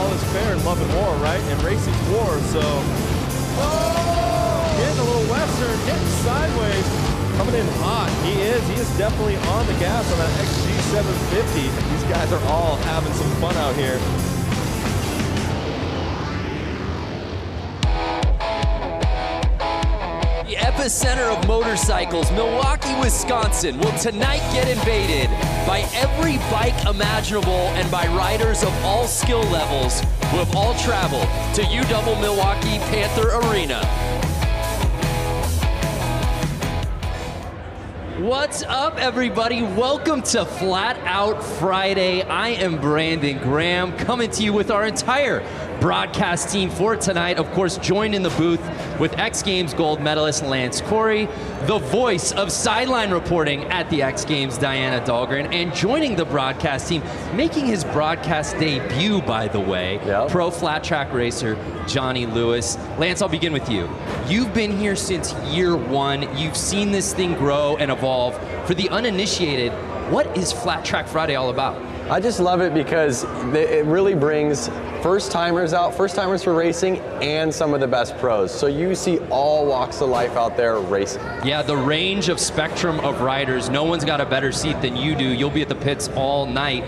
hell is fair in love and war, right? And racing's war, so. Oh! Getting a little western, hitting sideways, coming in hot. He is definitely on the gas on that XG750. These guys are all having some fun out here. The epicenter of motorcycles, Milwaukee, Wisconsin, will tonight get invaded by every bike imaginable and by riders of all skill levels who have all traveled to UW Milwaukee Panther Arena. What's up, everybody? Welcome to Flat Out Friday. I am Brandon Graham, coming to you with our entire broadcast team for tonight. Of course, joined in the booth with X Games gold medalist Lance Corey, the voice of sideline reporting at the X Games, Diana Dahlgren, and joining the broadcast team, making his broadcast debut, by the way, pro flat track racer Johnny Lewis. Lance, I'll begin with you. You've been here since year one. You've seen this thing grow and evolve. For the uninitiated, what is Flat Track Friday all about? I just love it because it really brings first-timers out, first-timers for racing, and some of the best pros. So you see all walks of life out there racing. Yeah, the range of spectrum of riders. No one's got a better seat than you do. You'll be at the pits all night.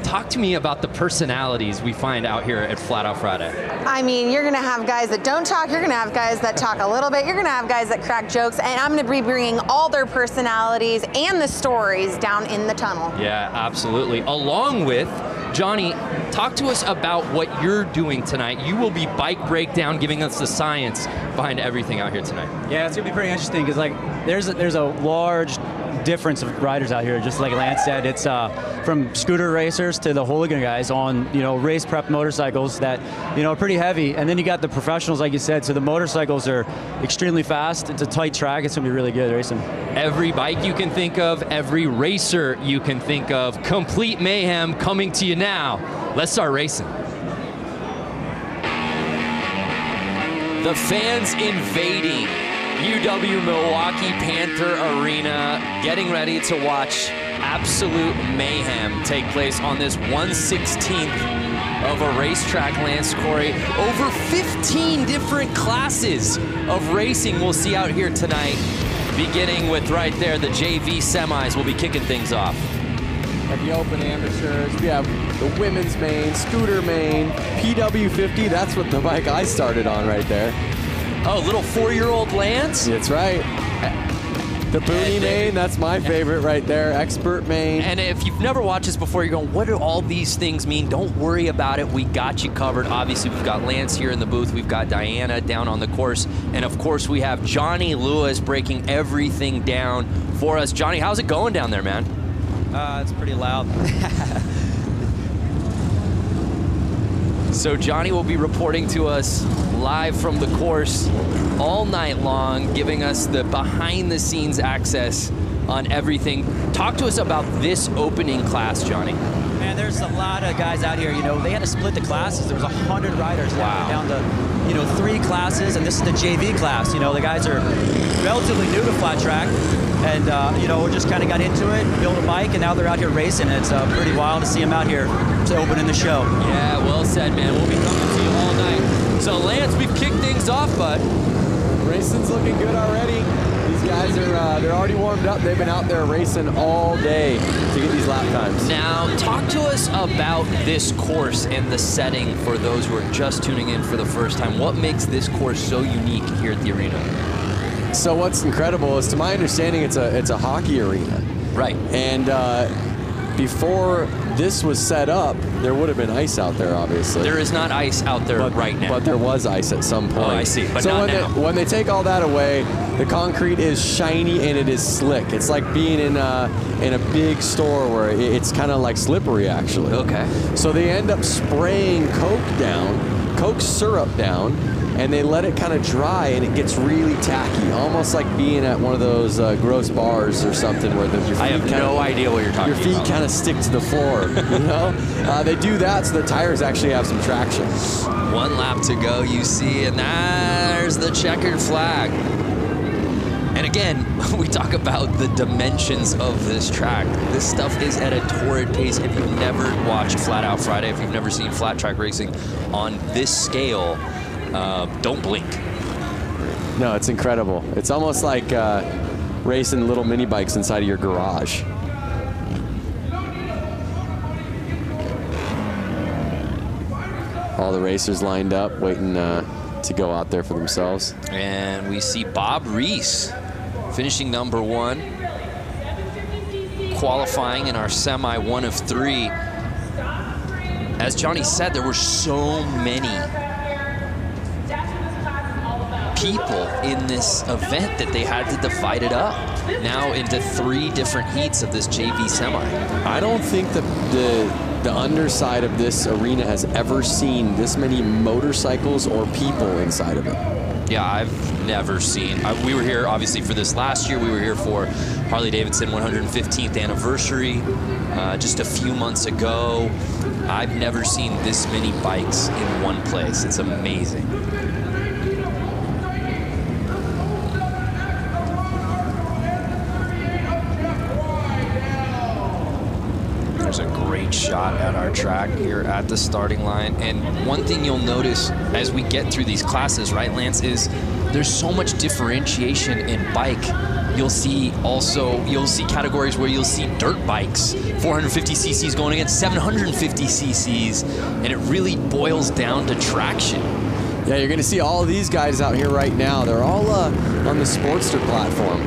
Talk to me about the personalities we find out here at Flat Out Friday. I mean, you're gonna have guys that don't talk, you're gonna have guys that talk a little bit, you're gonna have guys that crack jokes, and I'm gonna be bringing all their personalities and the stories down in the tunnel. Yeah, absolutely. Along with Johnny, talk to us about what you're doing tonight. You will be bike breakdown, giving us the science behind everything out here tonight. Yeah, it's gonna be pretty interesting because there's a large difference of riders out here. Just like Lance said, it's from scooter racers to the hooligan guys on race prep motorcycles that are pretty heavy, and then you got the professionals, like you said. So the motorcycles are extremely fast. It's a tight track. It's gonna be really good racing. Every bike you can think of, every racer you can think of, complete mayhem coming to you now. Let's start racing. The fans invading UW Milwaukee Panther Arena, getting ready to watch absolute mayhem take place on this 1/16th of a racetrack, Lance Corey. Over 15 different classes of racing we'll see out here tonight, beginning with right there, the JV semis will be kicking things off. At the open amateurs, we have the women's main, scooter main, PW50, that's what the bike I started on right there. Oh, little 4-year-old Lance? That's right. The boonie main, that's my favorite right there. Expert main. And if you've never watched this before, you're going, what do all these things mean? Don't worry about it. We got you covered. Obviously, we've got Lance here in the booth. We've got Diana down on the course. And of course, we have Johnny Lewis breaking everything down for us. Johnny, how's it going down there, man? It's pretty loud. So Johnny will be reporting to us live from the course all night long, giving us the behind-the-scenes access on everything. Talk to us about this opening class, Johnny. Man, there's a lot of guys out here. They had to split the classes. There was 100 riders down to 3 classes, and this is the JV class. The guys are relatively new to flat track, and we just kind of got into it, built a bike, and now they're out here racing. It's pretty wild to see them out here opening the show. Yeah, well said, man. We'll be coming to you all night. So, Lance, we've kicked things off, bud. Racing's looking good already. These guys are they're already warmed up. They've been out there racing all day to get these lap times. Now, talk to us about this course and the setting for those who are just tuning in for the first time. What makes this course so unique here at the arena? So what's incredible is, to my understanding, it's a hockey arena. Right. And before this was set up, there would have been ice out there, obviously. There is not ice out there right now. But there was ice at some point. Oh, I see, but so not now. When they take all that away, the concrete is shiny and it is slick. It's like being in a big store where it's kind of like slippery, actually. Okay. So they end up spraying Coke syrup down, and they let it kind of dry, and it gets really tacky, almost like being at one of those gross bars or something where your feet I have no idea what you're talking about. Your feet kind of stick to the floor, They do that so the tires actually have some traction. 1 lap to go, you see, and there's the checkered flag. And again, we talk about the dimensions of this track. This stuff is at a torrid pace. If you've never watched Flat Out Friday, if you've never seen flat track racing on this scale, don't blink. No, it's incredible. It's almost like racing little mini bikes inside of your garage. All the racers lined up, waiting to go out there for themselves. And we see Bob Reese finishing number 1, qualifying in our semi 1 of 3. As Johnny said, there were so many people in this event that they had to divide it up now into 3 different heats of this JV semi. I don't think that the underside of this arena has ever seen this many motorcycles or people inside of it. Yeah, I've never seen. We were here obviously for this last year. We were here for Harley-Davidson 115th anniversary just a few months ago. I've never seen this many bikes in one place. It's amazing. There's a great shot at our track here at the starting line. And one thing you'll notice as we get through these classes, right, Lance, is there's so much differentiation in bike. You'll see categories where you'll see dirt bikes, 450 cc's going against 750 cc's, and it really boils down to traction. Yeah, you're going to see all of these guys out here right now. They're all on the Sportster platform.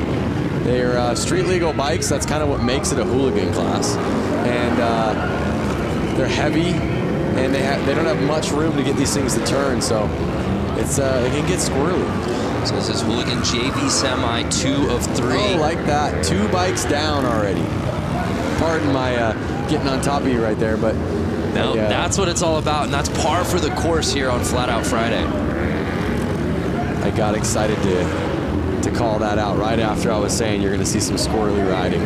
They're street legal bikes. That's kind of what makes it a hooligan class. And they're heavy, and they don't have much room to get these things to turn, so it can get squirrely. So this is hooligan JV semi 2 of 3. Oh, like that. 2 bikes down already. Pardon my getting on top of you right there, but no, that's what it's all about, and that's par for the course here on Flat Out Friday. I got excited to call that out right after I was saying you're going to see some squirrely riding.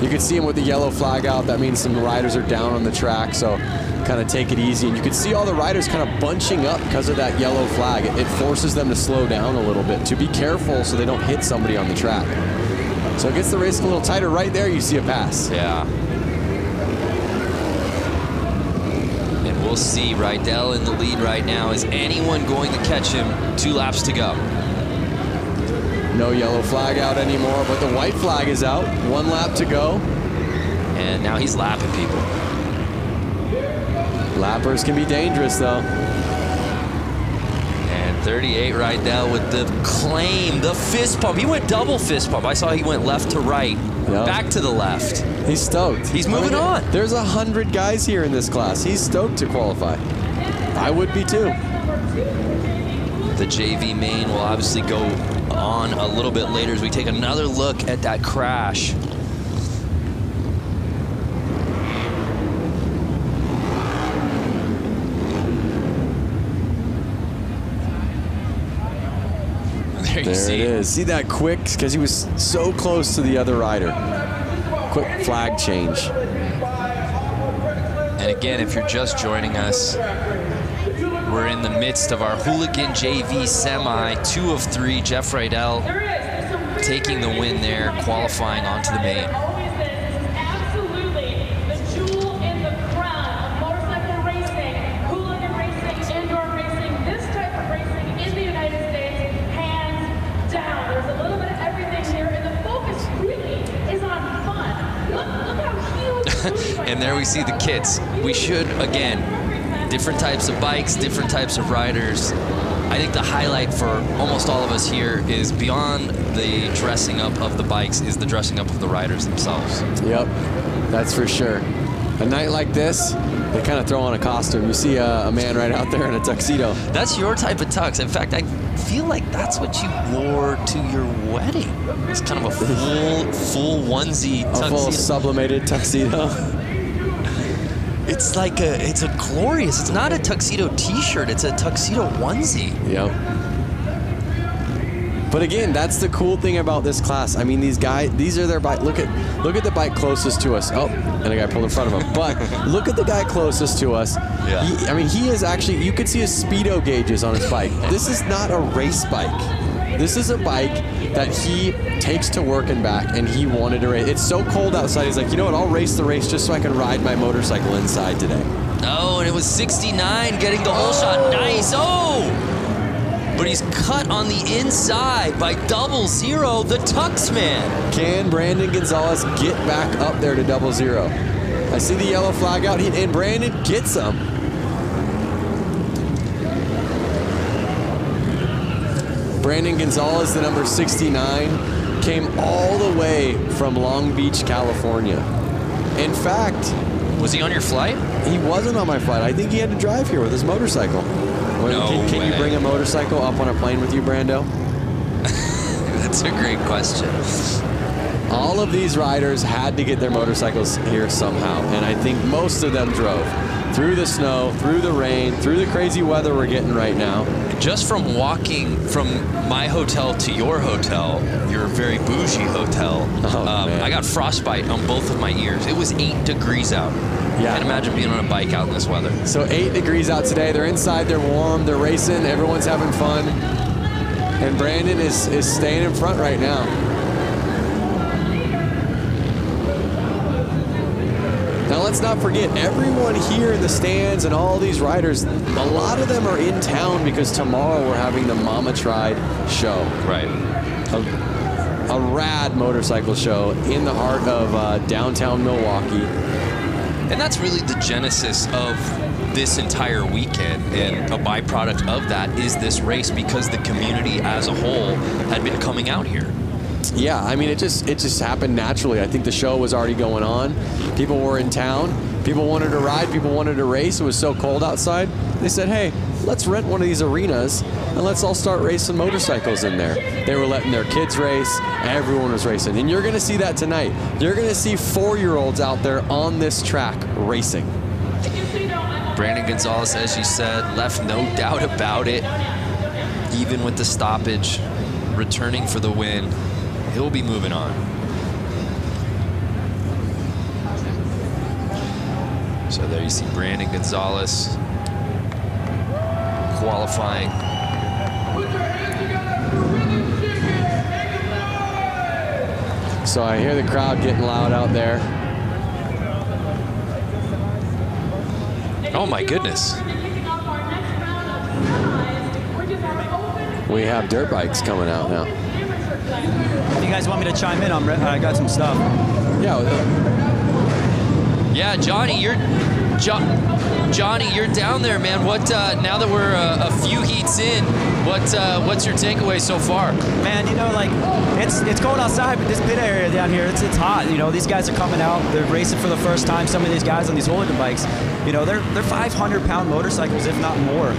You can see them with the yellow flag out. That means some riders are down on the track, so kind of take it easy. And you can see all the riders kind of bunching up because of that yellow flag. It forces them to slow down a little bit, to be careful so they don't hit somebody on the track. So it gets the race a little tighter. Right there, you see a pass. Yeah. And we'll see Rydell in the lead right now. Is anyone going to catch him? 2 laps to go. No yellow flag out anymore, but the white flag is out. 1 lap to go. And now he's lapping people. Lappers can be dangerous, though. And 38 Rydell with the claim, the fist pump. He went double fist pump. I saw he went left to right, back to the left. He's stoked. He's moving on. There's 100 guys here in this class. He's stoked to qualify. I would be too. The JV main will obviously go on a little bit later as we take another look at that crash. There it is. See that quick? Because he was so close to the other rider. Quick flag change. And again, if you're just joining us, we're in the midst of our hooligan JV semi, 2 of 3. Jeff Rydell taking the win there, qualifying onto the main. Absolutely, the jewel in the crown of motorcycle racing, hooligan racing, indoor racing, this type of racing in the United States, hands down. There's a little bit of everything here, and the focus really is on fun. Look how huge. And there we see the kits. We should, again, different types of bikes, different types of riders. I think the highlight for almost all of us here is beyond the dressing up of the bikes is the dressing up of the riders themselves. Yep, that's for sure. A night like this, they kind of throw on a costume. You see a man right out there in a tuxedo. That's your type of tux. In fact, I feel like that's what you wore to your wedding. It's kind of a full onesie tuxedo. A full sublimated tuxedo. It's like it's a glorious, it's not a tuxedo t-shirt, it's a tuxedo onesie. Yep. But again, that's the cool thing about this class. I mean, these are their bike. Look at the bike closest to us. Oh, and a guy pulled in front of him. But look at the guy closest to us. Yeah. He is actually, you could see his speedo gauges on his bike. This is not a race bike. This is a bike that he takes to work and back, and he wanted to race. It's so cold outside, he's like, you know what, I'll race the race just so I can ride my motorcycle inside today. Oh, and it was 69 getting the whole shot. Nice. Oh! But he's cut on the inside by 00, the Tux man. Can Brandon Gonzalez get back up there to 00? I see the yellow flag out, and Brandon gets him. Brandon Gonzalez, the number 69, came all the way from Long Beach, California. In fact, was he on your flight? He wasn't on my flight. I think he had to drive here with his motorcycle. Can you bring a motorcycle up on a plane with you, Brando? That's a great question. All of these riders had to get their motorcycles here somehow, and I think most of them drove. Through the snow, through the rain, through the crazy weather we're getting right now. Just from walking from my hotel to your hotel, your very bougie hotel, I got frostbite on both of my ears. It was 8 degrees out. Yeah. Can't imagine being on a bike out in this weather. So 8 degrees out today. They're inside, they're warm, they're racing, everyone's having fun. And Brandon is staying in front right now. Now let's not forget, everyone here in the stands and all these riders, a lot of them are in town because tomorrow we're having the Mama Tried show. Right. A rad motorcycle show in the heart of downtown Milwaukee. And that's really the genesis of this entire weekend, and a byproduct of that is this race because the community as a whole had been coming out here. Yeah, I mean, it just happened naturally. I think the show was already going on. People were in town. People wanted to ride. People wanted to race. It was so cold outside. They said, hey, let's rent one of these arenas and let's all start racing motorcycles in there. They were letting their kids race. Everyone was racing. And you're going to see that tonight. You're going to see 4-year-olds out there on this track racing. Brandon Gonzalez, as you said, left no doubt about it. Even with the stoppage, returning for the win. He'll be moving on. So there you see Brandon Gonzalez qualifying. So I hear the crowd getting loud out there. Oh my goodness. We have dirt bikes coming out now. If you guys want me to chime in, I got some stuff. Yeah, Johnny, you're down there, man. What now that we're a few heats in, what's your takeaway so far? Man, you know, like it's cold outside, but this pit area down here, it's hot. You know, these guys are coming out, they're racing for the first time. Some of these guys on these hooligan bikes, you know, they're 500-pound motorcycles, if not more.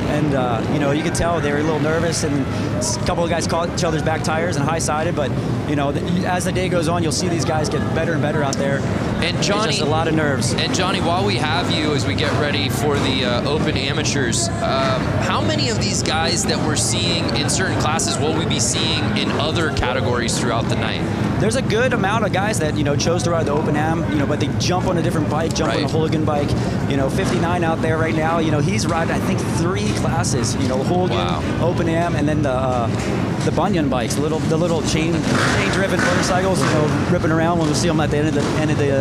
And, you know, you could tell they were a little nervous, and a couple of guys caught each other's back tires and high-sided. But, you know, as the day goes on, you'll see these guys get better and better out there. And Johnny, just a lot of nerves. And Johnny, while we have you, as we get ready for the Open Amateurs, how many of these guys that we're seeing in certain classes will we be seeing in other categories throughout the night? There's a good amount of guys that, you know, chose to ride the Open Am, you know, but they jump on a different bike, jump on a hooligan bike. You know, 59 out there right now, you know, he's riding, I think, 3 classes, you know, hooligan, Open Am, and then the Bunyan bikes, the little chain-driven motorcycles, you know, ripping around when we see them at the end of the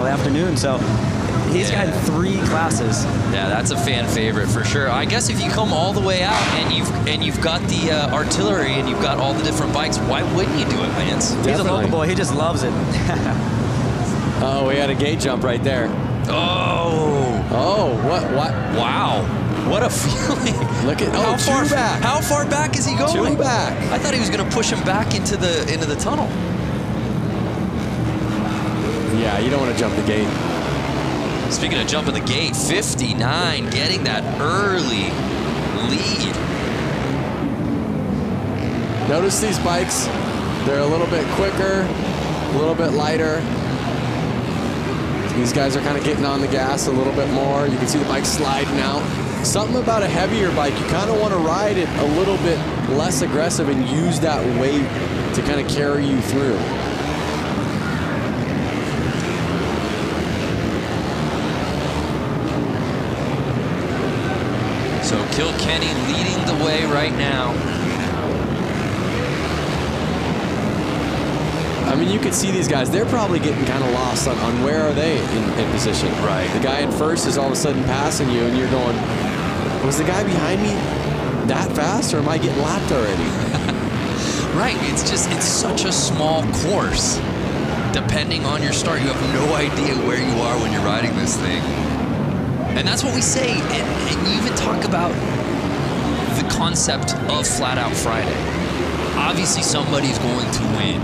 afternoon. So he's got 3 classes. Yeah, that's a fan favorite for sure. I guess if you come all the way out and you've got the artillery and you've got all the different bikes, why wouldn't you do it, Lance? Definitely. He's a local boy. He just loves it. Oh, we had a gate jump right there. Oh, what? Wow, what a feeling! Look at back. How far back is he going? 2 back. I thought he was going to push him back into the tunnel. Yeah, you don't want to jump the gate. Speaking of jumping the gate, 59 getting that early lead. Notice these bikes, they're a little bit quicker, a little bit lighter. These guys are kind of getting on the gas a little bit more. You can see the bike sliding out. Something about a heavier bike, you kind of want to ride it a little bit less aggressive and use that weight to kind of carry you through. So Kilkenny leading the way right now. I mean, you can see these guys, they're probably getting kind of lost on where are they in position. Right. The guy in first is all of a sudden passing you, and you're going, was the guy behind me that fast, or am I getting lapped already? Right, it's such a small course. Depending on your start, you have no idea where you are when you're riding this thing. And that's what we say, and you even talk about the concept of Flat Out Friday. Obviously, somebody's going to win.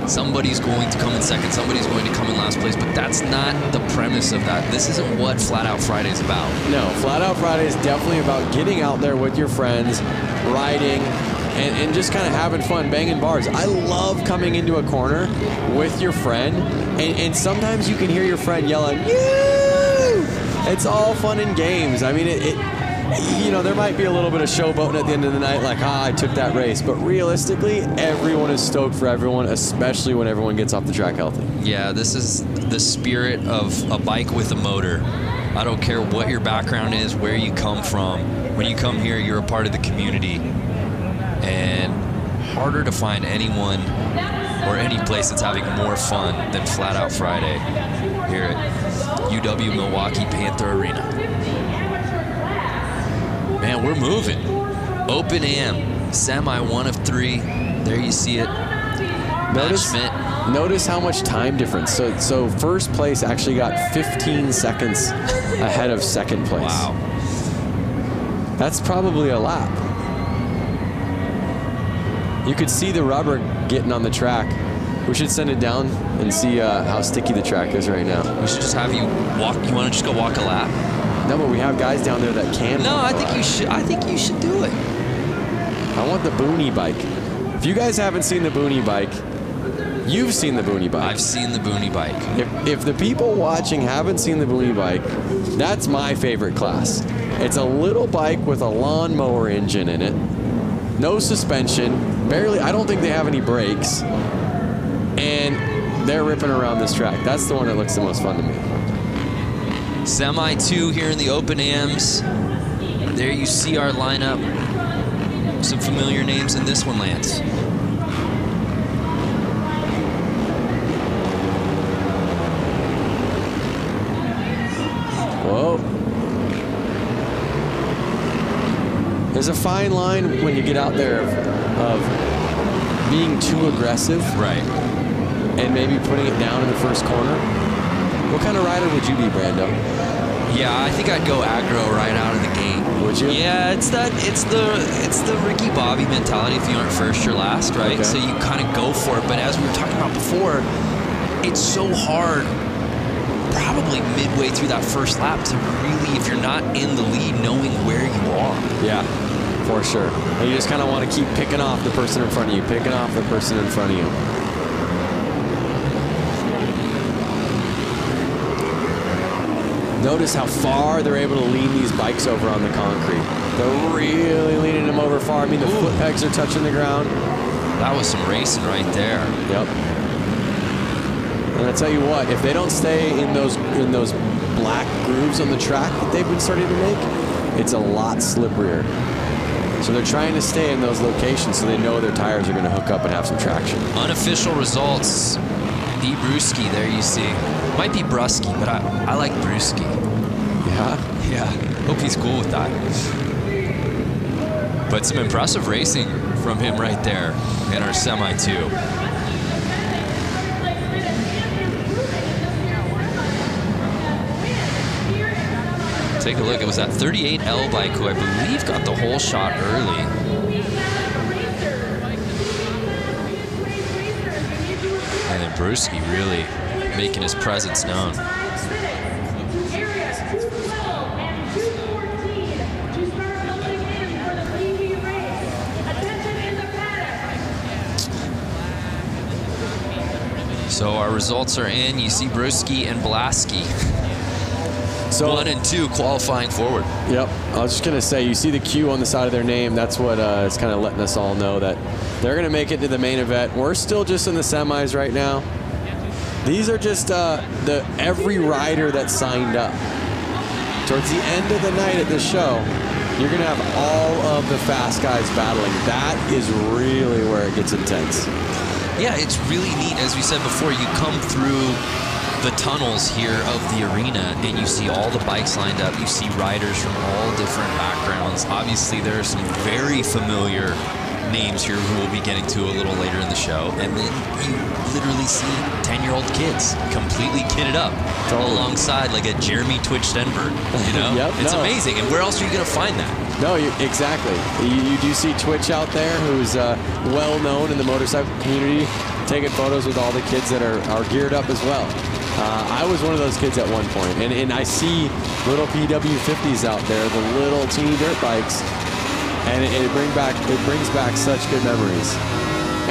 Somebody's going to come in second, somebody's going to come in last place, but that's not the premise of that. This isn't what Flat Out Friday is about. No, Flat Out Friday is definitely about getting out there with your friends, riding, and just kind of having fun, banging bars. I love coming into a corner with your friend, and sometimes you can hear your friend yelling, "Yoo!" It's all fun and games. I mean, you know, there might be a little bit of showboating at the end of the night, like, I took that race. But realistically, everyone is stoked for everyone, especially when everyone gets off the track healthy. Yeah, this is the spirit of a bike with a motor. I don't care what your background is, where you come from. When you come here, you're a part of the community. And harder to find anyone or any place that's having more fun than Flat Out Friday here at UW Milwaukee Panther Arena. Man, we're moving. Open Am, semi 1 of 3. There you see it. Notice how much time difference. So first place actually got 15 seconds ahead of second place. Wow. That's probably a lap. You could see the rubber getting on the track. We should send it down and see how sticky the track is right now. We should just have you walk. You want to just go walk a lap? No, but we have guys down there that can. No, I think you should. I think you should do it. I want the Boonie bike. If you guys haven't seen the Boonie bike, you've seen the Boonie bike. I've seen the Boonie bike. If the people watching haven't seen the Boonie bike, that's my favorite class. It's a little bike with a lawnmower engine in it, no suspension, barely. I don't think they have any brakes, and they're ripping around this track. That's the one that looks the most fun to me. Semi 2 here in the Open Ams. There you see our lineup. Some familiar names in this one, Lance. Whoa. There's a fine line when you get out there of being too aggressive. Right. And maybe putting it down in the first corner. What kind of rider would you be, Brando? Yeah, I think I'd go aggro right out of the gate. Would you? Yeah, it's the Ricky Bobby mentality. If you aren't first, you're last, right? Okay. So you kind of go for it. But as we were talking about before, it's so hard, probably midway through that first lap, to really, if you're not in the lead, knowing where you are. Yeah, for sure. And you just kind of want to keep picking off the person in front of you, picking off the person in front of you. Notice how far they're able to lean these bikes over on the concrete. They're really leaning them over far. I mean, the foot pegs are touching the ground. That was some racing right there. Yep. And I tell you what, if they don't stay in those black grooves on the track that they've been starting to make, it's a lot slipperier. So they're trying to stay in those locations so they know their tires are going to hook up and have some traction. Unofficial results. B. Brewski, there you see. Might be Brusky, but I like Brewski. Yeah? Yeah. Hope he's cool with that. But some impressive racing from him right there in our Semi 2. Take a look. It was that 38L bike who I believe got the whole shot early. And then Brewski really making his presence known. So our results are in. You see Bruschi and Blasky. So 1 and 2 qualifying forward. Yep. I was just going to say, you see the Q on the side of their name. That's what is kind of letting us all know that they're going to make it to the main event. We're still just in the semis right now. These are just every rider that signed up. Towards the end of the night at this show, you're going to have all of the fast guys battling. That is really where it gets intense. Yeah, it's really neat. As we said before, you come through the tunnels here of the arena and you see all the bikes lined up. You see riders from all different backgrounds. Obviously, there are some very familiar names here who we'll be getting to a little later in the show. And then you literally see 10-year-old kids completely kitted up alongside like a Jeremy Twitch Stenberg, you know? Yep, it's amazing. And where else are you going to find that? No, exactly. You do see Twitch out there, who's well known in the motorcycle community, taking photos with all the kids that are geared up as well. I was one of those kids at one point, and I see little PW50s out there, the little teeny dirt bikes, and it brings back such good memories.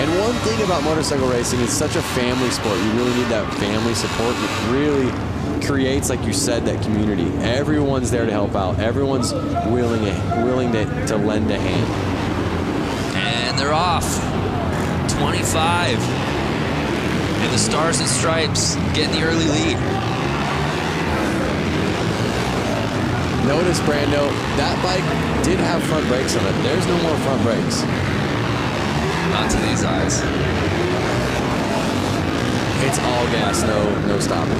And one thing about motorcycle racing, it's such a family sport. You really need that family support. It really creates, like you said, that community. Everyone's there to help out. Everyone's willing to lend a hand. And they're off. 25. And the Stars and Stripes getting the early lead. Notice, Brando, that bike did have front brakes on it. There's no more front brakes. Not to these eyes. It's all gas, no stopping.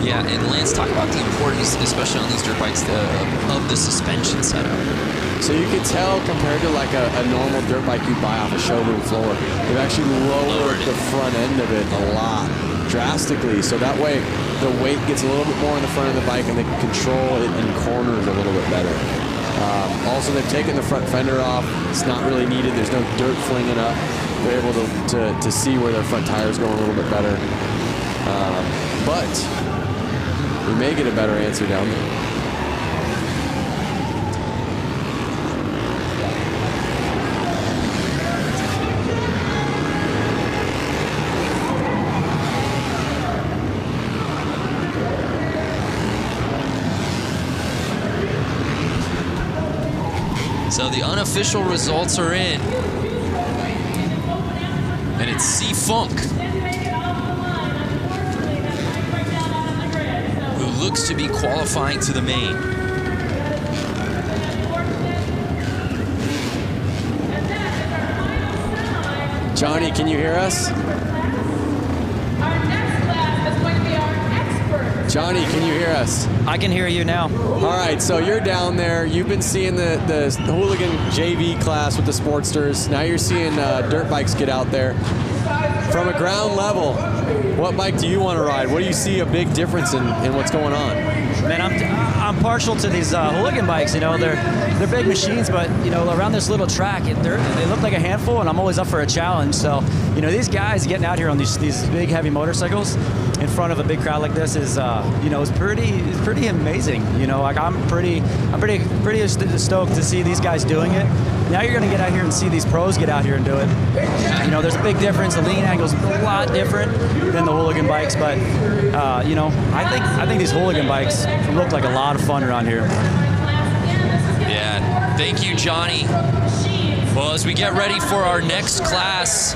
Yeah, and Lance, talk about the importance, especially on these dirt bikes, of the suspension setup. So you can tell compared to like a normal dirt bike you buy off a showroom floor, they've actually lowered the front end of it a lot, drastically. So that way the weight gets a little bit more in the front of the bike and they can control it in corners a little bit better. Also, they've taken the front fender off. It's not really needed. There's no dirt flinging up. They're able to see where their front tire's going a little bit better. But we may get a better answer down there. So the unofficial results are in. And it's C-Funk, who looks to be qualifying to the main. Johnny, can you hear us? Johnny, can you hear us? I can hear you now. All right, so you're down there. You've been seeing the hooligan JV class with the Sportsters. Now you're seeing dirt bikes get out there. From a ground level, what bike do you want to ride? What do you see a big difference in what's going on? Man, I'm partial to these hooligan bikes. You know, they're big machines, but you know, around this little track, they look like a handful, and I'm always up for a challenge. So, you know, these guys getting out here on these big heavy motorcycles in front of a big crowd like this is, you know, it's pretty amazing. You know, like I'm pretty stoked to see these guys doing it. Now you're going to get out here and see these pros get out here and do it. You know, there's a big difference. The lean angle's a lot different than the hooligan bikes, but you know, I think these hooligan bikes look like a lot of fun around here. Yeah, thank you, Johnny. Well, as we get ready for our next class,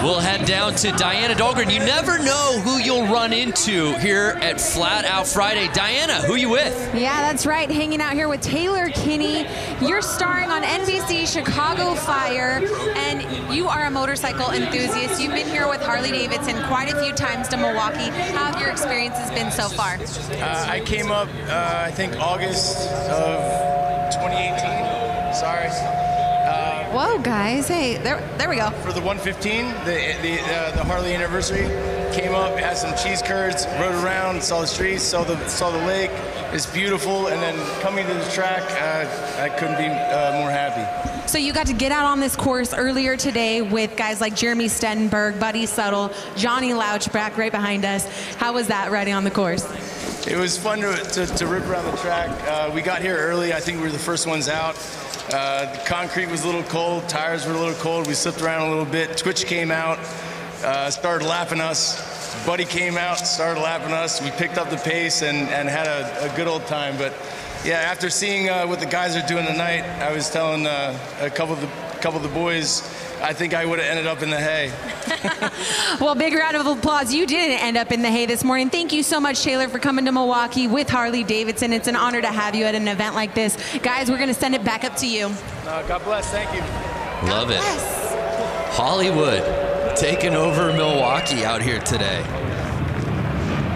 we'll head down to Diana Dahlgren. You never know who you'll run into here at Flat Out Friday. Diana, who you with? Yeah, that's right. Hanging out here with Taylor Kinney. You're starring on NBC Chicago Fire, and you are a motorcycle enthusiast. You've been here with Harley-Davidson quite a few times to Milwaukee. How have your experiences been so far? I came up, I think, August of 2018. Sorry. Whoa, guys. Hey, there we go. For the 115, the Harley anniversary, came up, had some cheese curds, rode around, saw the streets, saw the lake. It's beautiful, and then coming to the track, I couldn't be more happy. So you got to get out on this course earlier today with guys like Jeremy Stenberg, Buddy Suttle, Johnny Louchback right behind us. How was that riding on the course? It was fun to rip around the track. We got here early. I think we were the first ones out. The concrete was a little cold. Tires were a little cold. We slipped around a little bit. Twitch came out, started lapping us. Buddy came out, started lapping us. We picked up the pace and had a good old time. But yeah, after seeing what the guys are doing tonight, I was telling a couple of the boys, I think I would have ended up in the hay. Well, big round of applause. You didn't end up in the hay this morning. Thank you so much, Taylor, for coming to Milwaukee with Harley-Davidson. It's an honor to have you at an event like this. Guys, we're going to send it back up to you. God bless. Thank you. Love it. Hollywood taking over Milwaukee out here today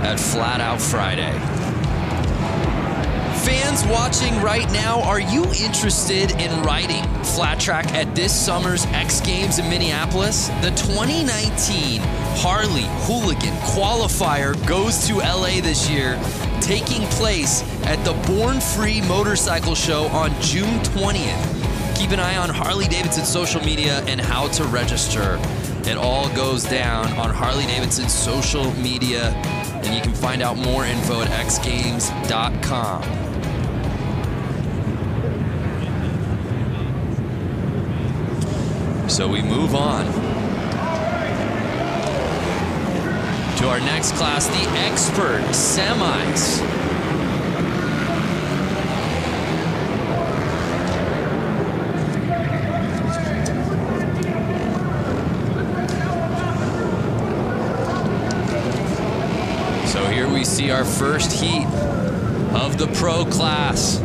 at Flat Out Friday. Fans watching right now, are you interested in riding flat track at this summer's X Games in Minneapolis? The 2019 Harley Hooligan Qualifier goes to LA this year, taking place at the Born Free Motorcycle Show on June 20th. Keep an eye on Harley-Davidson's social media and how to register. It all goes down on Harley-Davidson's social media, and you can find out more info at xgames.com. So we move on to our next class, the Expert Semis. So here we see our first heat of the pro class.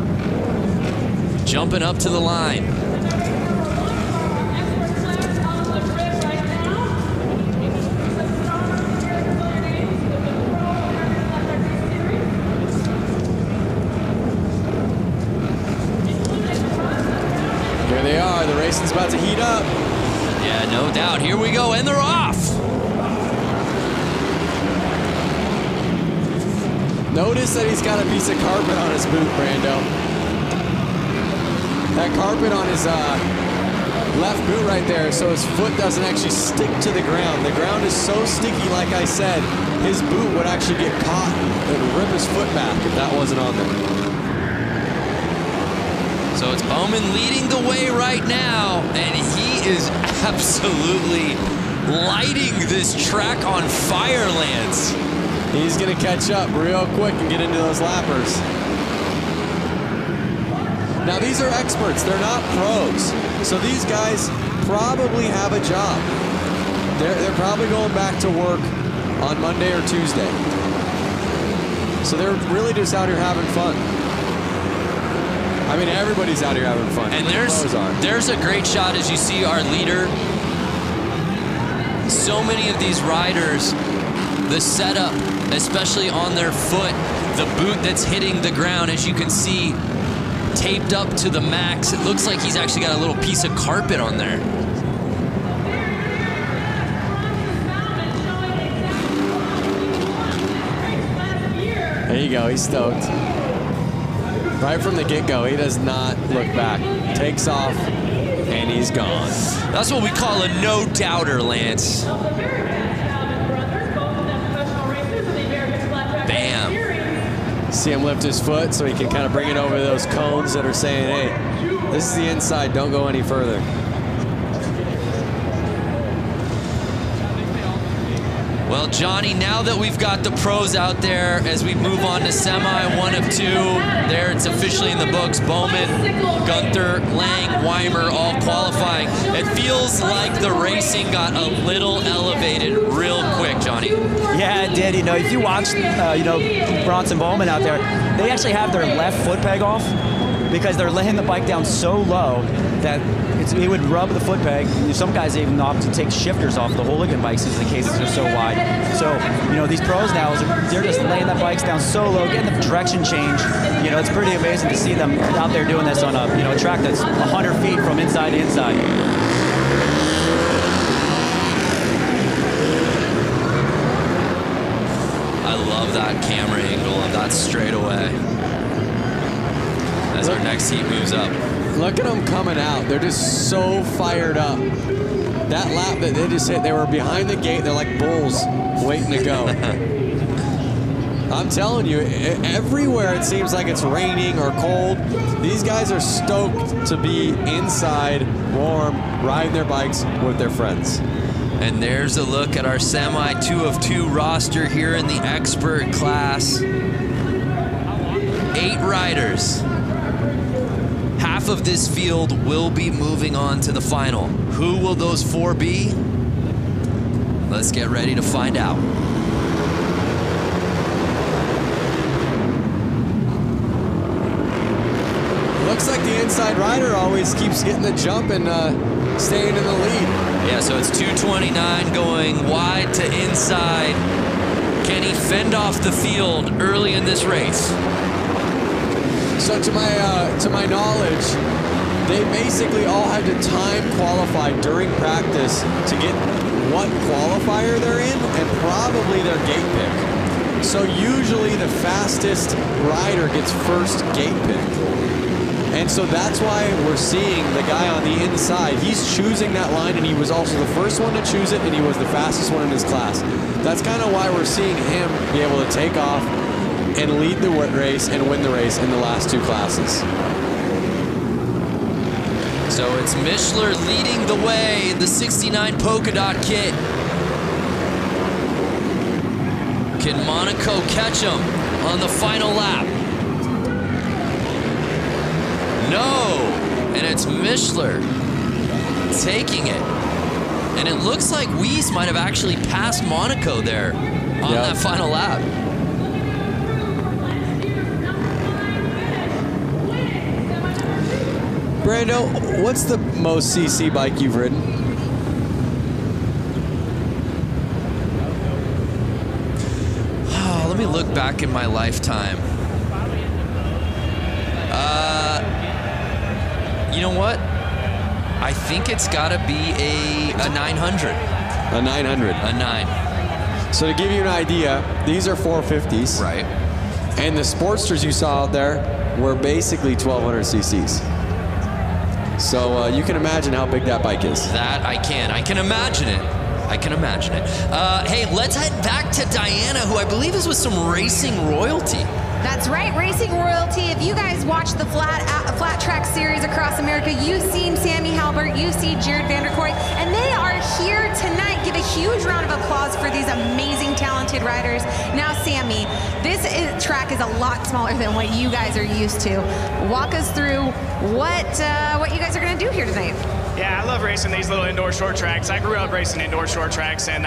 Jumping up to the line. Here they are. The racing's about to heat up. Yeah, no doubt. Here we go, and they're off. Notice that he's got a piece of carpet on his boot, Brando. That carpet on his left boot right there, so his foot doesn't actually stick to the ground. The ground is so sticky, like I said, his boot would actually get caught and rip his foot back if that wasn't on there. So it's Bowman leading the way right now, and he is absolutely lighting this track on fire, Lance. He's going to catch up real quick and get into those lappers. Now, these are experts. They're not pros. So these guys probably have a job. They're probably going back to work on Monday or Tuesday. So they're really just out here having fun. I mean, everybody's out here having fun. And there's a great shot as you see our leader. So many of these riders, the setup, especially on their foot, the boot that's hitting the ground, as you can see, taped up to the max. It looks like he's actually got a little piece of carpet on there. There you go, he's stoked. Right from the get-go, he does not look back. Takes off, and he's gone. That's what we call a no-doubter, Lance. Bam. See him lift his foot so he can kind of bring it over those cones that are saying, hey, this is the inside, don't go any further. Well, Johnny, now that we've got the pros out there, as we move on to semi 1 of 2, there it's officially in the books. Bowman, Gunther, Lang, Weimer all qualifying. It feels like the racing got a little elevated real quick, Johnny. Yeah, it did. You know, if you watch, Bronson Bowman out there, they actually have their left foot peg off because they're laying the bike down so low that it would rub the foot peg. Some guys even opt to take shifters off the hooligan bikes because the cases are so wide. So, these pros now, they're just laying the bikes down so low, getting the direction change. It's pretty amazing to see them out there doing this on a track that's 100 feet from inside to inside. I love that camera angle of that straightaway as our next heat moves up. Look at them coming out. They're just so fired up. That lap that they just hit, they were behind the gate. They're like bulls waiting to go. I'm telling you, everywhere it seems like it's raining or cold. These guys are stoked to be inside, warm, riding their bikes with their friends. And there's a look at our semi 2 of 2 roster here in the expert class. 8 riders. Half of this field will be moving on to the final. Who will those 4 be? Let's get ready to find out. Looks like the inside rider always keeps getting the jump and staying in the lead. Yeah, so it's 229 going wide to inside. Can he fend off the field early in this race? So to my knowledge, they basically all had to time qualify during practice to get what qualifier they're in and probably their gate pick. So usually the fastest rider gets first gate pick. And so that's why we're seeing the guy on the inside. He's choosing that line, and he was also the first one to choose it, and he was the fastest one in his class. That's kind of why we're seeing him be able to take off and lead the race and win the race in the last 2 classes. So it's Mishler leading the way in the 69 polka dot kit. Can Monaco catch him on the final lap? No, and it's Mishler taking it. And it looks like Weiss might have actually passed Monaco there on that final lap. Brando, what's the most CC bike you've ridden? Oh, let me look back in my lifetime. You know what? I think it's got to be a 900. A 900. A 9. So to give you an idea, these are 450s. Right. And the Sportsters you saw out there were basically 1200 cc's. So you can imagine how big that bike is. That I can. I can imagine it. I can imagine it. Hey, let's head back to Diana, who I believe is with some racing royalty. That's right, racing royalty. If you guys watch the flat track series across America, you've seen Sammy Halbert, you've seen Jared Vanderkoy, and they are here tonight. Give a huge round of applause for these amazing, talented riders. Now, Sammy, this track is a lot smaller than what you guys are used to. Walk us through what you guys are going to do here tonight. Yeah, I love racing these little indoor short tracks. I grew up racing indoor short tracks, and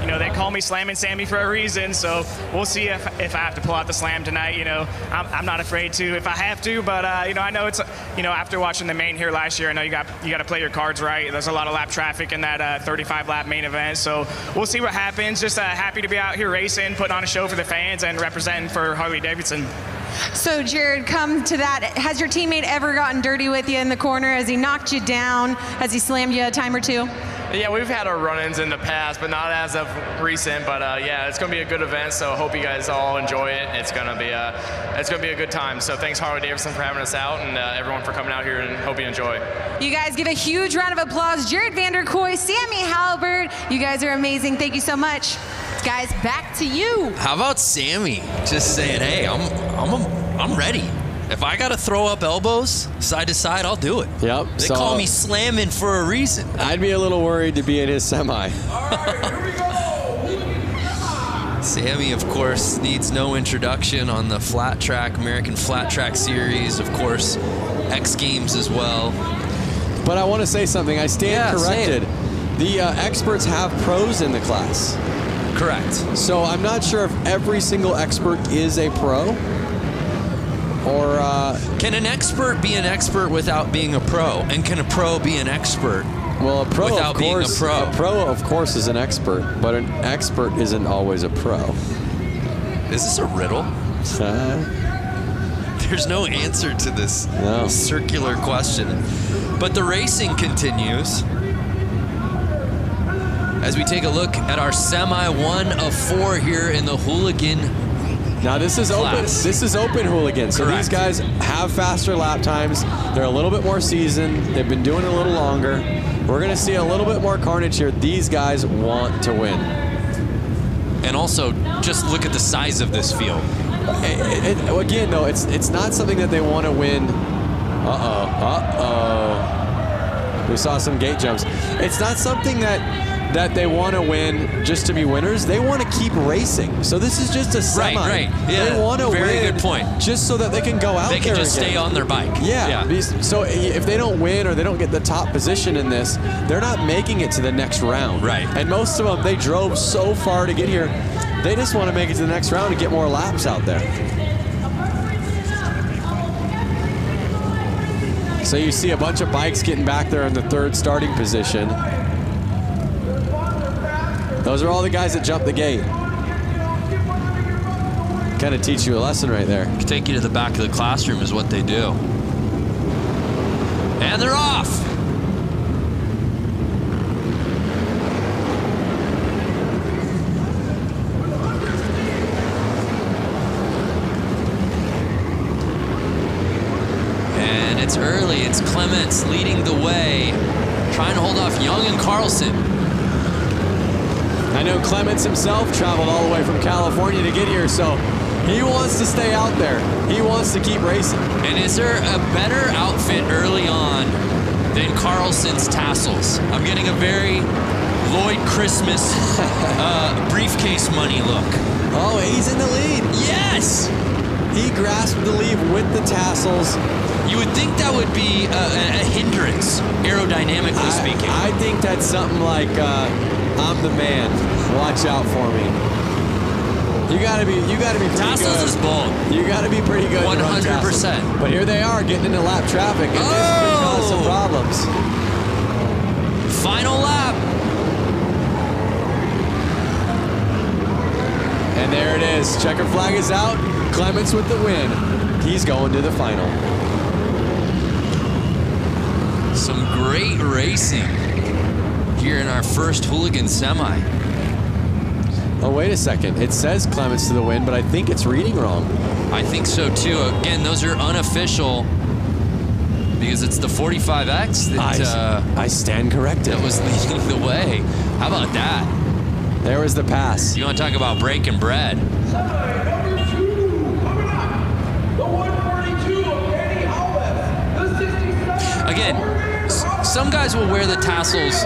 you know, they call me Slamming Sammy for a reason. So we'll see if I have to pull out the slam tonight. You know, I'm not afraid to if I have to, but you know, I know it's, you know, after watching the main here last year, I know you got to play your cards right. There's a lot of lap traffic in that 35 lap main event, so we'll see what happens. Just happy to be out here racing, putting on a show for the fans, and representing for Harley-Davidson. So, Jared, come to that. Has your teammate ever gotten dirty with you in the corner? Has he knocked you down? Has he slammed you a time or two? Yeah, we've had our run-ins in the past, but not as of recent. But yeah, it's going to be a good event, so hope you guys all enjoy it. It's going to be a good time. So thanks Harley-Davidson for having us out, and everyone for coming out here, and hope you enjoy. You guys give a huge round of applause. Jared Vanderkoy, Sammy Halbert, you guys are amazing. Thank you so much. Guys, back to you. How about Sammy just saying, hey, I'm ready. If I got to throw up elbows side to side, I'll do it. Yep. They call me slamming for a reason. I'd be a little worried to be in his semi. All right, here we go. Sammy, of course, needs no introduction on the flat track, American Flat Track Series, of course, X Games as well. But I want to say something. I stand corrected. The experts have pros in the class. Correct. So I'm not sure if every single expert is a pro. Or can an expert be an expert without being a pro? And can a pro be an expert without being a pro? A pro, of course, is an expert, but an expert isn't always a pro. Is this a riddle? There's no answer to this circular question. But the racing continues as we take a look at our semi 1 of 4 here in the hooligan. Now this is open. This is open hooligan. So these guys have faster lap times. They're a little bit more seasoned. They've been doing it a little longer. We're going to see a little bit more carnage here. These guys want to win. And also, just look at the size of this field. Again, though, it's not something that they want to win. We saw some gate jumps. It's not something that they want to win just to be winners. They want to keep racing. So this is just a semi. Right. Yeah. They want to win. Very good point. Just so that they can go out there. They can just again. stay on their bike. Yeah. So if they don't win or they don't get the top position in this, they're not making it to the next round. Right. And most of them, they drove so far to get here. They just want to make it to the next round and get more laps out there. So you see a bunch of bikes getting back there in the third starting position. Those are all the guys that jumped the gate. Kind of teach you a lesson right there. Take you to the back of the classroom is what they do. And they're off. And it's early. It's Clements leading the way, trying to hold off Young and Carlson. I know Clements himself traveled all the way from California to get here, so he wants to stay out there. He wants to keep racing. And is there a better outfit early on than Carlson's tassels? I'm getting a very Lloyd Christmas briefcase money look. Oh, he's in the lead. Yes! He grasped the lead with the tassels. You would think that would be a hindrance, aerodynamically speaking. I think that's something like, I'm the man. Watch out for me. You gotta be pretty tassels good. Is bold. You gotta be pretty good. 100%. But here they are getting into lap traffic, and this could cause some problems. Final lap. And there it is. Checker flag is out. Clements with the win. He's going to the final. Some great racing here in our first Hooligan Semi. Oh, wait a second. It says Clements to the win, but I think it's reading wrong. I think so, too. Again, those are unofficial because it's the 45X that I stand corrected. That was leading the way. How about that? There was the pass. You want to talk about breaking bread? Number 2, coming up, the 142 of Danny Alves, the 67. Again, some guys will wear the tassels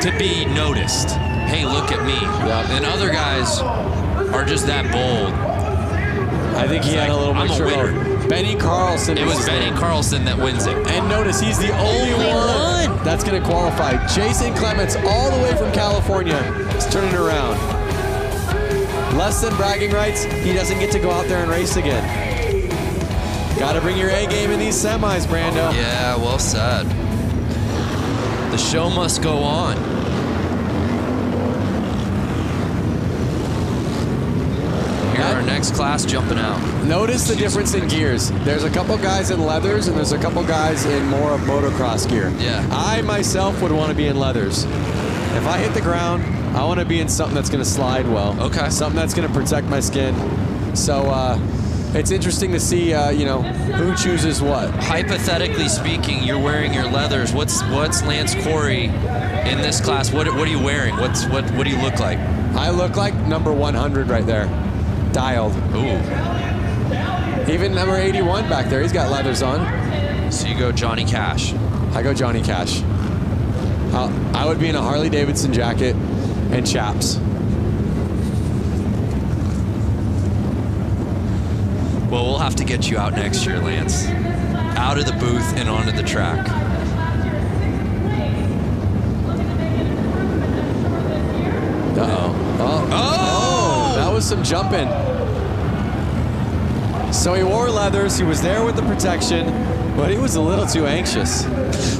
to be noticed. Hey, look at me. Yep. And other guys are just that bold. I think he had a little more winner. Benny Carlson. It was Benny Carlson that wins it. And notice he's the only one that's going to qualify. Jason Clements, all the way from California, is turning around. Less than bragging rights, he doesn't get to go out there and race again. Got to bring your A game in these semis, Brando. Yeah, well said. The show must go on. Our next class jumping out. Notice the difference in gears. There's a couple guys in leathers and there's a couple guys in more of motocross gear. Yeah. I myself would want to be in leathers. If I hit the ground, I want to be in something that's going to slide well. Okay. Something that's going to protect my skin. So it's interesting to see, who chooses what. Hypothetically speaking, you're wearing your leathers. What's Lance Corey in this class? What are you wearing? What do you look like? I look like number 100 right there. Dialed. Ooh. Even number 81 back there, he's got leathers on. So you go Johnny Cash. I go Johnny Cash. I would be in a Harley-Davidson jacket and chaps. Well, we'll have to get you out next year, Lance. Out of the booth and onto the track. Uh-oh. Oh, that was some jumping. So he wore leathers, he was there with the protection, but he was a little too anxious.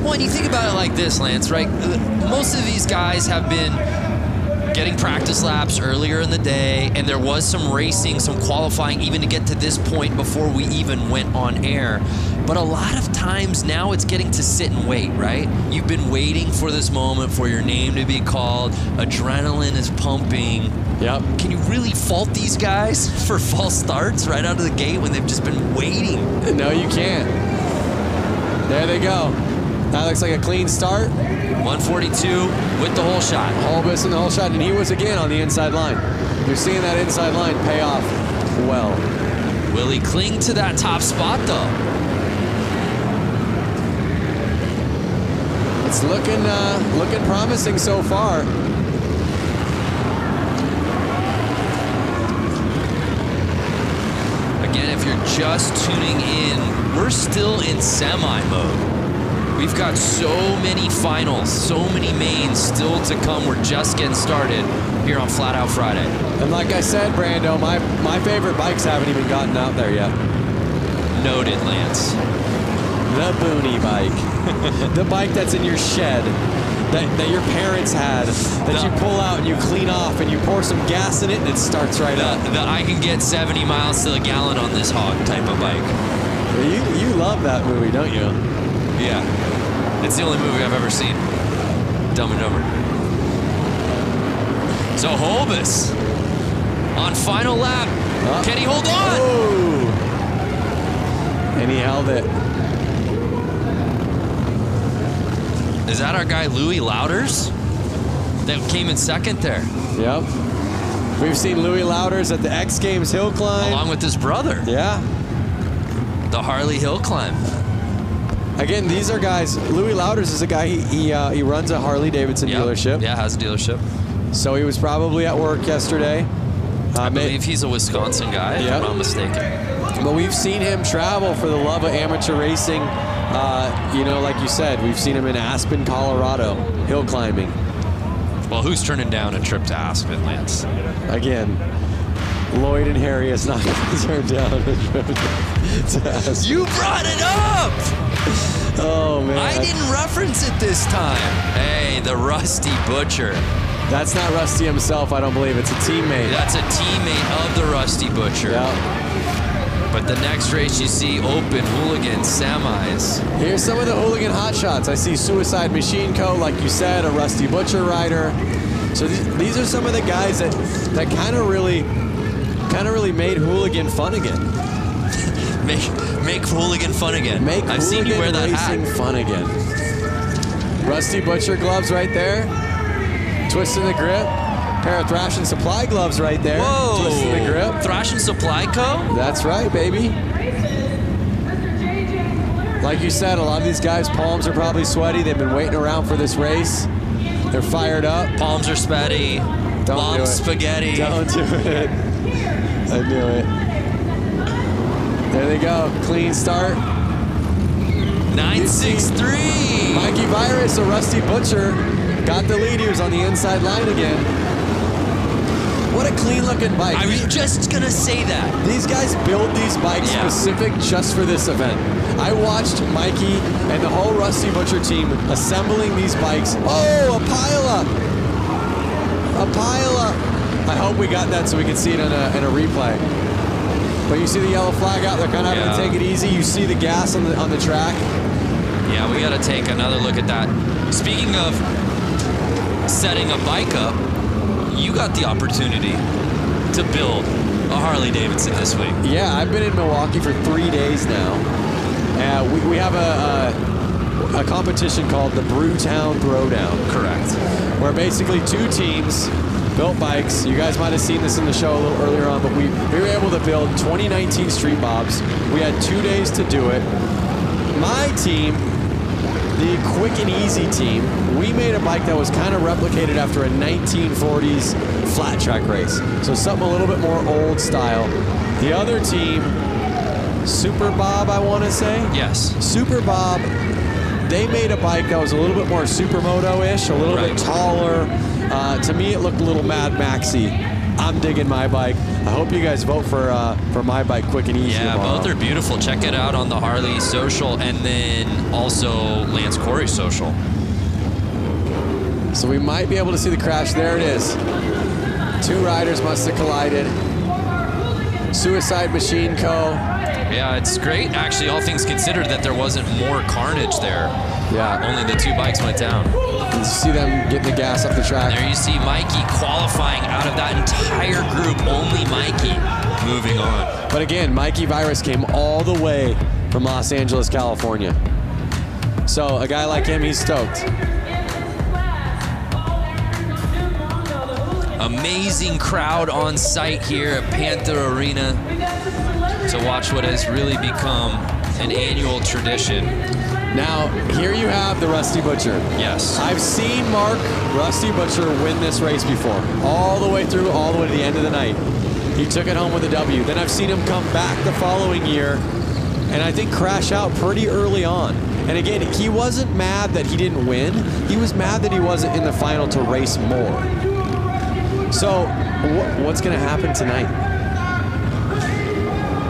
Well, and you think about it like this, Lance, right? Most of these guys have been getting practice laps earlier in the day, and there was some racing, some qualifying even to get to this point before we even went on air. But a lot of times now it's getting to sit and wait, right? You've been waiting for this moment for your name to be called. Adrenaline is pumping. Yep. Can you really fault these guys for false starts right out of the gate when they've just been waiting? No, you can't. There they go. That looks like a clean start. 142 with the hole shot. Holbus in the hole shot, and he was again on the inside line. You're seeing that inside line pay off well. Will he cling to that top spot, though? It's looking promising so far. Again, if you're just tuning in, we're still in semi mode. We've got so many finals, so many mains still to come. We're just getting started here on Flat Out Friday. And like I said, Brando, my favorite bikes haven't even gotten out there yet. Noted, Lance. The Booney bike. The bike that's in your shed that your parents had, that you pull out and you clean off and you pour some gas in it and it starts right up. I can get 70 miles to the gallon on this hog type of bike. You love that movie, don't you? Yeah. It's the only movie I've ever seen. Dumb and Dumber. So Holbus on final lap. Can he hold on? Oh. And he held it. Is that our guy Louis Louders that came in second there? Yep. We've seen Louis Louders at the X Games hill climb. Along with his brother. Yeah. The Harley hill climb. Again, these are guys. Louis Louders is a guy. He runs a Harley-Davidson dealership. Yeah, has a dealership. So he was probably at work yesterday. I believe he's a Wisconsin guy, if I'm not mistaken. But we've seen him travel for the love of amateur racing. You know, like you said, we've seen him in Aspen, Colorado, hill climbing. Well, who's turning down a trip to Aspen, Lance? Again, Lloyd and Harry is not going to turn down a trip to Aspen. You brought it up! Oh, man. I didn't reference it this time. Hey, the Rusty Butcher. That's not Rusty himself, I don't believe. It's a teammate. That's a teammate of the Rusty Butcher. Yep. But the next race you see open hooligan semis. Here's some of the hooligan hotshots. I see Suicide Machine Co., like you said, a Rusty Butcher rider. So these are some of the guys that kind of really made hooligan fun again. Make hooligan fun again. I've seen you wear that hat. Fun again. Rusty Butcher gloves right there. Twisting the grip. Pair of Thrash and Supply gloves right there. Whoa! Twisting the grip. Thrash and Supply Co.? That's right, baby. Like you said, a lot of these guys' palms are probably sweaty. They've been waiting around for this race. They're fired up. Palms are sweaty. Mom's spaghetti. Don't do it. I knew it. There they go. Clean start. 963. Mikey Virus, a Rusty Butcher, got the lead. He was on the inside line again. What a clean looking bike. I was just going to say that. These guys build these bikes specific just for this event. I watched Mikey and the whole Rusty Butcher team assembling these bikes. Oh, a pileup. A pileup. I hope we got that so we can see it in a replay. But you see the yellow flag out, they're kind of having to take it easy. You see the gas on the track. Yeah, we got to take another look at that. Speaking of setting a bike up, you got the opportunity to build a Harley-Davidson this week. Yeah, I've been in Milwaukee for 3 days now. We have a competition called the Brewtown Throwdown. Correct. Where basically two teams built bikes. You guys might have seen this in the show a little earlier on, but we were able to build 2019 Street Bobs. We had 2 days to do it. My team, the Quick and Easy team, we made a bike that was kind of replicated after a 1940s flat track race. So something a little bit more old style. The other team, Super Bob, I want to say? Yes. Super Bob, they made a bike that was a little bit more Supermoto-ish, a little bit taller. To me, it looked a little Mad Maxy. I'm digging my bike. I hope you guys vote for my bike, Quick and Easy. Yeah, tomorrow. both are beautiful. Check it out on the Harley social and then also Lance Corey's social. So we might be able to see the crash. There it is. 2 riders must have collided. Suicide Machine Co. Yeah, it's great, actually, all things considered, that there wasn't more carnage there. Yeah. Only the 2 bikes went down. You see them getting the gas up the track. There you see Mikey qualifying out of that entire group. Only Mikey moving on. But again, Mikey Virus came all the way from Los Angeles, California. So a guy like him, he's stoked. Amazing crowd on site here at Panther Arena to watch what has really become an annual tradition. Now, here you have the Rusty Butcher. Yes. I've seen Mark Rusty Butcher win this race before, all the way through, all the way to the end of the night. He took it home with a W. Then I've seen him come back the following year and I think crash out pretty early on. And again, he wasn't mad that he didn't win. He was mad that he wasn't in the final to race more. So what's going to happen tonight?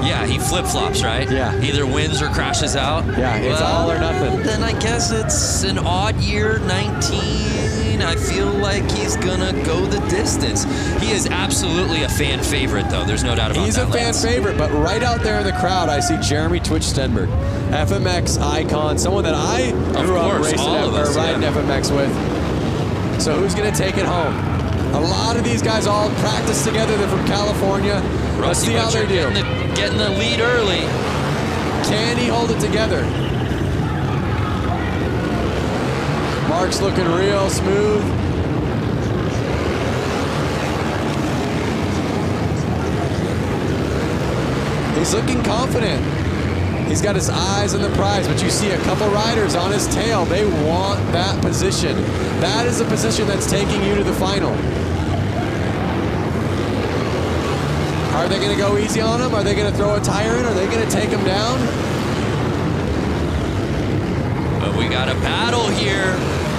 Yeah, he flip-flops, right? Yeah. Either wins or crashes out. Yeah, it's all or nothing. Then I guess it's an odd year, 19. I feel like he's gonna go the distance. He is absolutely a fan favorite, though. There's no doubt about that. He's a fan favorite, but right out there in the crowd, I see Jeremy Twitch Stenberg, FMX icon, someone that I grew up racing or riding FMX with. So who's gonna take it home? A lot of these guys all practice together. They're from California. Let's see how they do. Getting the lead early. Can he hold it together? Mark's looking real smooth. He's looking confident. He's got his eyes on the prize, but you see a couple riders on his tail. They want that position. That is the position that's taking you to the final. Are they going to go easy on him? Are they going to throw a tire in? Are they going to take him down? But we got a battle here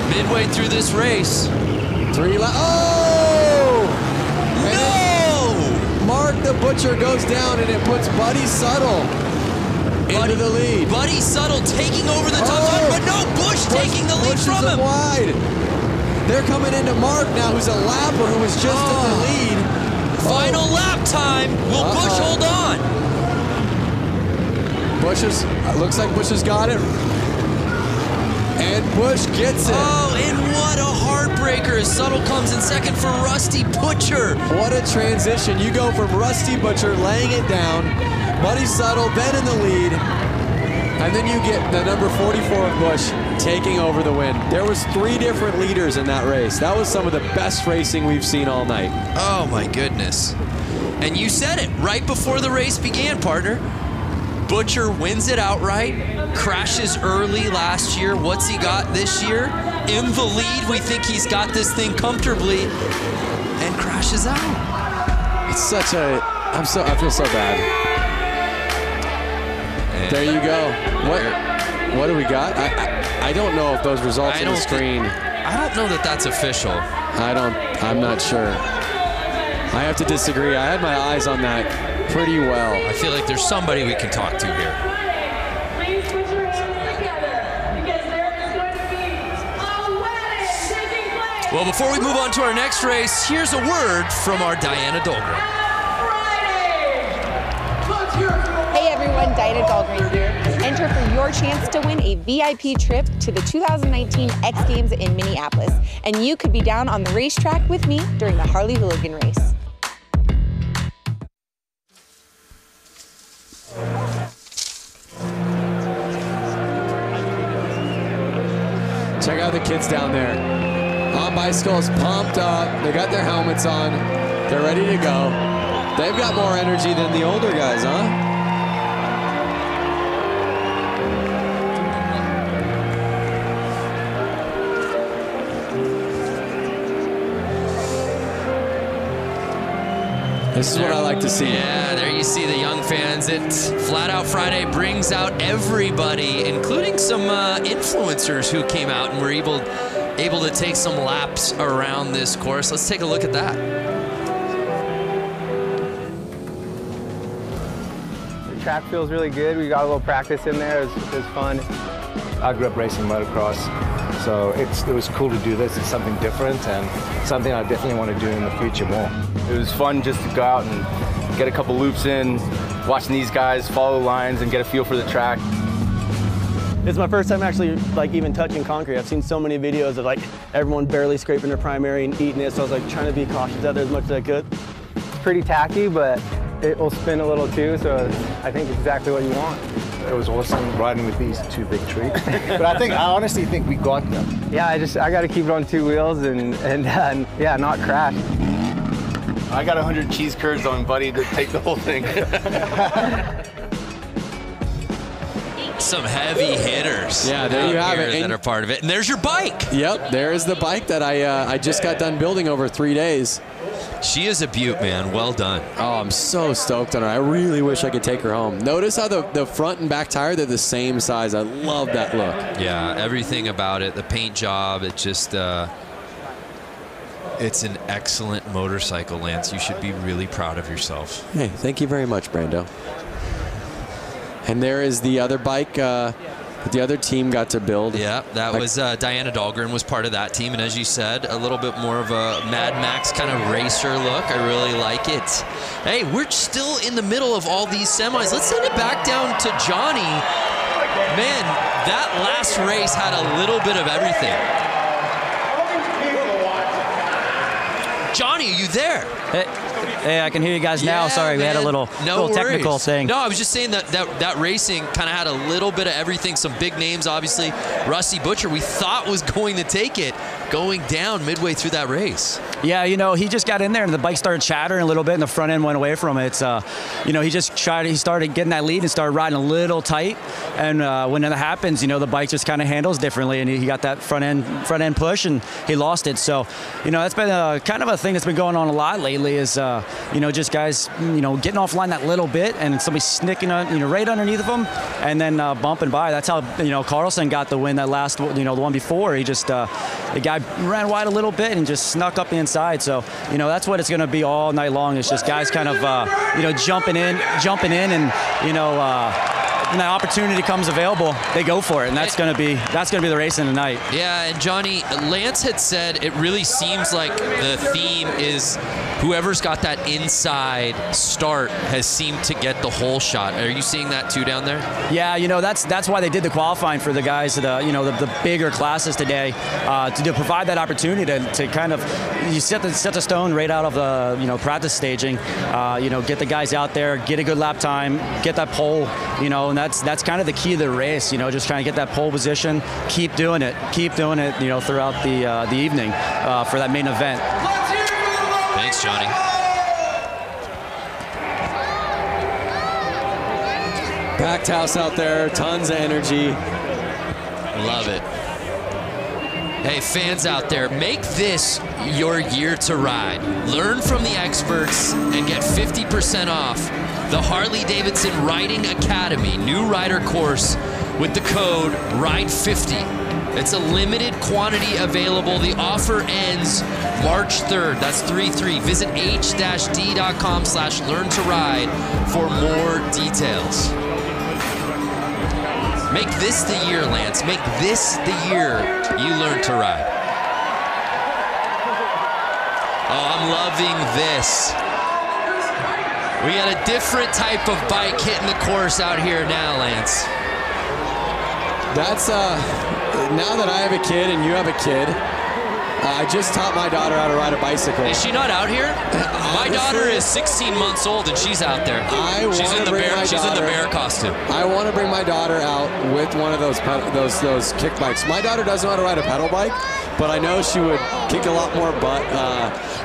midway through this race. Oh! No! Mark the Butcher goes down and it puts Buddy Suttle into the lead. Buddy Suttle taking over the top line, but no, Bush taking the lead from him. Wide. They're coming into Mark now, who's a lapper who was just in the lead. Final lap time. Will Bush hold on? Looks like Bush has got it. And Bush gets it. Oh, and what a heartbreaker. Suttle comes in second for Rusty Butcher. What a transition. You go from Rusty Butcher laying it down, Buddy Suttle then in the lead, and then you get the number 44 of Bush taking over the win. There was 3 different leaders in that race. That was some of the best racing we've seen all night. Oh my goodness. And you said it right before the race began, partner. Butcher wins it outright, crashes early last year. What's he got this year? In the lead, we think he's got this thing comfortably, and crashes out. It's such a, I feel so bad. And there you go. What do we got? I don't know if those results on the screen. I don't know that that's official. I'm not sure. I have to disagree. I had my eyes on that pretty well. I feel like there's somebody we can talk to here. Please put your hands together because there is going to be a wedding taking place. Well, before we move on to our next race, here's a word from our Diana Dahlgren. Hey everyone, Diana Dahlgren here. Enter for your chance to win a VIP trip to the 2019 X Games in Minneapolis. And you could be down on the racetrack with me during the Harley Hooligan race. Check out the kids down there. On bicycles, pumped up. They got their helmets on. They're ready to go. They've got more energy than the older guys, huh? This is what I like to see. Yeah, there you see the young fans. It Flat Out Friday brings out everybody, including some influencers who came out and were able to take some laps around this course. Let's take a look at that. The track feels really good. We got a little practice in there. It was fun. I grew up racing motocross, so it was cool to do this. It's something different and something I definitely want to do in the future more. It was fun just to go out and get a couple loops in, watching these guys follow lines and get a feel for the track. It's my first time actually even touching concrete. I've seen so many videos of everyone barely scraping their primary and eating it, so I was trying to be cautious out there as much as I could. It's pretty tacky, but it will spin a little too, so I think it's exactly what you want. it was awesome riding with these two big trees. But I honestly think we got them. Yeah, I got to keep it on 2 wheels and yeah, not crash. I got 100 cheese curds on Buddy to take the whole thing. Some heavy hitters. Yeah, there you have it. That are part of it. And there's your bike. Yep, there's the bike that I just got done building over 3 days. She is a beaut, man. Well done. Oh, I'm so stoked on her. I really wish I could take her home. Notice how the front and back tire, they're the same size. I love that look. Yeah, everything about it, the paint job, it just, it's an excellent motorcycle, Lance. You should be really proud of yourself. Hey, thank you very much, Brando. And there is the other bike that the other team got to build. Yeah, that was Diana Dahlgren was part of that team. And as you said, a little bit more of a Mad Max kind of racer look. I really like it. Hey, we're still in the middle of all these semis. Let's send it back down to Johnny. Man, that last race had a little bit of everything. Johnny, are you there? Hey, I can hear you guys now. Sorry, we had a little technical thing. No, I was just saying that racing kind of had a little bit of everything. Some big names, obviously. Rusty Butcher, we thought was going to take it, going down midway through that race. Yeah, you know, he just got in there and the bike started chattering a little bit and the front end went away from it. It's, you know, he started getting that lead and started riding a little tight. And when that happens, you know, the bike just kind of handles differently and he got that front end push and he lost it. So, you know, that's been kind of a thing that's been going on a lot lately is, you know, just guys, you know, getting offline that little bit and somebody snicking, you know, right underneath of them and then bumping by. That's how, you know, Carlson got the win that last, you know, the one before. He just, the guy ran wide a little bit and just snuck up the inside. So, you know, that's what it's going to be all night long. It's just guys kind of, you know, jumping in and, you know, when that opportunity comes available, they go for it, and that's going to be the racing tonight. Yeah, and Johnny, Lance had said it really seems like the theme is whoever's got that inside start has seemed to get the whole shot. Are you seeing that too down there? Yeah, you know, that's why they did the qualifying for the guys that you know, the bigger classes today to provide that opportunity to kind of you set the stone right out of the, you know, practice staging. You know, get the guys out there, get a good lap time, get that pole, you know, and that's kind of the key of the race, you know, just trying to get that pole position, keep doing it, you know, throughout the evening for that main event. Thanks, Johnny. Packed house out there, tons of energy. Love it. Hey, fans out there, make this your year to ride. Learn from the experts and get 50% off the Harley-Davidson Riding Academy new rider course with the code RIDE50. It's a limited quantity available. The offer ends March 3rd. That's 3-3. Visit h-d.com/learn to ride for more details. Make this the year, Lance. Make this the year you learn to ride. Oh, I'm loving this. We got a different type of bike hitting the course out here now, Lance. That's, now that I have a kid and you have a kid, I just taught my daughter how to ride a bicycle. Is she not out here? My daughter is 16 months old and she's out there. She's in the bear costume. I want to bring my daughter out with one of those kick bikes. My daughter doesn't know how to ride a pedal bike, but I know she would kick a lot more butt.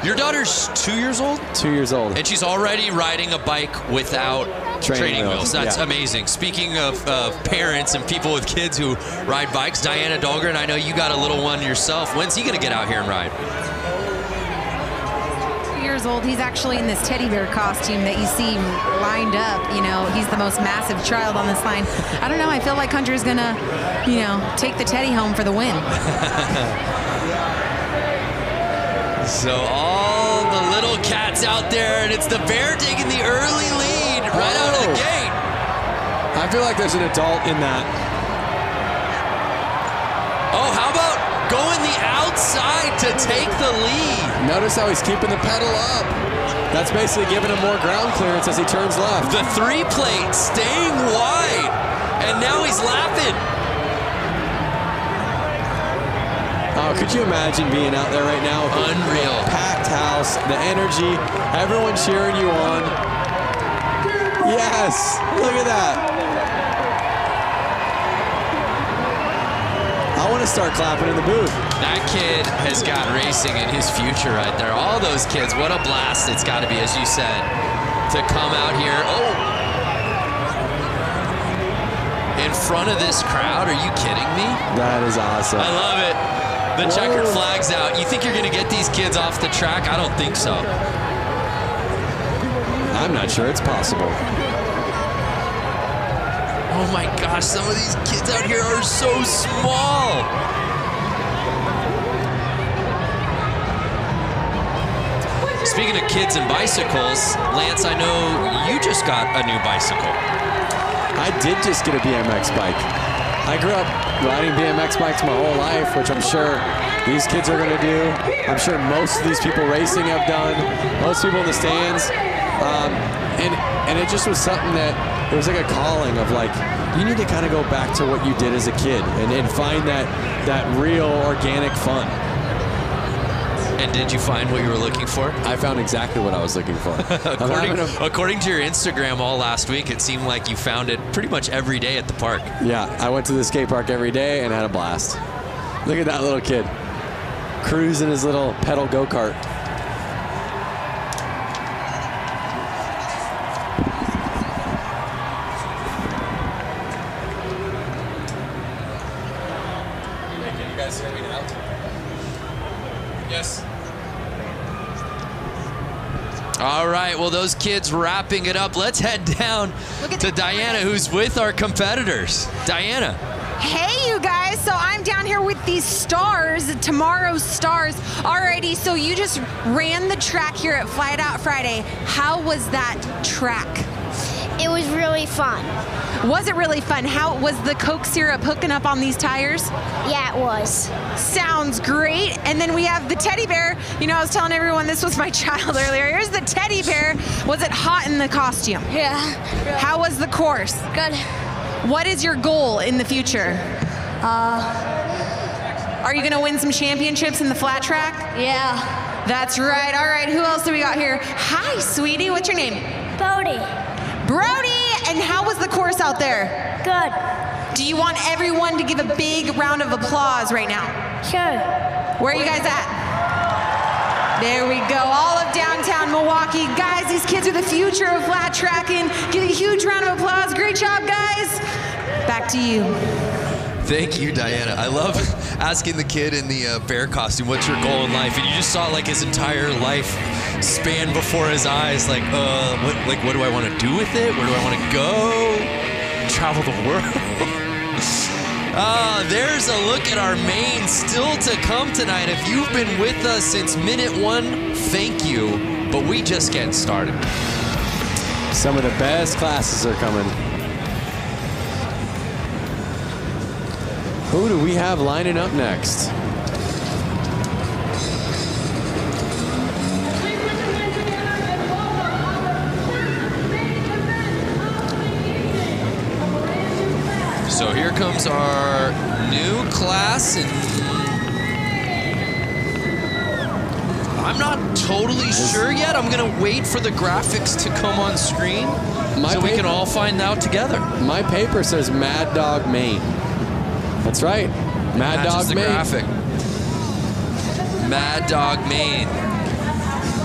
Your daughter's 2 years old? 2 years old. And she's already riding a bike without training wheels. That's amazing. Speaking of parents and people with kids who ride bikes, Diana Dahlgren, I know you got a little one yourself. When's he going to get out here and ride? 2 years old. He's actually in this teddy bear costume that you see lined up. You know, he's the most massive child on this line. I don't know. I feel like Hunter's going to, you know, take the teddy home for the win. So all the little cats out there, and it's the bear taking the early lead right out of the gate. I feel like there's an adult in that. Oh, how about going the outside to take the lead? Notice how he's keeping the pedal up. That's basically giving him more ground clearance as he turns left. The 3-plate staying wide, and now he's lapping. Oh, could you imagine being out there right now? Unreal. Packed house, the energy, everyone cheering you on. Yes, look at that. I want to start clapping in the booth. That kid has got racing in his future right there. All those kids, what a blast it's got to be, as you said, to come out here. Oh! In front of this crowd, are you kidding me? That is awesome. I love it. The checkered flag's out. You think you're going to get these kids off the track? I don't think so. I'm not sure it's possible. Oh my gosh, some of these kids out here are so small. Speaking of kids and bicycles, Lance, I know you just got a new bicycle. I did just get a BMX bike. I grew up riding BMX bikes my whole life, which I'm sure these kids are going to do. I'm sure most of these people racing have done. Most people in the stands. And it just was something that, it was like a calling of like, you need to kind of go back to what you did as a kid and find that real organic fun. And did you find what you were looking for? I found exactly what I was looking for. According to your Instagram all last week, it seemed like you found it pretty much every day at the park. Yeah, I went to the skate park every day and had a blast. Look at that little kid cruising his little pedal go-kart. Can you guys hear me now? Yes. All right, well, those kids wrapping it up. Let's head down to Diana, who's with our competitors. Diana. Hey, you guys. So I'm down here with these stars, tomorrow's stars. Alrighty, so you just ran the track here at Flat Out Friday. How was that track? It was really fun. Was it really fun? How was the Coke syrup hooking up on these tires? Yeah, it was. Sounds great. And then we have the teddy bear. You know, I was telling everyone this was my child earlier. Here's the teddy bear. Was it hot in the costume? Yeah. How was the course? Good. What is your goal in the future? Are you going to win some championships in the flat track? Yeah. That's right. All right, who else do we got here? Hi, sweetie. What's your name? Brody. Brody, and how was the course out there? Good. Do you want everyone to give a big round of applause right now? Sure. Where are you guys at? There we go, all of downtown Milwaukee. Guys, these kids are the future of flat tracking. Give a huge round of applause. Great job, guys. Back to you. Thank you, Diana. I love asking the kid in the bear costume, what's your goal in life? And you just saw like his entire life span before his eyes. Like, what do I want to do with it? Where do I want to go? Travel the world. There's a look at our main still to come tonight. If you've been with us since minute one, thank you. But we just getting started. Some of the best classes are coming. Who do we have lining up next? So here comes our new class, and I'm not totally sure yet. I'm gonna wait for the graphics to come on screen so we can all find out together. My paper says Mad Dog Maine. That's right, Mad Dog the Maine. Graphic. Mad Dog Maine.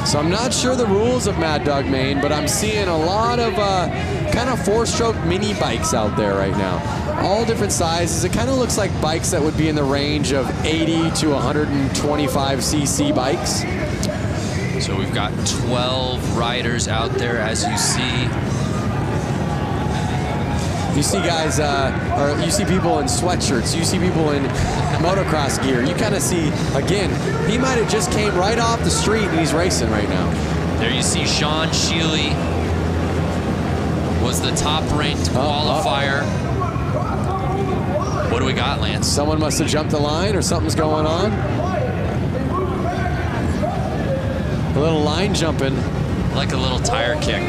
So I'm not sure the rules of Mad Dog Maine, but I'm seeing a lot of kind of four-stroke mini bikes out there right now. All different sizes. It kind of looks like bikes that would be in the range of 80 to 125 cc bikes. So we've got 12 riders out there, as you see. You see guys, or you see people in sweatshirts. You see people in motocross gear. You kind of see, again, he might have just came right off the street and he's racing right now. There you see Sean Sheely was the top-ranked qualifier. What do we got, Lance? Someone must have jumped the line or something's going on. A little line jumping. Like a little tire kick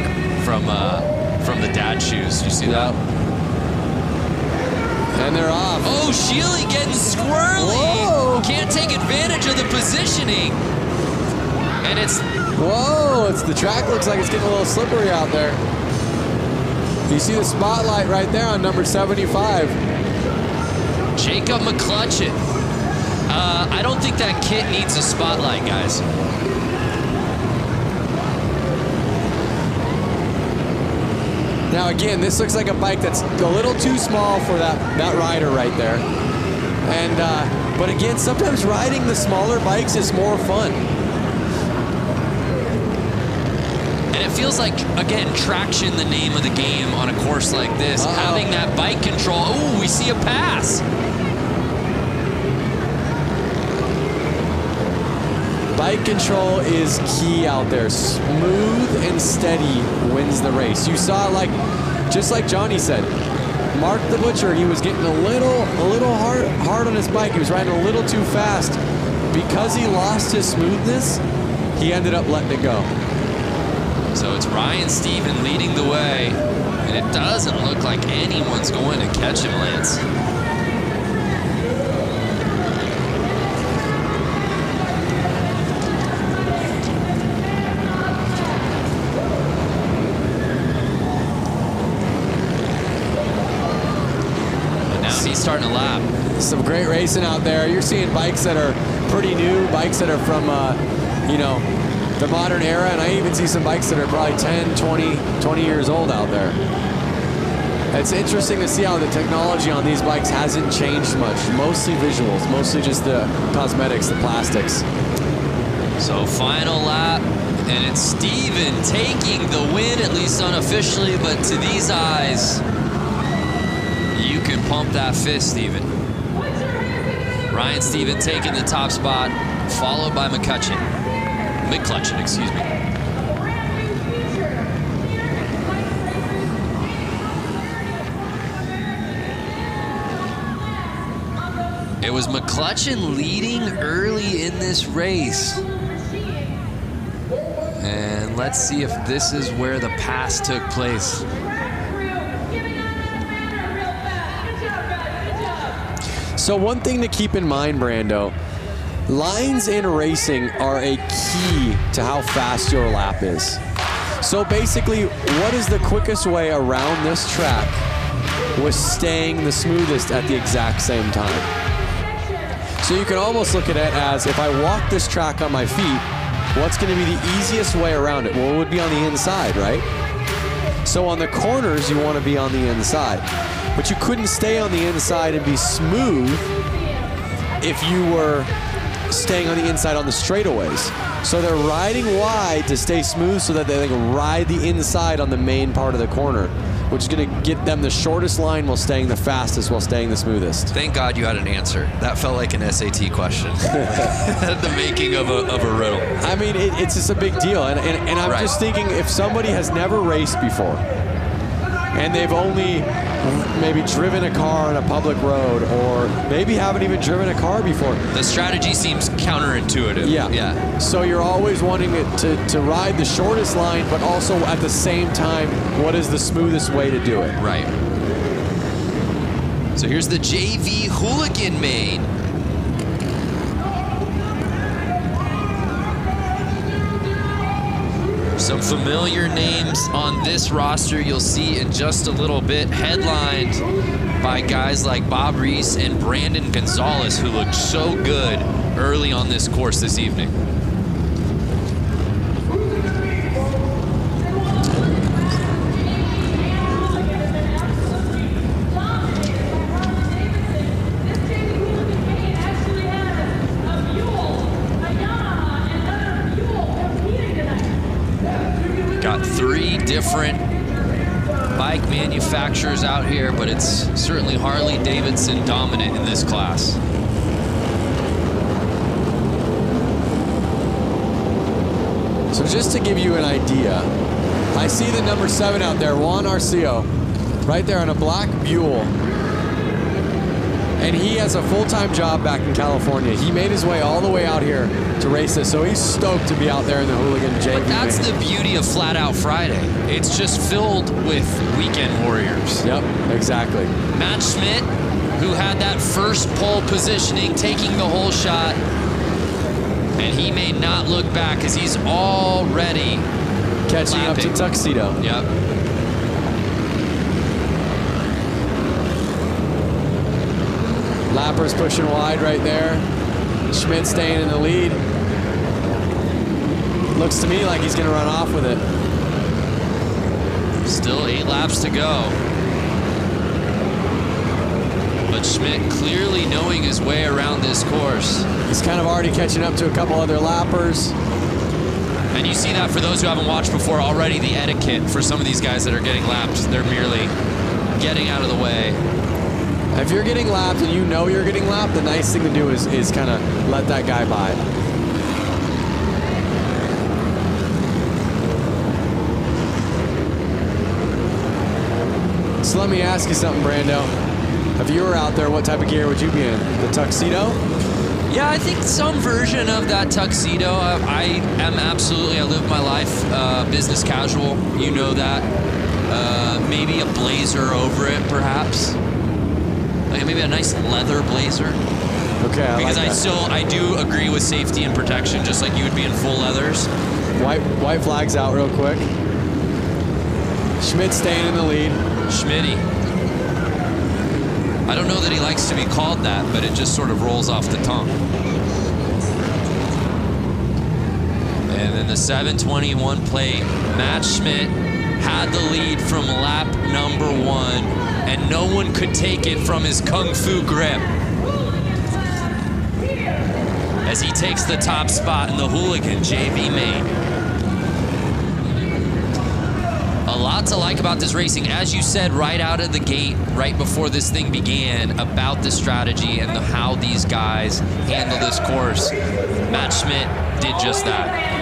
from the dad shoes. You see that? And they're off. Oh, Sheely getting squirrely. Whoa. Can't take advantage of the positioning. And it's... Whoa, the track looks like it's getting a little slippery out there. You see the spotlight right there on number 75. Jacob McClutchin. I don't think that kid needs a spotlight, guys. Now again, this looks like a bike that's a little too small for that rider right there. And but again, sometimes riding the smaller bikes is more fun. And it feels like, again, traction, the name of the game on a course like this. Having that bike control. Oh, we see a pass. Bike control is key out there. Smooth and steady wins the race. You saw, just like Johnny said, Mark the Butcher, he was getting a little hard on his bike. He was riding a little too fast. Because he lost his smoothness, he ended up letting it go. So it's Ryan Stephen leading the way, and it doesn't look like anyone's going to catch him, Lance. Starting to lap. Some great racing out there. You're seeing bikes that are pretty new, bikes that are from, the modern era, and I even see some bikes that are probably 10, 20 years old out there. It's interesting to see how the technology on these bikes hasn't changed much. Mostly visuals, mostly just the cosmetics, the plastics. So final lap, and it's Steven taking the win, at least unofficially, but to these eyes, you can pump that fist, Steven. Ryan Stephen taking the top spot, followed by McClutchin, excuse me. It was McClutchin leading early in this race. And let's see if this is where the pass took place. So one thing to keep in mind, Brando, lines in racing are a key to how fast your lap is. So basically, what is the quickest way around this track with staying the smoothest at the exact same time? So you can almost look at it as, if I walk this track on my feet, what's going to be the easiest way around it? Well, it would be on the inside, right? So on the corners, you want to be on the inside. But you couldn't stay on the inside and be smooth if you were staying on the inside on the straightaways. So they're riding wide to stay smooth so that they can ride the inside on the main part of the corner, which is going to get them the shortest line while staying the fastest, while staying the smoothest. Thank God you had an answer. That felt like an SAT question. The making of a riddle. I mean, it's just a big deal. And I'm just thinking, if somebody has never raced before, and they've only maybe driven a car on a public road, or maybe haven't even driven a car before. The strategy seems counterintuitive. Yeah. So you're always wanting it to ride the shortest line, but also at the same time, what is the smoothest way to do it? Right. So here's the JV Hooligan main. Some familiar names on this roster you'll see in just a little bit, headlined by guys like Bob Reese and Brandon Gonzalez, who looked so good early on this course this evening. Got 3 different bike manufacturers out here, but it's certainly Harley-Davidson dominant in this class. So just to give you an idea, I see the number 7 out there, Juan Arceo, right there on a black Buell. And he has a full-time job back in California. He made his way all the way out here to race this, so he's stoked to be out there in the Hooligan JV. But that's the beauty of Flat Out Friday. It's just filled with weekend warriors. Yep, exactly. Matt Schmidt, who had that first pole positioning, taking the whole shot, and he may not look back because he's already catching up to Tuxedo. Yep. Lappers pushing wide right there. Schmidt staying in the lead. Looks to me like he's going to run off with it. Still 8 laps to go. But Schmidt clearly knowing his way around this course. He's kind of already catching up to a couple other lappers. And you see that for those who haven't watched before already, the etiquette for some of these guys that are getting lapped. They're merely getting out of the way. If you're getting lapped and you know you're getting lapped, the nice thing to do is kind of let that guy by. So let me ask you something, Brando. If you were out there, what type of gear would you be in? The tuxedo? Yeah, I think some version of that tuxedo. I live my life business casual. You know that. Maybe a blazer over it, perhaps. Like maybe a nice leather blazer. Okay, because I do agree with safety and protection, just like you would be in full leathers. White flag's out real quick. Schmidt staying in the lead. Schmitty. I don't know that he likes to be called that, but it just sort of rolls off the tongue. And then the 7:21 plate, Matt Schmidt had the lead from lap number 1, and no one could take it from his kung fu grip. As he takes the top spot in the Hooligan JV main. A lot to like about this racing, as you said right out of the gate, right before this thing began, about the strategy and how these guys handle this course. Matt Schmidt did just that.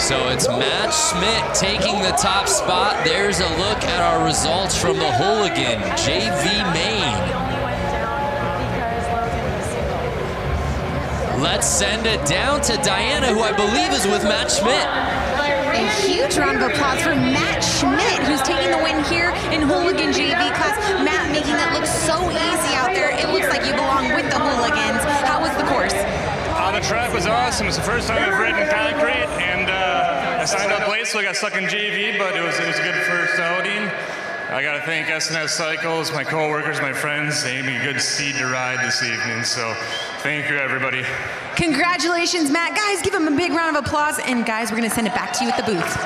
So it's Matt Schmidt taking the top spot. There's a look at our results from the Hooligan JV main. Let's send it down to Diana, who I believe is with Matt Schmidt. A huge round of applause for Matt Schmidt, who's taking the win here in Hooligan JV class. Matt making it look so easy out there. It looks like you belong with the Hooligans. How was the course? The track was awesome. It's the first time I've ridden concrete, and I signed up late, so I got stuck in JV, but it was a good first outing. I got to thank SNS Cycles, my coworkers, my friends. They gave me a good seed to ride this evening, so thank you, everybody. Congratulations, Matt. Guys, give him a big round of applause, and guys, we're going to send it back to you at the booth.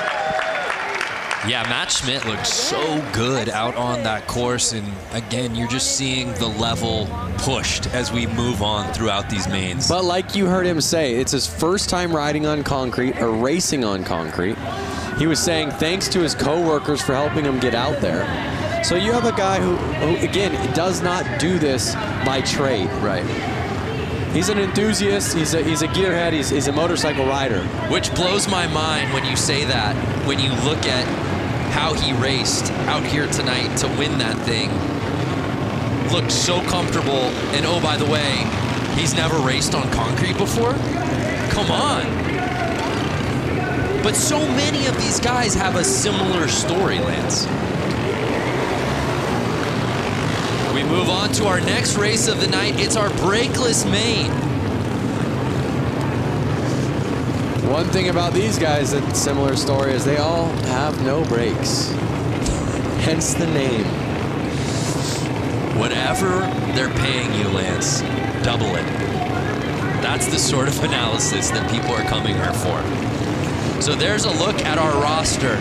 Yeah, Matt Schmidt looked so good out on that course, and again, you're just seeing the level pushed as we move on throughout these mains. But like you heard him say, it's his first time riding on concrete or racing on concrete. He was saying thanks to his co-workers for helping him get out there. So you have a guy who again, does not do this by trade. Right. He's an enthusiast, he's a gearhead, he's a motorcycle rider. Which blows my mind when you say that, when you look at how he raced out here tonight to win that thing. Looked so comfortable, and oh, by the way, he's never raced on concrete before? Come on. But so many of these guys have a similar story, Lance. We move on to our next race of the night. It's our brakeless main. One thing about these guys, a similar story, is they all have no brakes. Hence the name. Whatever they're paying you, Lance, double it. That's the sort of analysis that people are coming here for. So there's a look at our roster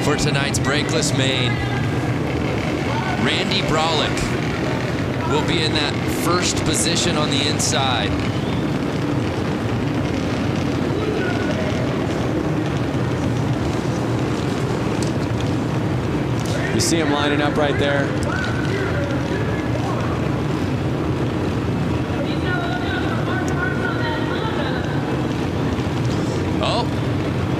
for tonight's brakeless main. Randy Brolick will be in that first position on the inside. You see him lining up right there. Oh,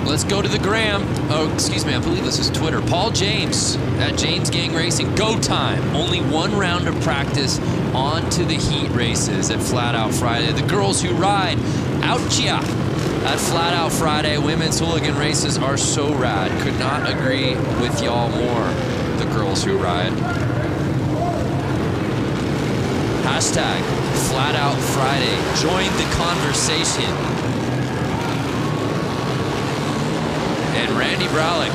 let's go to the gram. Oh, excuse me, I believe this is Twitter. Paul James at James Gang Racing. Go time. Only one round of practice on to the heat races at Flat Out Friday. The girls who ride out ya at Flat Out Friday. Women's hooligan races are so rad. Could not agree with y'all more. The girls who ride. Hashtag Flat Out Friday. Join the conversation. And Randy Bralick,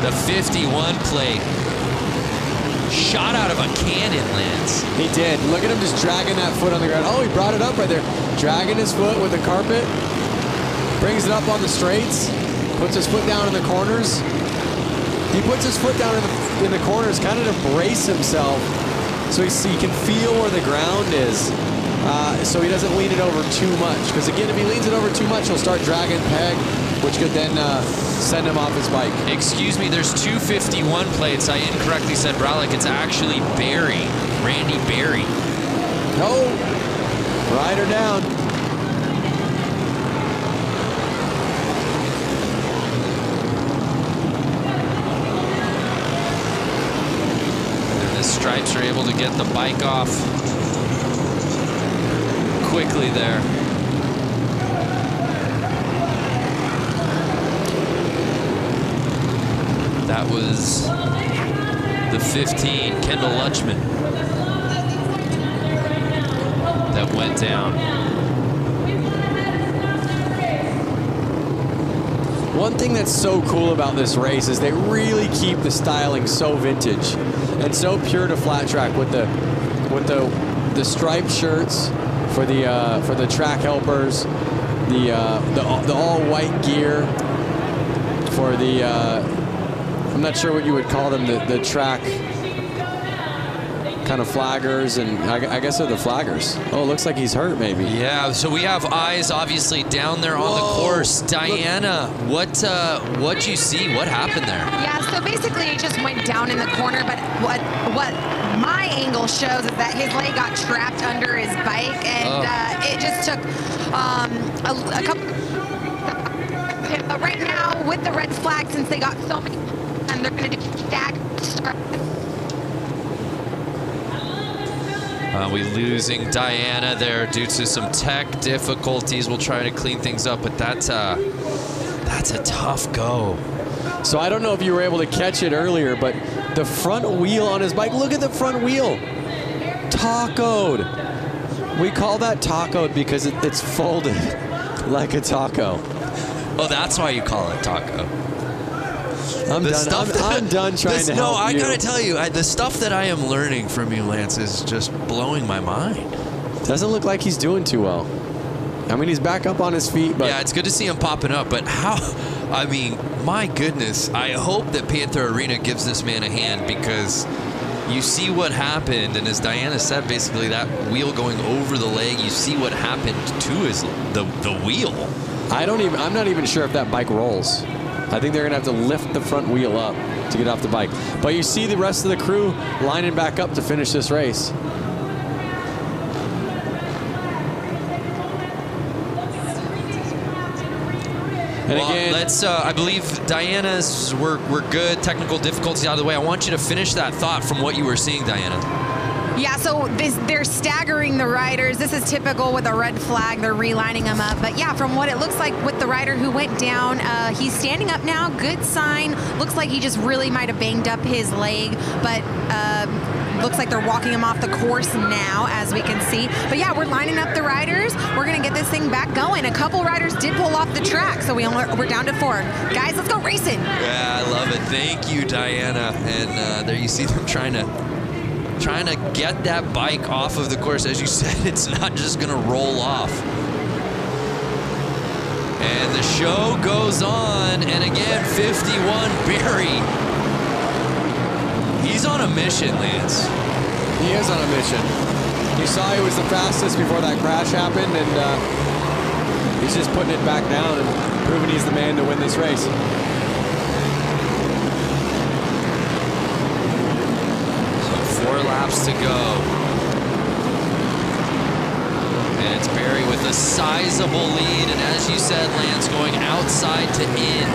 the 51 plate, shot out of a cannon, Lance. He did. Look at him just dragging that foot on the ground. Oh, he brought it up right there. Dragging his foot with the carpet. Brings it up on the straights. Puts his foot down in the corners. He puts his foot down in the corners kind of to brace himself so he can feel where the ground is. So he doesn't lean it over too much. Because again, if he leans it over too much, he'll start dragging peg, which could then send him off his bike. Excuse me, there's 251 plates. I incorrectly said Bralick. It's actually Barry, Randy Barry. No, rider down. And the Stripes are able to get the bike off quickly there. That was the 15, Kendall Lutchman, that went down. One thing that's so cool about this race is they really keep the styling so vintage and so pure to flat track with the striped shirts for the track helpers, the all white gear for the I'm not sure what you would call them, the track kind of flaggers, and I guess they're the flaggers. Oh, it looks like he's hurt maybe. Yeah, so we have eyes obviously down there on the course. Diana, what'd you see? What happened there? Yeah, so basically it just went down in the corner, but what my angle shows is that his leg got trapped under his bike, and it just took a couple. But right now, with the red flag, since they got so many, and they're going to do stagger. We losing Diana there due to some tech difficulties. We'll try to clean things up, but that's a tough go. So I don't know if you were able to catch it earlier, but the front wheel on his bike, look at the front wheel. Tacoed. We call that tacoed because it's folded like a taco. Oh, that's why you call it taco. I'm done trying to help No, I you. gotta tell you, the stuff that I am learning from you, Lance, is just blowing my mind. Doesn't look like he's doing too well. I mean, he's back up on his feet, but yeah, it's good to see him popping up. But how? I mean, my goodness! I hope that Panther Arena gives this man a hand, because you see what happened, and as Diana said, basically that wheel going over the leg. You see what happened to the wheel. I'm not even sure if that bike rolls. I think they're gonna have to lift the front wheel up to get off the bike. But you see the rest of the crew lining back up to finish this race. And well, again, let's. I believe Diana's we're good. Technical difficulties out of the way. I want you to finish that thought from what you were seeing, Diana. Yeah, so they're staggering the riders. This is typical with a red flag. They're relining them up. But yeah, from what it looks like with the rider who went down, he's standing up now. Good sign. Looks like he just really might have banged up his leg. But looks like they're walking him off the course now, as we can see. But yeah, we're lining up the riders. We're going to get this thing back going. A couple riders did pull off the track, so we're down to 4. Guys, let's go racing. Yeah, I love it. Thank you, Diana. And there you see them trying to get that bike off of the course. As you said, it's not just gonna roll off. And the show goes on, and again, 51 Barry. He's on a mission, Lance. he is on a mission. You saw he was the fastest before that crash happened, and he's just putting it back down and proving he's the man to win this race. 4 laps to go. And it's Barry with a sizable lead. And as you said, Lance, going outside to in.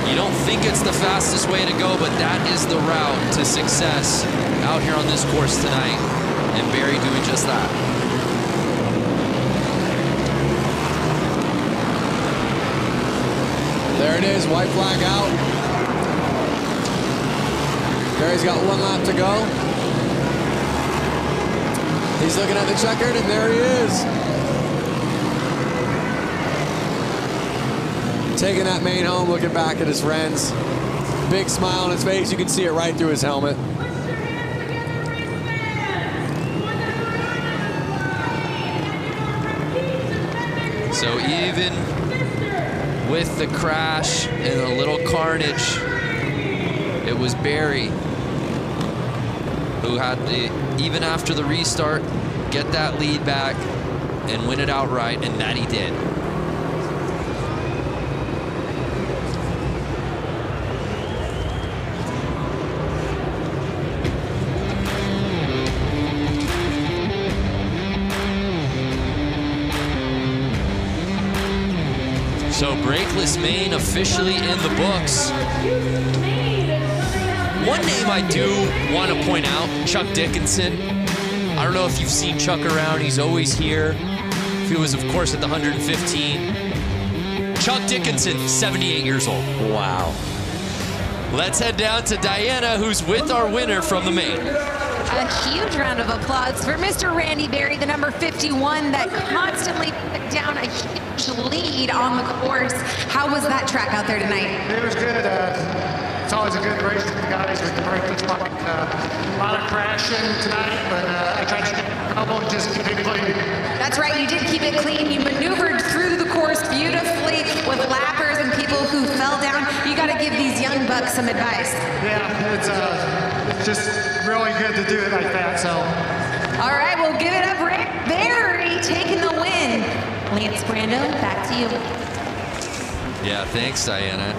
You don't think it's the fastest way to go, but that is the route to success out here on this course tonight. And Barry doing just that. There it is, white flag out. Barry's got 1 lap to go. He's looking at the checkered, and there he is. Taking that main home, looking back at his friends. Big smile on his face. You can see it right through his helmet. So even with the crash and a little carnage, it was Barry who had to, even after the restart, get that lead back and win it outright, and that he did. So brakeless main officially in the books. One name I do want to point out, Chuck Dickinson. I don't know if you've seen Chuck around. He's always here. He was, of course, at the 115. Chuck Dickinson, 78 years old. Wow. Let's head down to Diana, who's with our winner from the main. A huge round of applause for Mr. Randy Berry, the number 51 that constantly put down a huge lead on the course. How was that track out there tonight? It was good. It's always a good race with the guys with the brakeless bike. A lot of crashing tonight, but I tried to keep it couple and just keep it clean. That's right, you did keep it clean. You maneuvered through the course beautifully with lappers and people who fell down. You got to give these young bucks some advice. Yeah, it's just really good to do it like that. So. All right, we'll give it up. Barry taking the win. Lance Brando, back to you. Yeah, thanks, Diana.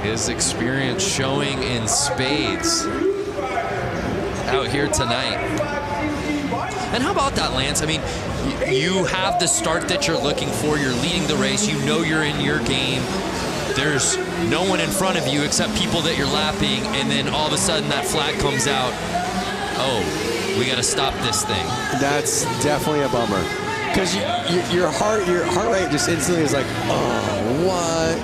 His experience showing in spades out here tonight. And how about that, Lance? I mean, you have the start that you're looking for. You're leading the race. You know you're in your game. There's no one in front of you except people that you're lapping, and then all of a sudden that flag comes out. Oh, we got to stop this thing. That's definitely a bummer. Because your heart rate just instantly is like, oh, what?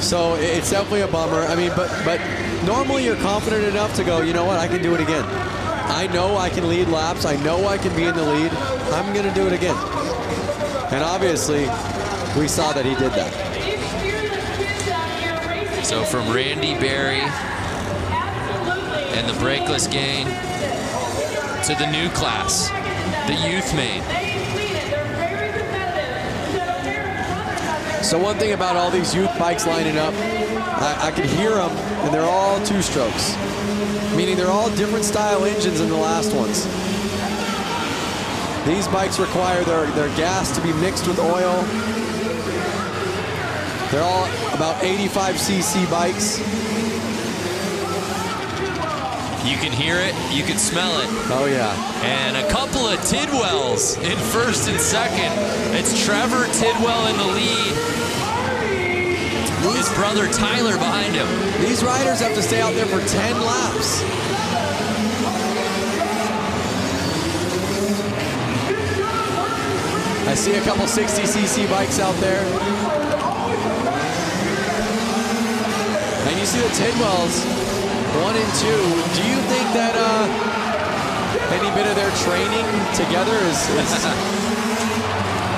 So it's definitely a bummer. I mean, but normally you're confident enough to go, you know what, I can do it again. I know I can lead laps. I know I can be in the lead. I'm going to do it again. And obviously, we saw that he did that. So from Randy Berry and the brakeless gain to the new class, the youth main. So one thing about all these youth bikes lining up, I can hear them, and they're all two-strokes, meaning they're all different style engines than the last ones. These bikes require their gas to be mixed with oil. They're all about 85cc bikes. You can hear it, you can smell it. Oh yeah. And a couple of Tidwells in first and second. It's Trevor Tidwell in the lead. His brother Tyler behind him. These riders have to stay out there for 10 laps. I see a couple 60cc bikes out there. And you see the Tidwells, 1 and 2. Do you think that any bit of their training together is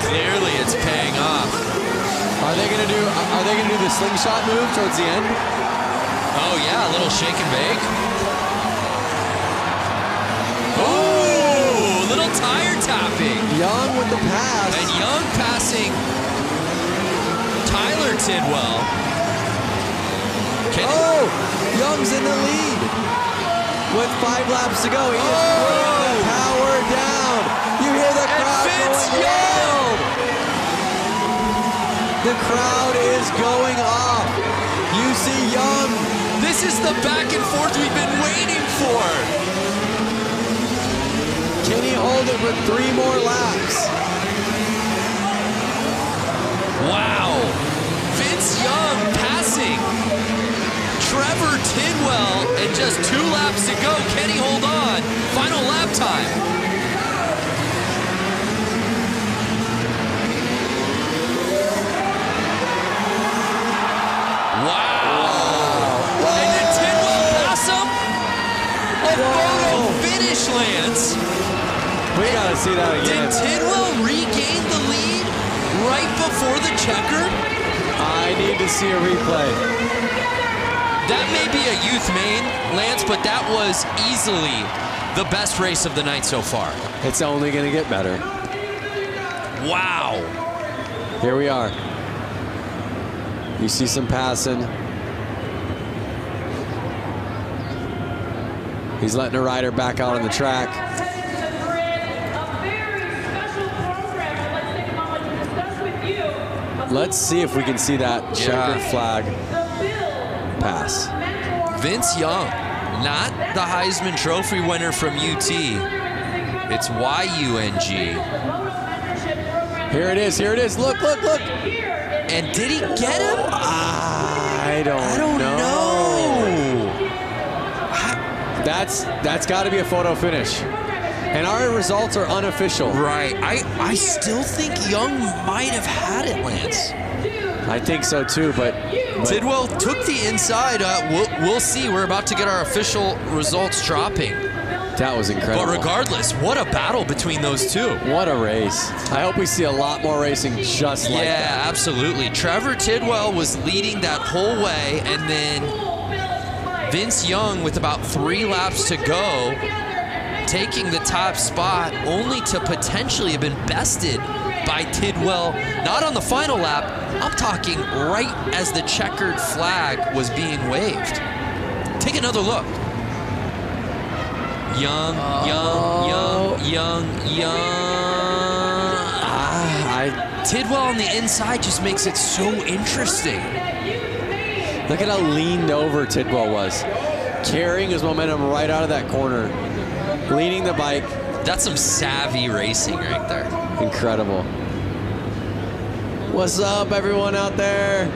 Clearly it's paying off. Are they gonna do the slingshot move towards the end? Oh yeah, a little shake and bake. Oh, little tire tapping. Young with the pass. And Young passing Tyler Tidwell. Oh, Young's in the lead with 5 laps to go. He is putting the power down. You hear the crowd going wild. The crowd is going off. You see Young. This is the back and forth we've been waiting for. Can he hold it for 3 more laps? Wow. Vince Young passing Trevor Tidwell, and just 2 laps to go. Can he hold on? Final lap time. Wow. And then Tidwell pass him. A photo finish, Lance. We got to see that again. Did Tidwell regain the lead right before the checker? I need to see a replay. That may be a youth main, Lance, but that was easily the best race of the night so far. It's only going to get better. Wow. Here we are. You see some passing. He's letting a rider back out on the track. Let's see if we can see that checkered flag pass. Vince Young, not the Heisman Trophy winner from UT. It's YUNG. Here it is. Here it is. Look, look, look. And did he get him? I don't know. That's got to be a photo finish. And our results are unofficial. Right. I still think Young might have had it, Lance. I think so too, but Tidwell took the inside. We'll see. We're about to get our official results dropping. That was incredible. But regardless, what a battle between those two. What a race. I hope we see a lot more racing just like that. Yeah, absolutely. Trevor Tidwell was leading that whole way, and then Vince Young, with about 3 laps to go, taking the top spot, only to potentially have been bested by Tidwell, not on the final lap. I'm talking right as the checkered flag was being waved. Take another look. Young. Tidwell on the inside just makes it so interesting. Look at how leaned over Tidwell was. Carrying his momentum right out of that corner. Leading the bike. That's some savvy racing right there. Incredible. What's up, everyone out there?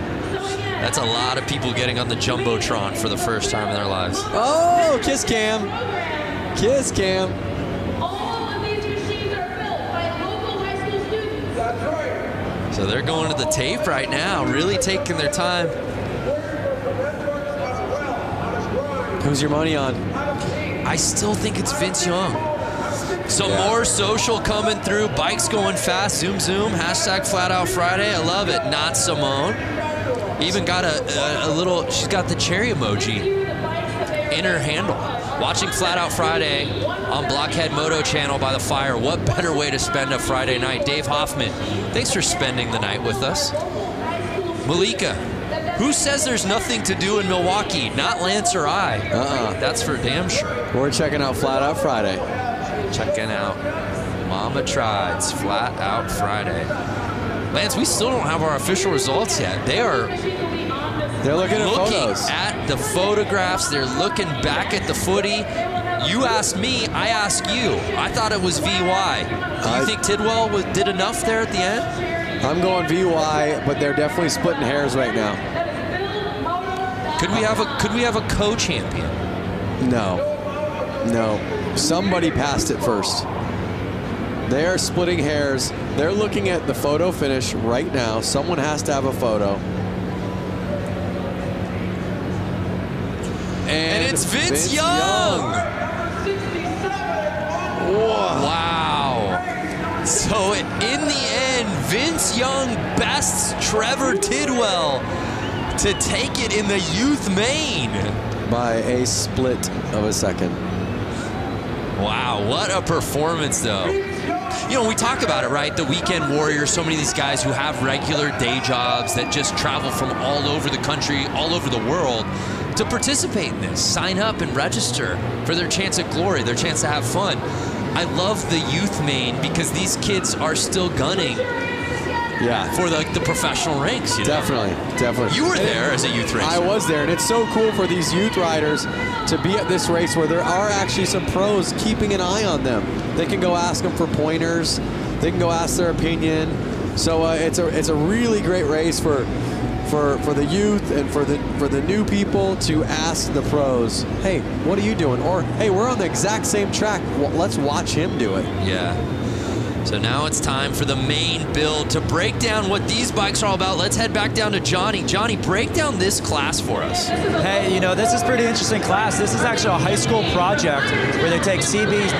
That's a lot of people getting on the Jumbotron for the first time in their lives. Oh, kiss cam. Kiss cam. All of these machines are built by local high school students. That's right. So they're going to the tape right now, really taking their time. Who's your money on? I still think it's Vince Young. Some more social coming through. Bikes going fast. Zoom, zoom. Hashtag Flat Out Friday. I love it. Not Simone. Even got a little, she's got the cherry emoji in her handle. Watching Flat Out Friday on Blockhead Moto Channel by the fire. What better way to spend a Friday night? Dave Hoffman, thanks for spending the night with us. Malika, who says there's nothing to do in Milwaukee? Not Lance or I. That's for damn sure. We're checking out Flat Out Friday. Checking out Mama Tried's Flat Out Friday. Lance, we still don't have our official results yet. They're looking at photos. At the photographs. They're looking back at the footy. You asked me, I asked you. I thought it was VY. Do you think Tidwell did enough there at the end? I'm going VY, but they're definitely splitting hairs right now. Could we have a co-champion? No. Somebody passed it first. They are splitting hairs. They're looking at the photo finish right now. Someone has to have a photo. And it's Vince Young. Wow. So in the end, Vince Young bests Trevor Tidwell to take it in the youth main. By a split of a second. Wow, what a performance though. You know, we talk about it, right? The weekend warriors, so many of these guys who have regular day jobs that just travel from all over the country, all over the world to participate in this, sign up and register for their chance at glory, their chance to have fun. I love the youth main because these kids are still gunning for the professional ranks. You know? Definitely. You were there as a youth racer. I was there, and it's so cool for these youth riders to be at this race where there are actually some pros keeping an eye on them. They can go ask them for pointers. They can go ask their opinion. So it's a really great race for the youth and for the new people to ask the pros, hey, what are you doing? Or, hey, we're on the exact same track. Well, let's watch him do it. Yeah. So now it's time for the main build to break down what these bikes are all about. Let's head back down to Johnny. Johnny, break down this class for us. Hey, you know, this is a pretty interesting class. This is actually a high school project where they take CB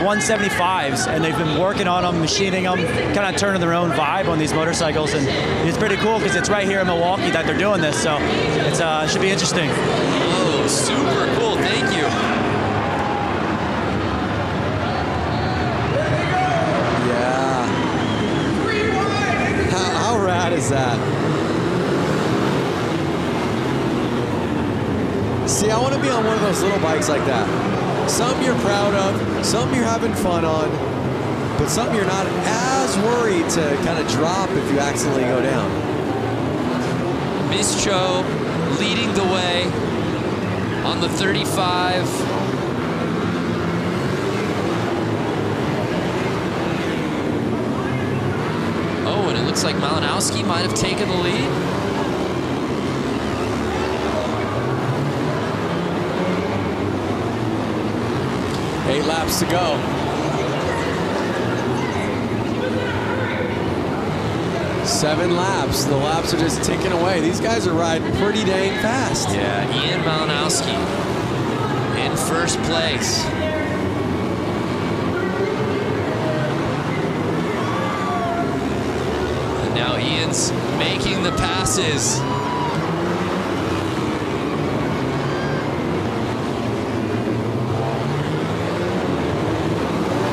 175s and they've been working on them, machining them, kind of turning their own vibe on these motorcycles. And it's pretty cool because it's right here in Milwaukee that they're doing this. So it should be interesting. Oh, super cool. Thank you. How rad is that? See, I want to be on one of those little bikes like that. Some you're proud of, some you're having fun on, but some you're not as worried to kind of drop if you accidentally go down. Miss Cho leading the way on the 35. Oh, and it looks like Malinowski might have taken the lead. Eight laps to go. Seven laps. The laps are just ticking away. These guys are riding pretty dang fast. Yeah, Ian Malinowski in first place. Now Ian's making the passes.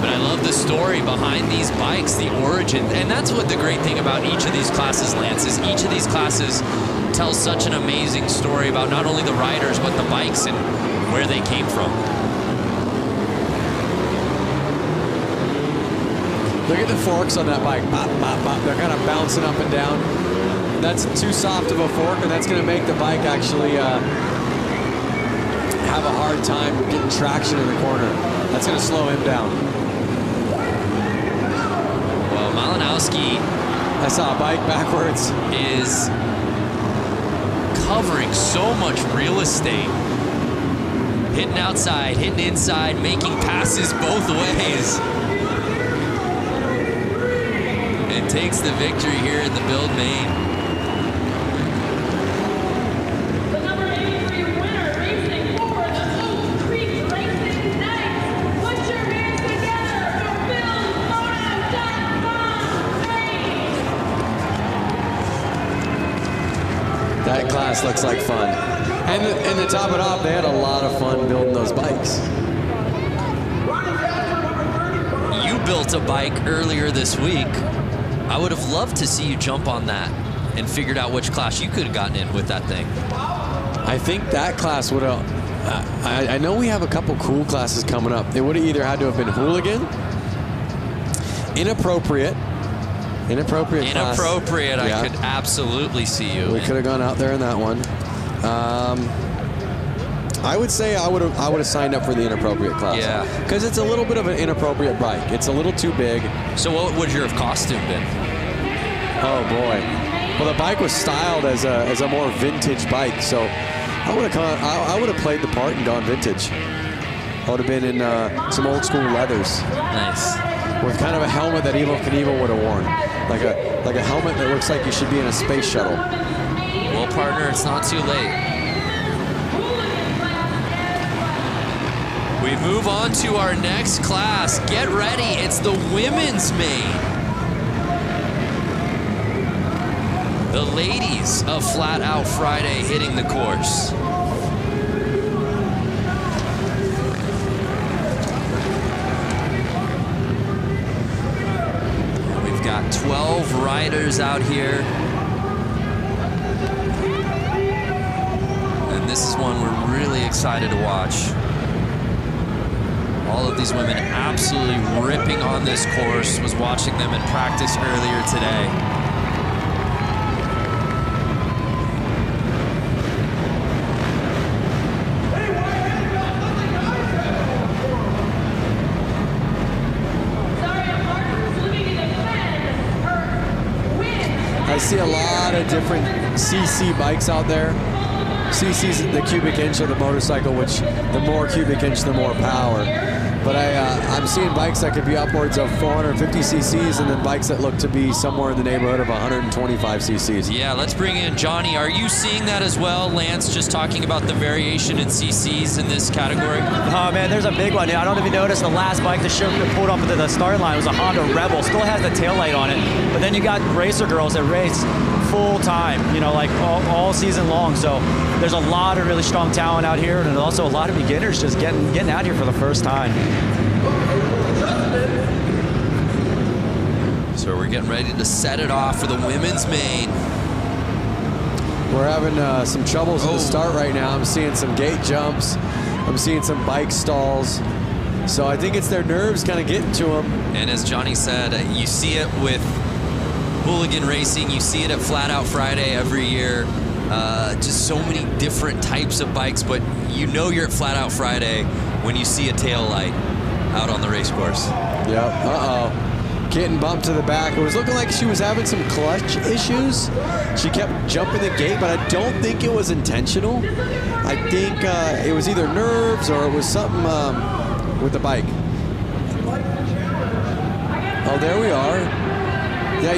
But I love the story behind these bikes, the origin. And that's what the great thing about each of these classes, Lance, is each of these classes tells such an amazing story about not only the riders, but the bikes and where they came from. Look at the forks on that bike. Bop, bop, bop. They're kind of bouncing up and down. That's too soft of a fork, and that's going to make the bike actually have a hard time getting traction in the corner. That's going to slow him down. Well, Malinowski, I saw a bike backwards, is covering so much real estate. Hitting outside, hitting inside, making passes both ways. And takes the victory here in the build main. The number 83 winner racing for the Oak Creek Racing Knights. Put your hands together for BuildMoto.com. That class looks like fun. And to top it off, they had a lot of fun building those bikes. You built a bike earlier this week. I would have loved to see you jump on that and figured out which class you could have gotten in with that thing. I think that class would have, I know we have a couple cool classes coming up. It would have either had to have been hooligan, inappropriate class. Inappropriate, Yeah. I could absolutely see you. We could have gone out there in that one. I would say I would have signed up for the inappropriate class. Yeah. Because it's a little bit of an inappropriate bike. It's a little too big. So what would your costume been? Oh boy. Well, the bike was styled as a more vintage bike, so I would have played the part and gone vintage. I would have been in some old school leathers. Nice. With kind of a helmet that Evo Knievel would have worn, like a helmet that looks like you should be in a space shuttle. Well, partner, it's not too late. We move on to our next class. Get ready, it's the women's main. The ladies of Flat Out Friday hitting the course. We've got 12 riders out here. And this is one we're really excited to watch. All of these women absolutely ripping on this course. Was watching them in practice earlier today. I see a lot of different CC bikes out there. CC's the cubic inch of the motorcycle, which the more cubic inch, the more power. But I'm seeing bikes that could be upwards of 450 cc's and then bikes that look to be somewhere in the neighborhood of 125 cc's. Yeah, let's bring in Johnny. Are you seeing that as well? Lance just talking about the variation in cc's in this category. Oh man, there's a big one. I don't know if you noticed the last bike that pulled up into the start line was a Honda Rebel. Still has the taillight on it. But then you got racer girls that race full time, like all season long. So there's a lot of really strong talent out here, and also a lot of beginners just getting out here for the first time. So we're getting ready to set it off for the women's main. We're having some troubles at the start right now. I'm seeing some gate jumps. I'm seeing some bike stalls. So I think it's their nerves kind of getting to them. And as Johnny said, you see it with hooligan racing. You see it at Flat Out Friday every year. Just so many different types of bikes, but you're at Flat Out Friday when you see a tail light out on the race course. Yep. Uh-oh. Getting bumped to the back. It was looking like she was having some clutch issues. She kept jumping the gate, but I don't think it was intentional. I think it was either nerves or it was something with the bike. Oh, there we are. Yeah,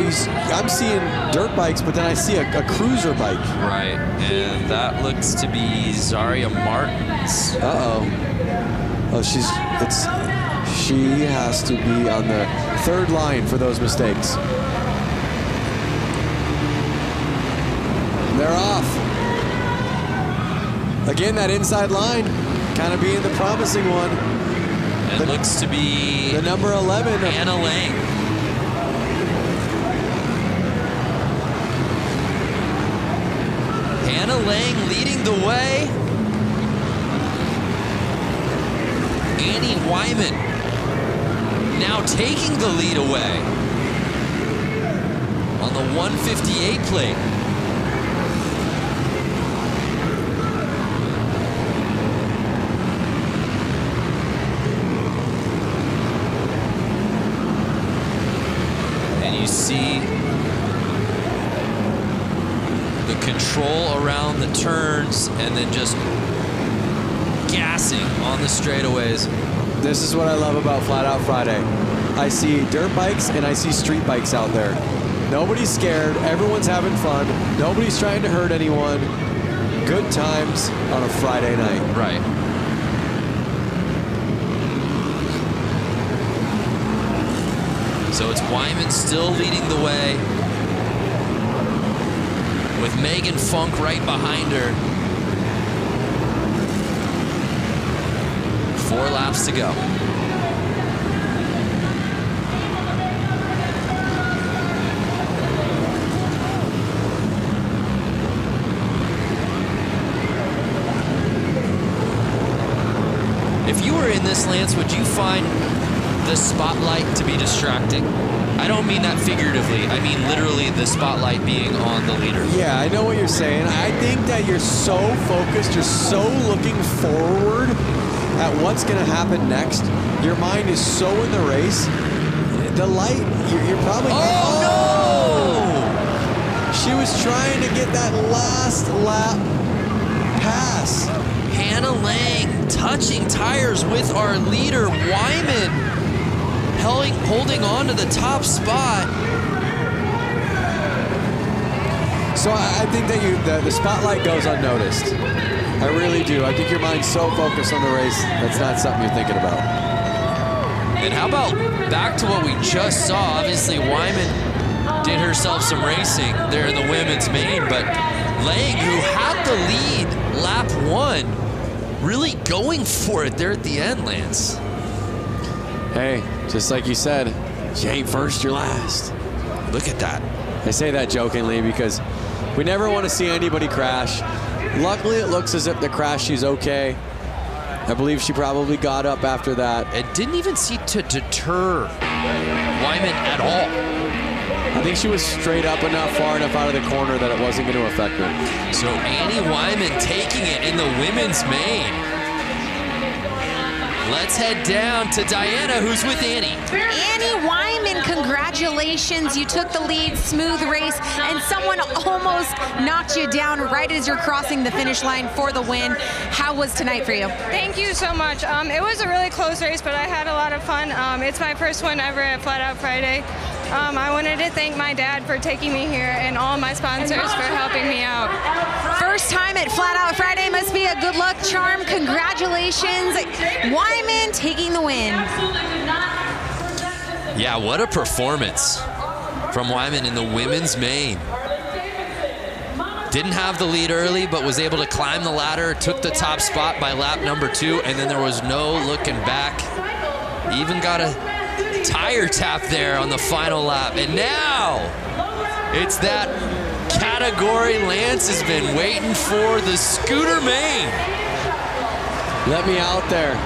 I'm seeing dirt bikes, but then I see a cruiser bike. Right, and that looks to be Zaria Martins. Uh-oh. Oh, she has to be on the third line for those mistakes. They're off. Again, that inside line kind of being the promising one. It looks to be the number 11. Anna Lang. Anna Lang leading the way. Annie Wyman now taking the lead away on the 158 plate. And you see the control around the turns and then just gassing on the straightaways. This is what I love about Flat Out Friday. I see dirt bikes and I see street bikes out there. Nobody's scared. Everyone's having fun. Nobody's trying to hurt anyone. Good times on a Friday night. Right. So it's Wyman still leading the way with Megan Funk right behind her. 4 laps to go. If you were in this, Lance, would you find the spotlight to be distracting? I don't mean that figuratively. I mean literally the spotlight being on the leader. Yeah, I know what you're saying. I think that you're so focused, you're so looking forward at what's going to happen next. Your mind is so in the race. The light, you're probably... Oh, no! She was trying to get that last lap pass. Hannah Lang touching tires with our leader, Wyman, holding on to the top spot. So I think that the spotlight goes unnoticed. I really do. I think your mind's so focused on the race, that's not something you're thinking about. And how about back to what we just saw? Obviously, Wyman did herself some racing there in the women's main, but Lang, who had the lead lap 1, really going for it there at the end, Lance. Hey, just like you said, you ain't first, you're last. Look at that. I say that jokingly because we never want to see anybody crash. Luckily, it looks as if the crash, she's okay. I believe she probably got up after that. It didn't even seem to deter Wyman at all. I think she was straight up enough, far enough out of the corner that it wasn't going to affect her. So Annie Wyman taking it in the women's main. Let's head down to Diana, who's with Annie. Annie Wyman, congratulations. You took the lead, smooth race, and someone almost knocked you down right as you're crossing the finish line for the win. How was tonight for you? Thank you so much. It was a really close race, but I had a lot of fun. It's my first one ever at Flat Out Friday. I wanted to thank my dad for taking me here and all my sponsors for helping me out. First time at Flat Out Friday must be a good luck charm. Congratulations. Wyman taking the win. Yeah, what a performance from Wyman in the women's main. Didn't have the lead early, but was able to climb the ladder, took the top spot by lap number 2, and then there was no looking back. Even got a tire tap there on the final lap. And now it's that category Lance has been waiting for, the scooter main. Let me out there.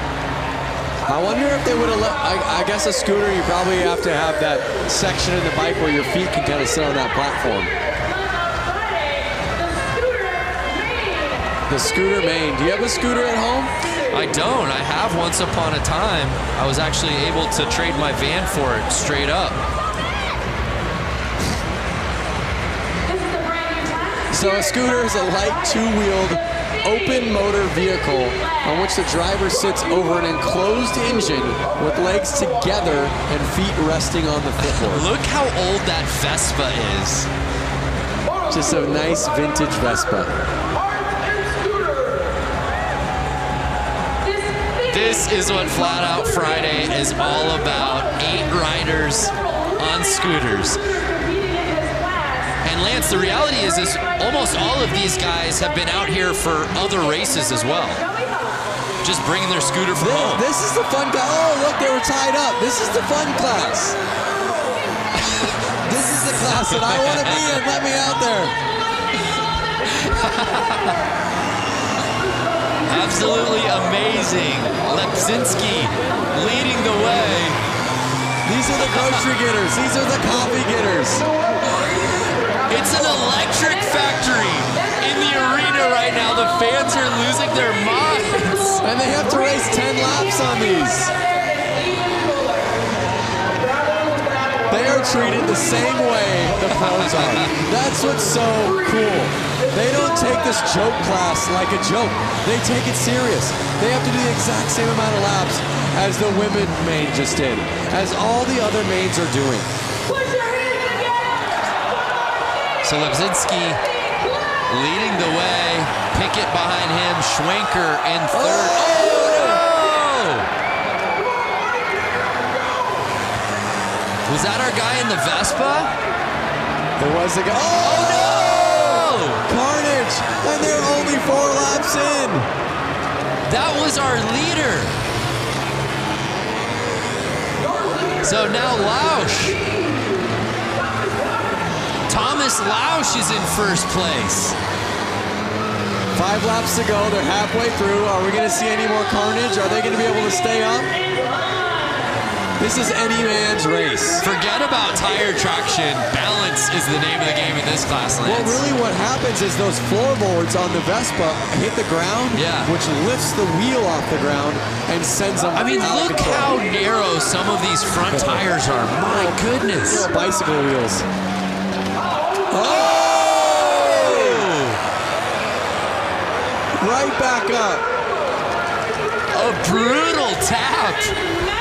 I wonder if they would have let, I guess a scooter, you probably have to have that section in the bike where your feet can kind of sit on that platform. The scooter main. Do you have a scooter at home? I don't. I have once upon a time. I was actually able to trade my van for it straight up. So a scooter is a light two-wheeled open motor vehicle on which the driver sits over an enclosed engine with legs together and feet resting on the footboard. Look how old that Vespa is. Just a nice vintage Vespa. This is what Flat Out Friday is all about. 8 riders on scooters. And Lance, the reality is almost all of these guys have been out here for other races as well. Just bringing their scooter from home. This is the fun class. Oh, look, they were tied up. This is the fun class. This is the class that I want to be in. Let me out there. Absolutely amazing. Lepsinski leading the way. These are the grocery getters. These are the coffee getters. It's an electric factory in the arena right now. The fans are losing their minds. And they have to race 10 laps on these. They are treated the same way the pros are. That's what's so cool. They don't take this joke class like a joke. They take it serious. They have to do the exact same amount of laps as the women main just did, as all the other mains are doing. So Lepsinski leading the way. Pickett behind him. Schwenker in third. Oh, no! Was that our guy in the Vespa? There was a guy. Oh, no! Carnage! And they're only 4 laps in. That was our leader. So now Lausch. Thomas Lausch is in first place. 5 laps to go. They're halfway through. Are we going to see any more carnage? Are they going to be able to stay up? This is any man's race. Forget about tire traction. Balance is the name of the game in this class, Lance. Well, really what happens is those floorboards on the Vespa hit the ground, which lifts the wheel off the ground and sends them I mean, out look of control. how narrow some of these front tires are. My goodness. Little bicycle wheels. Right back up. A brutal tap.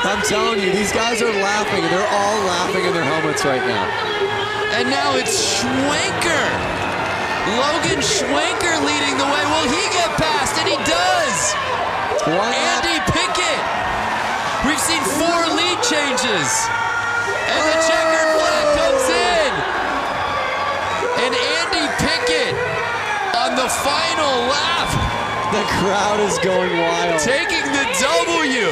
I'm telling you, these guys are laughing. They're all laughing in their helmets right now. And now it's Schwenker. Logan Schwenker leading the way. Will he get past? And he does. Andy Pickett. We've seen 4 lead changes. And the checkered flag comes in. And Andy Pickett on the final lap. The crowd is going wild. Taking the W.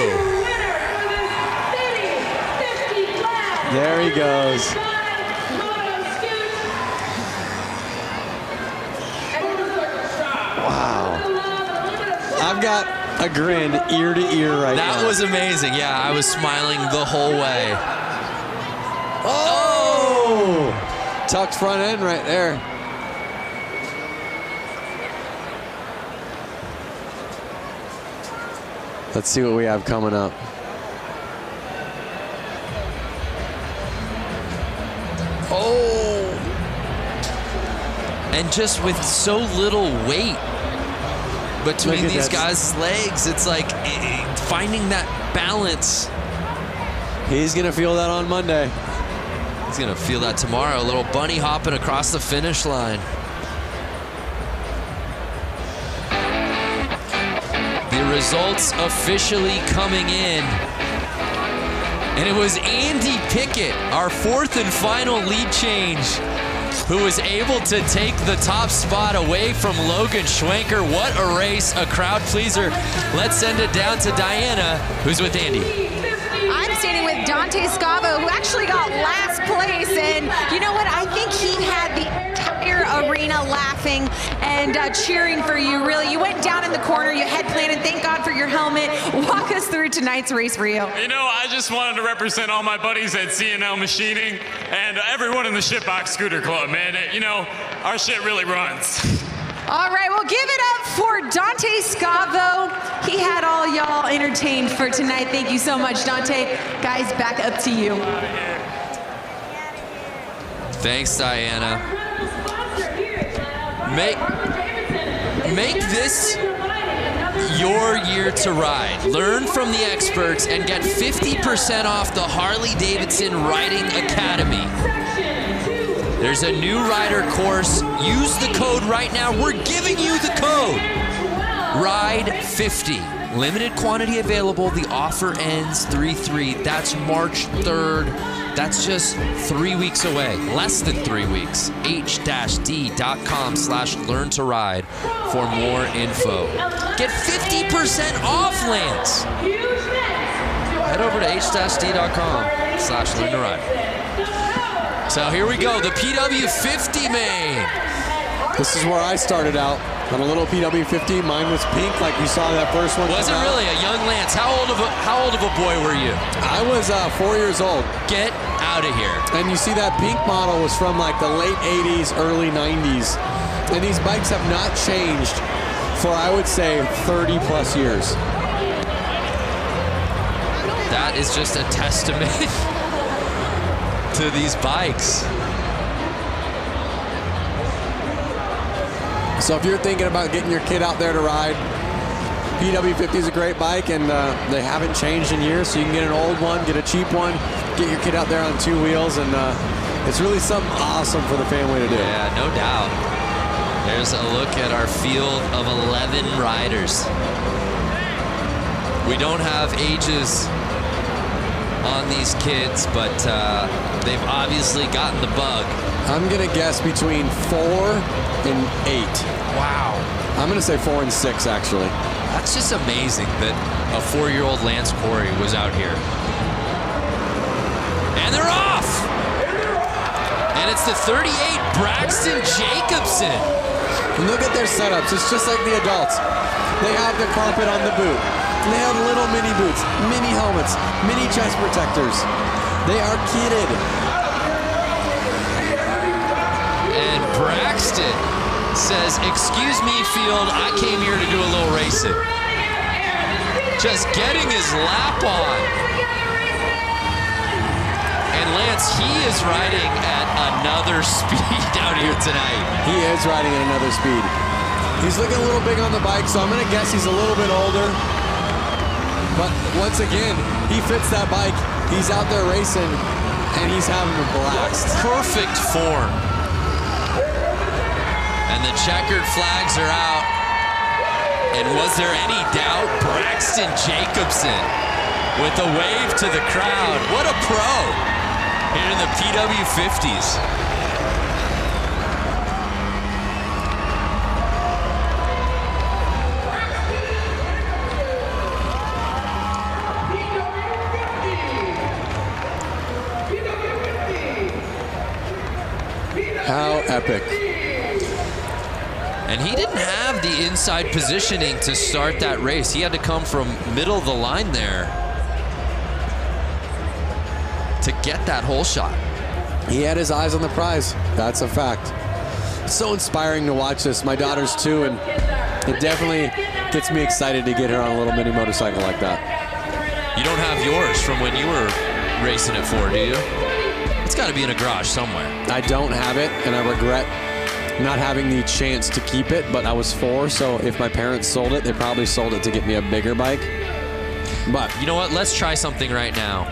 There he goes. Wow. I've got a grin ear to ear right now. That was amazing. Yeah, I was smiling the whole way. Oh! Tucked front end right there. Let's see what we have coming up. Oh! And just with so little weight between these guys' legs, it's like finding that balance. He's gonna feel that on Monday. He's gonna feel that tomorrow. A little bunny hopping across the finish line. The results officially coming in. And it was Andy Pickett, our fourth and final lead change, who was able to take the top spot away from Logan Schwenker. What a race, a crowd pleaser. Let's send it down to Diana, who's with Andy. I'm standing with Dante Scavo, who actually got last place. And you know what? I think he had the entire arena laughing and cheering for you, really. You went down in the corner, you had planted. Thank God for your helmet. Walk us through tonight's race for you. You know, I just wanted to represent all my buddies at C&L Machining and everyone in the Shitbox Scooter Club, man. You know, our shit really runs. All right, well, give it up for Dante Scavo. He had all y'all entertained for tonight. Thank you so much, Dante. Guys, back up to you. Thanks, Diana. Make this your year to ride. Learn from the experts and get 50% off the Harley-Davidson Riding Academy. There's a new rider course. Use the code right now. We're giving you the code. RIDE50. Limited quantity available. The offer ends 3/3. That's March 3rd. That's just 3 weeks away. Less than 3 weeks. h-d.com/learn-to-ride for more info. Get 50% off, Lance. Head over to h-d.com/learn-to-ride. So here we go, the PW50 main. This is where I started out, on a little PW50. Mine was pink, like you saw that first one. Was it really a young Lance? How old of a boy were you? I was 4 years old. Get out of here. And you see that pink model was from like the late 80s, early 90s. And these bikes have not changed for, I would say, 30 plus years. That is just a testament to these bikes. So if you're thinking about getting your kid out there to ride, PW50 is a great bike, and they haven't changed in years, so you can get an old one, get a cheap one, get your kid out there on 2 wheels, and it's really something awesome for the family to do. Yeah, no doubt. There's a look at our field of 11 riders. We don't have ages on these kids, but they've obviously gotten the bug. I'm gonna guess between 4 and 8. Wow. I'm gonna say 4 and 6, actually. That's just amazing that a 4-year-old Lance Corey was out here. And they're off! And it's the 38, Braxton Jacobson. Look at their setups. It's just like the adults. They have the carpet on the boot. They have little mini boots, mini helmets, mini chest protectors. They are kitted. And Braxton says, "Excuse me, field, I came here to do a little racing." Just getting his lap on. And Lance, he is riding at another speed out here tonight. He is riding at another speed. He's looking a little big on the bike, so I'm gonna guess he's a little bit older. But once again, he fits that bike. He's out there racing, and he's having a blast. Perfect form. And the checkered flags are out. And was there any doubt? Braxton Jacobson with a wave to the crowd. What a pro here in the PW50s. How epic. And he didn't have the inside positioning to start that race. He had to come from middle of the line there to get that hole shot. He had his eyes on the prize. That's a fact. It's so inspiring to watch this. My daughter's 2, and It definitely gets me excited to get her on a little mini motorcycle like that. You don't have yours from when you were racing at 4, do you? It's got to be in a garage somewhere. I don't have it, and I regret not having the chance to keep it, but I was 4, so if my parents sold it, they probably sold it to get me a bigger bike. But you know what? Let's try something right now.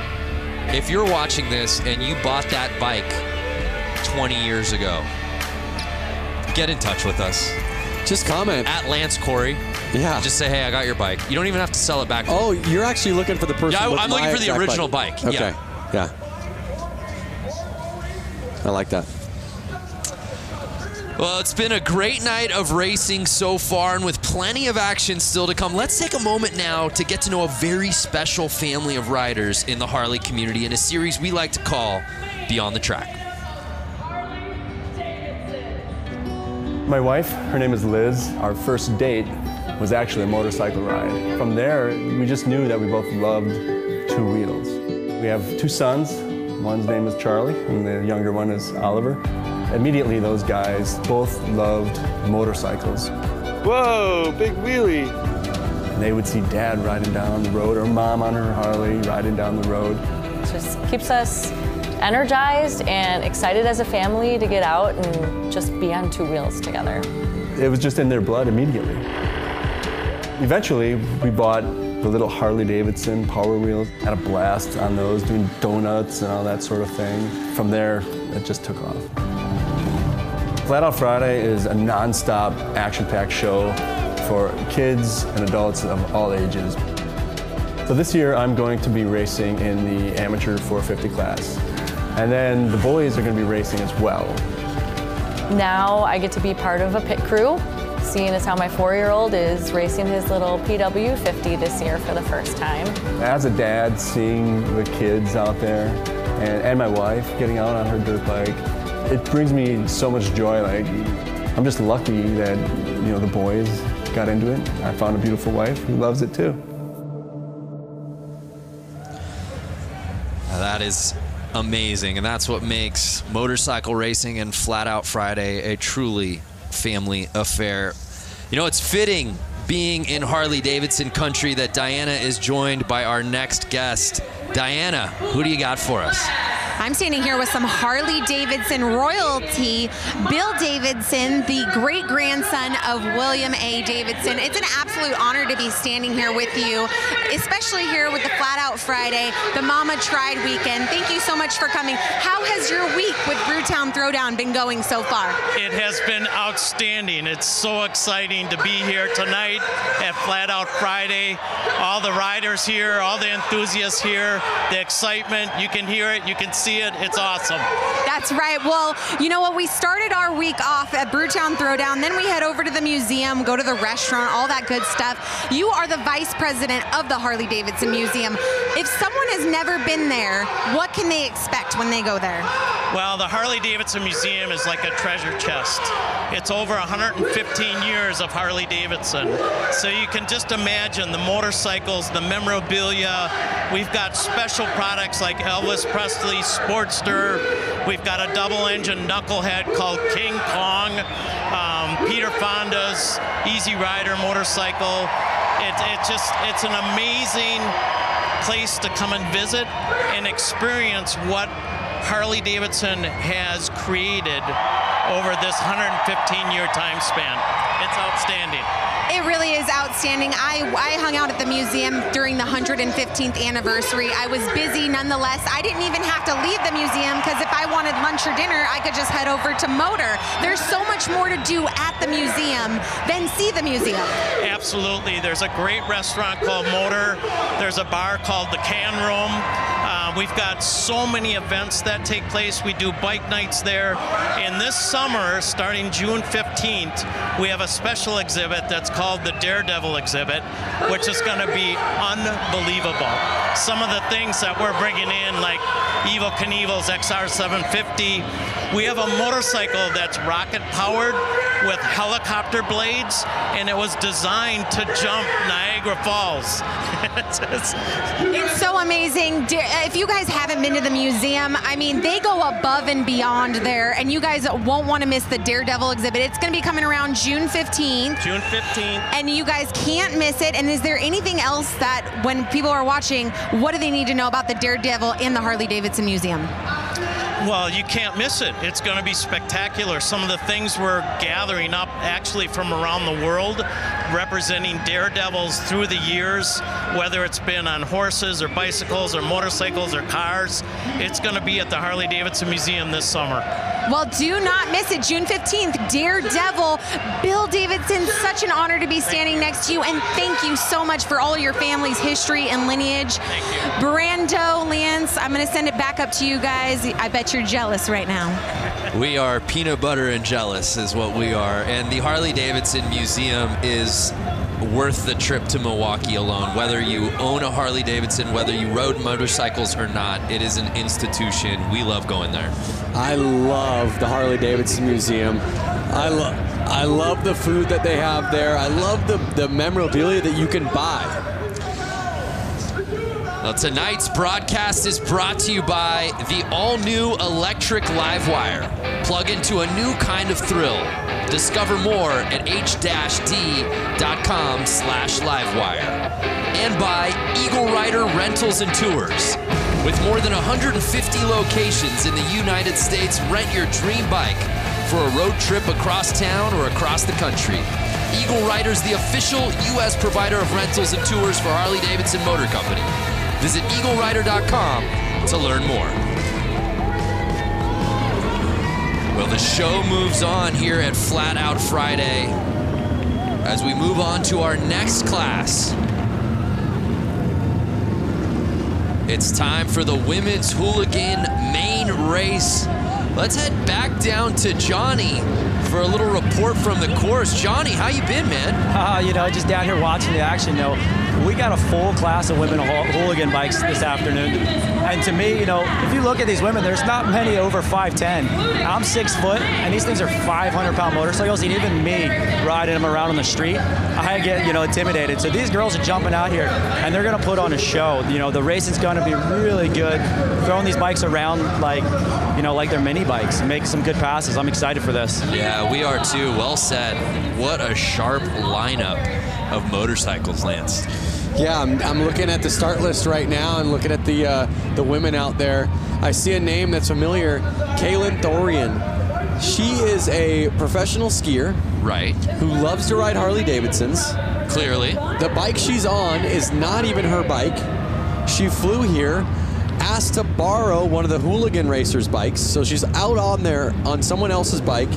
If you're watching this and you bought that bike 20 years ago, get in touch with us. Just comment. At Lance Corey. Yeah. Just say, hey, I got your bike. You don't even have to sell it back. Oh, you're actually looking for the person. Yeah, with I'm looking for the original bike. Okay. Yeah. I like that. Well, it's been a great night of racing so far, and with plenty of action still to come. Let's take a moment now to get to know a very special family of riders in the Harley community in a series we like to call Beyond the Track. My wife, her name is Liz. Our first date was actually a motorcycle ride. From there, we just knew that we both loved two wheels. We have 2 sons. One's name is Charlie, and the younger one is Oliver. Immediately, those guys both loved motorcycles. Whoa, big wheelie. And they would see Dad riding down the road, or Mom on her Harley riding down the road. It just keeps us energized and excited as a family to get out and just be on 2 wheels together. It was just in their blood immediately. Eventually, we bought the little Harley-Davidson Power Wheels. Had a blast on those, doing donuts and all that sort of thing. From there, it just took off. Flat Out Friday is a non-stop, action-packed show for kids and adults of all ages. So this year, I'm going to be racing in the amateur 450 class. And then the boys are going to be racing as well. Now I get to be part of a pit crew, seeing as how my 4-year-old is racing his little PW50 this year for the first time. As a dad, seeing the kids out there and my wife getting out on her dirt bike, it brings me so much joy. Like, I'm just lucky that, you know, the boys got into it. I found a beautiful wife who loves it too. Now that is amazing, and that's what makes motorcycle racing and Flat Out Friday a truly family affair. You know, it's fitting, being in Harley-Davidson country, that Diana is joined by our next guest. Diana, who do you got for us? I'm standing here with some Harley-Davidson royalty. Bill Davidson, the great-grandson of William A. Davidson. It's an absolute honor to be standing here with you, especially here with the Flat Out Friday, the Mama Tried weekend. Thank you so much for coming. How has your week with Brewtown Throwdown been going so far? It has been outstanding. It's so exciting to be here tonight at Flat Out Friday. All the riders here, all the enthusiasts here, the excitement, you can hear it, you can see it. It's awesome. That's right. Well, you know what? We started our week off at Brewtown Throwdown. Then we head over to the museum, go to the restaurant, all that good stuff. You are the vice president of the Harley-Davidson Museum. If someone has never been there, what can they expect when they go there? Well, the Harley-Davidson Museum is like a treasure chest. It's over 115 years of Harley-Davidson. So you can just imagine the motorcycles, the memorabilia. We've got special products like Elvis Presley's Sportster. We've got a double-engine knucklehead called King Kong. Peter Fonda's Easy Rider motorcycle. It's an amazing place to come and visit and experience what Harley-Davidson has created over this 115-year time span. It's outstanding. It really is outstanding. I hung out at the museum during the 115th anniversary. I was busy nonetheless. I didn't even have to leave the museum because if I wanted lunch or dinner, I could just head over to Motor. There's so much more to do at the museum than see the museum. Absolutely. There's a great restaurant called Motor. There's a bar called the Can Room. We've got so many events that take place. We do bike nights there. And this summer, starting June 15th, we have a special exhibit that's called the Daredevil exhibit, which is going to be unbelievable. Some of the things that we're bringing in, like Evel Knievel's XR750. We have a motorcycle that's rocket powered with helicopter blades, and it was designed to jump Niagara Niagara Falls. It's so amazing. If you guys haven't been to the museum, I mean, they go above and beyond there, and you guys won't want to miss the Daredevil exhibit. It's going to be coming around June 15th. June 15th. And you guys can't miss it. And is there anything else that when people are watching, what do they need to know about the Daredevil in the Harley-Davidson Museum? Well, you can't miss it. It's going to be spectacular. Some of the things we're gathering up actually from around the world, representing daredevils through the years, whether it's been on horses or bicycles or motorcycles or cars. It's going to be at the Harley-Davidson Museum this summer. Well, do not miss it. June 15th, Daredevil. Bill Davidson, such an honor to be standing next to you, and thank you so much for all of your family's history and lineage. Thank you. Brando, Lance, I'm going to send it back up to you guys. I bet you're jealous right now. We are peanut butter and jealous is what we are. And the Harley-Davidson Museum is worth the trip to Milwaukee alone. Whether you own a Harley-Davidson, whether you rode motorcycles or not, it is an institution. We love going there. I love the Harley-Davidson Museum. I love the food that they have there. I love the memorabilia that you can buy. Well, tonight's broadcast is brought to you by the all-new electric Livewire. Plug into a new kind of thrill. Discover more at h-d.com/livewire. And by Eagle Rider Rentals and Tours. With more than 150 locations in the United States, rent your dream bike for a road trip across town or across the country. Eagle Rider's the official U.S. provider of rentals and tours for Harley-Davidson Motor Company. Visit eaglerider.com to learn more. Well, the show moves on here at Flat Out Friday as we move on to our next class. It's time for the Women's Hooligan main race. Let's head back down to Johnny for a little report from the course. Johnny, how you been, man? You know, just down here watching the action. You know, we got a full class of women hooligan bikes this afternoon. And to me, you know, if you look at these women, there's not many over 5'10". I'm 6 foot, and these things are 500-pound motorcycles, and even me riding them around on the street, I get, you know, intimidated. So these girls are jumping out here, and they're going to put on a show. You know, the racing's going to be really good. Throwing these bikes around like, you know, like they're mini bikes, make some good passes. I'm excited for this. Yeah, we are too. Well said. What a sharp lineup of motorcycles, Lance. Yeah, I'm looking at the start list right now and looking at the women out there. I see a name that's familiar, Kaylin Thorian. She is a professional skier. Right. Who loves to ride Harley-Davidsons. Clearly. The bike she's on is not even her bike. She flew here, asked to borrow one of the hooligan racers' bikes, so she's out on there on someone else's bike.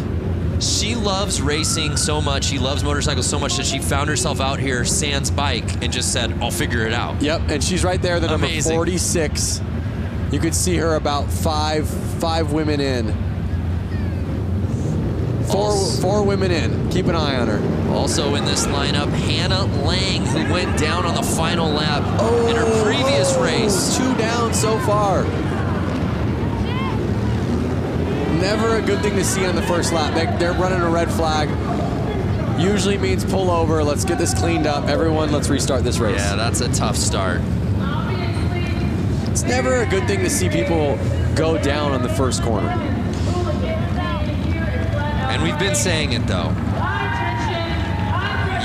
She loves racing so much, she loves motorcycles so much that she found herself out here sans bike and just said, I'll figure it out. Yep, and she's right there, the number 46. You could see her about five women in. Four women in. Keep an eye on her. Also in this lineup, Hannah Lang, who went down on the final lap in her previous race. 2 down so far. Never a good thing to see on the first lap. They're running a red flag. Usually means pull over. Let's get this cleaned up. Everyone, let's restart this race. Yeah, that's a tough start. It's never a good thing to see people go down on the first corner. And we've been saying it, though.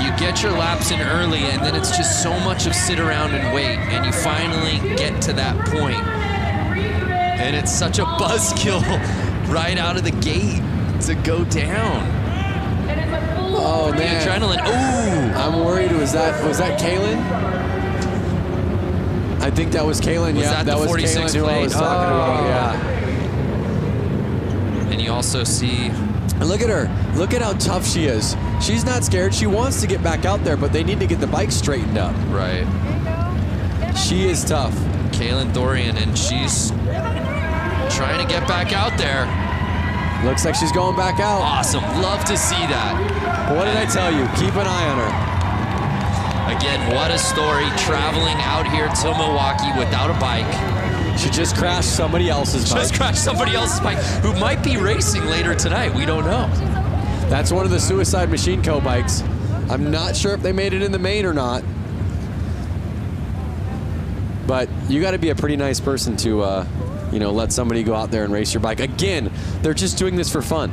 You get your laps in early, and then it's just so much of sit around and wait, and you finally get to that point. And it's such a buzzkill right out of the gate to go down. Oh, the man. adrenaline. Ooh. I'm worried. Was that Kaylin? I think that was Kaylin. Yeah, that was Kaylin who I was talking about. Yeah. And you also see. And look at her. Look at how tough she is. She's not scared. She wants to get back out there, but they need to get the bike straightened up. Right. She is tough. Kaylin Thorian, and she's trying to get back out there. Looks like she's going back out. Awesome. Love to see that. What did I tell you? Keep an eye on her. Again, what a story, traveling out here to Milwaukee without a bike. She just crashed somebody else's bike. Just crashed somebody else's bike who might be racing later tonight. We don't know. That's one of the Suicide Machine Co. bikes. I'm not sure if they made it in the main or not. But you got to be a pretty nice person to, you know, let somebody go out there and race your bike. Again, they're just doing this for fun.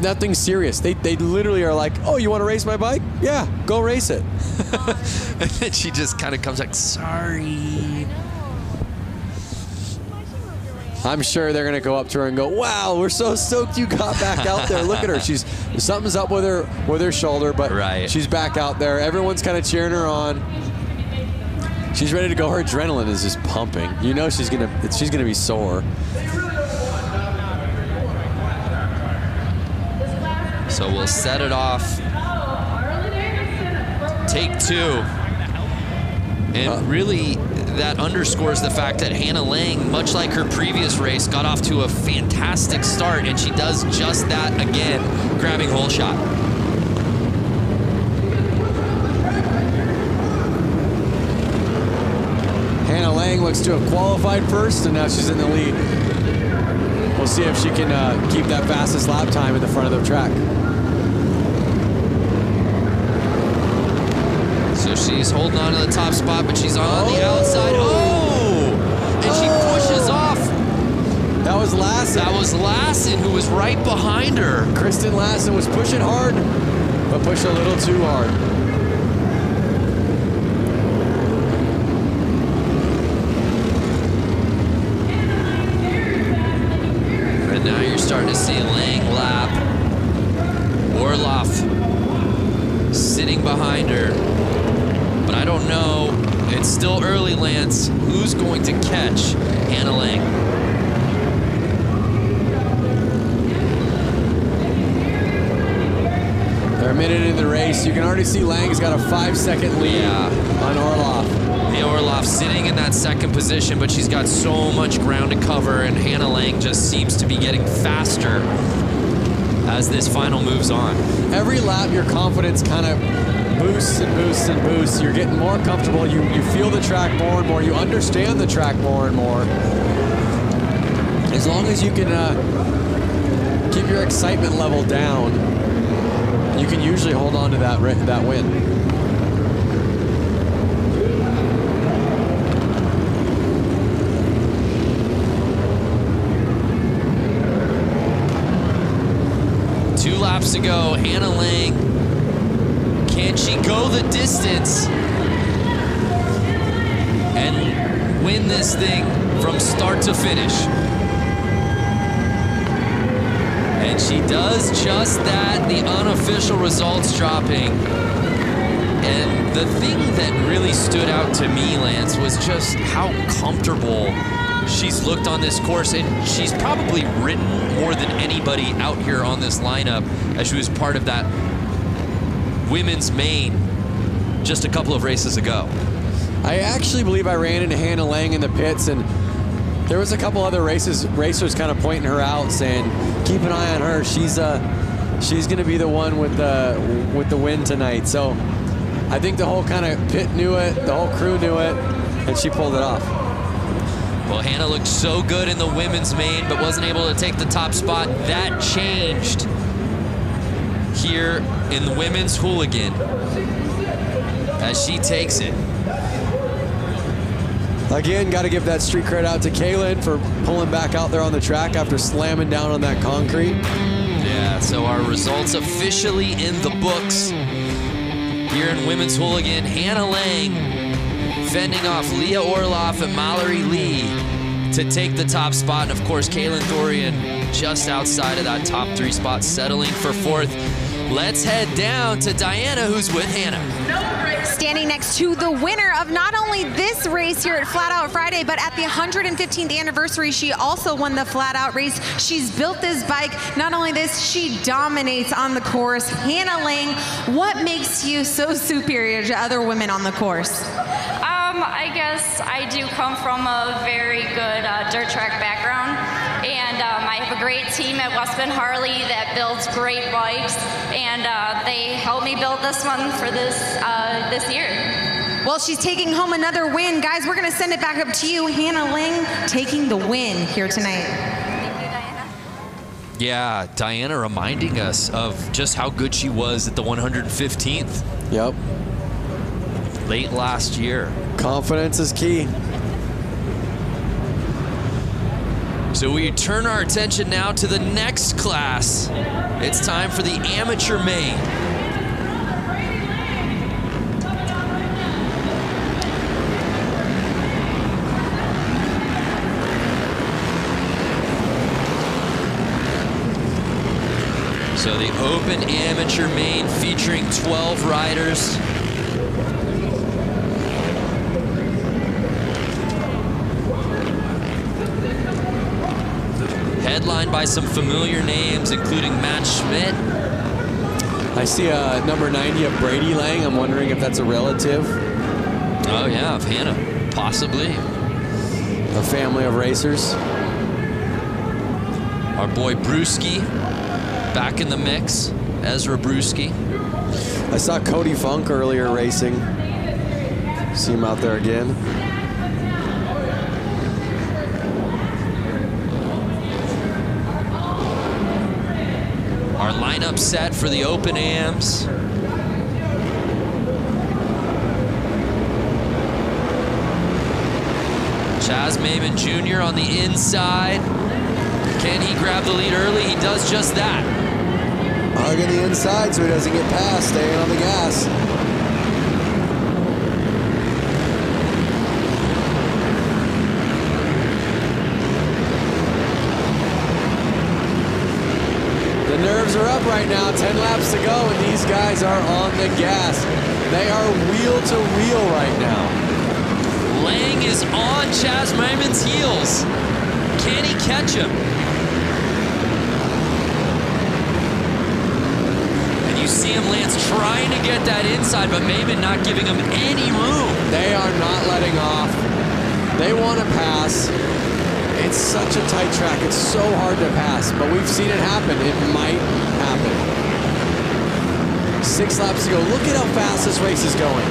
Nothing serious. They literally are like, oh, you want to race my bike? Yeah, go race it. And then she just kind of comes like, sorry. I'm sure they're going to go up to her and go, wow, we're so stoked you got back out there. Look at her. Something's up with her shoulder, but she's back out there. Everyone's kind of cheering her on. She's ready to go. Her adrenaline is just pumping. You know she's gonna be sore. So we'll set it off. Take 2. And really, that underscores the fact that Hannah Lang, much like her previous race, got off to a fantastic start, and she does just that again, grabbing hole shot. Hannah Lang looks to have qualified first, and now she's in the lead. We'll see if she can keep that fastest lap time at the front of the track. So she's holding on to the top spot, but she's on the outside. Oh! And she pushes off. That was Lassen. That was Lassen, who was right behind her. Kristen Lassen was pushing hard, but pushed a little too hard. And now you're starting to see Lang lap. Orloff sitting behind her. But I don't know, it's still early, Lance, who's going to catch Hannah Lang? They're a minute in the race. You can already see Lang's got a 5-second lead on Orloff. Leah Orloff sitting in that second position, but she's got so much ground to cover, and Hannah Lang just seems to be getting faster as this final moves on. Every lap, your confidence kind of boosts and boosts and boosts. You're getting more comfortable. You feel the track more and more. You understand the track more and more. As long as you can keep your excitement level down, you can usually hold on to that win. Two laps to go. Hannah Lang, can she go the distance and win this thing from start to finish? And she does just that, the unofficial results dropping. And the thing that really stood out to me, Lance, was just how comfortable she's looked on this course, and she's probably ridden more than anybody out here on this lineup as she was part of that women's main just a couple of races ago. I actually believe I ran into Hannah Lang in the pits, and there was a couple other racers kind of pointing her out, saying, keep an eye on her. She's going to be the one with the win tonight. So I think the whole kind of pit knew it, the whole crew knew it, and she pulled it off. Well, Hannah looked so good in the women's main, but wasn't able to take the top spot. That changed here in the women's hooligan as she takes it. Again, got to give that street credit out to Kaylin for pulling back out there on the track after slamming down on that concrete. Yeah, so our results officially in the books here in women's hooligan. Hannah Lang fending off Leah Orloff and Mallory Lee to take the top spot. And of course, Kaylin Thorian just outside of that top 3 spot, settling for 4th. Let's head down to Diana, who's with Hannah. Standing next to the winner of not only this race here at Flat Out Friday, but at the 115th anniversary, she also won the Flat Out race. She's built this bike. Not only this, she dominates on the course. Hannah Lang, what makes you so superior to other women on the course? I guess I do come from a very good dirt track background, and I have a great team at Westman Harley that builds great bikes, and they helped me build this one for this year. Well, she's taking home another win. Guys, we're going to send it back up to you. Hannah Lang taking the win here tonight. Yeah, Diana reminding us of just how good she was at the 115th. Yep. late last year. Confidence is key. So we turn our attention now to the next class. It's time for the amateur main. So the open amateur main featuring 12 riders. Headlined by some familiar names, including Matt Schmidt. I see number 90 of Brady Lang. I'm wondering if that's a relative. Oh yeah, of Hannah, possibly. A family of racers. Our boy Brewski, back in the mix. Ezra Brewski. I saw Cody Funk earlier racing. See him out there again. Our lineup set for the open AMs. Chaz Maimon Jr. on the inside. Can he grab the lead early? He does just that. Hugging the inside so he doesn't get past, staying on the gas. The nerves are up right now, 10 laps to go, and these guys are on the gas. They are wheel to wheel right now. Lang is on Chaz Maimon's heels. Can he catch him? And you see him, Lance, trying to get that inside, but Maimon not giving him any room. They are not letting off. They want to pass. It's such a tight track. It's so hard to pass, but we've seen it happen. It might happen. 6 laps to go. Look at how fast this race is going.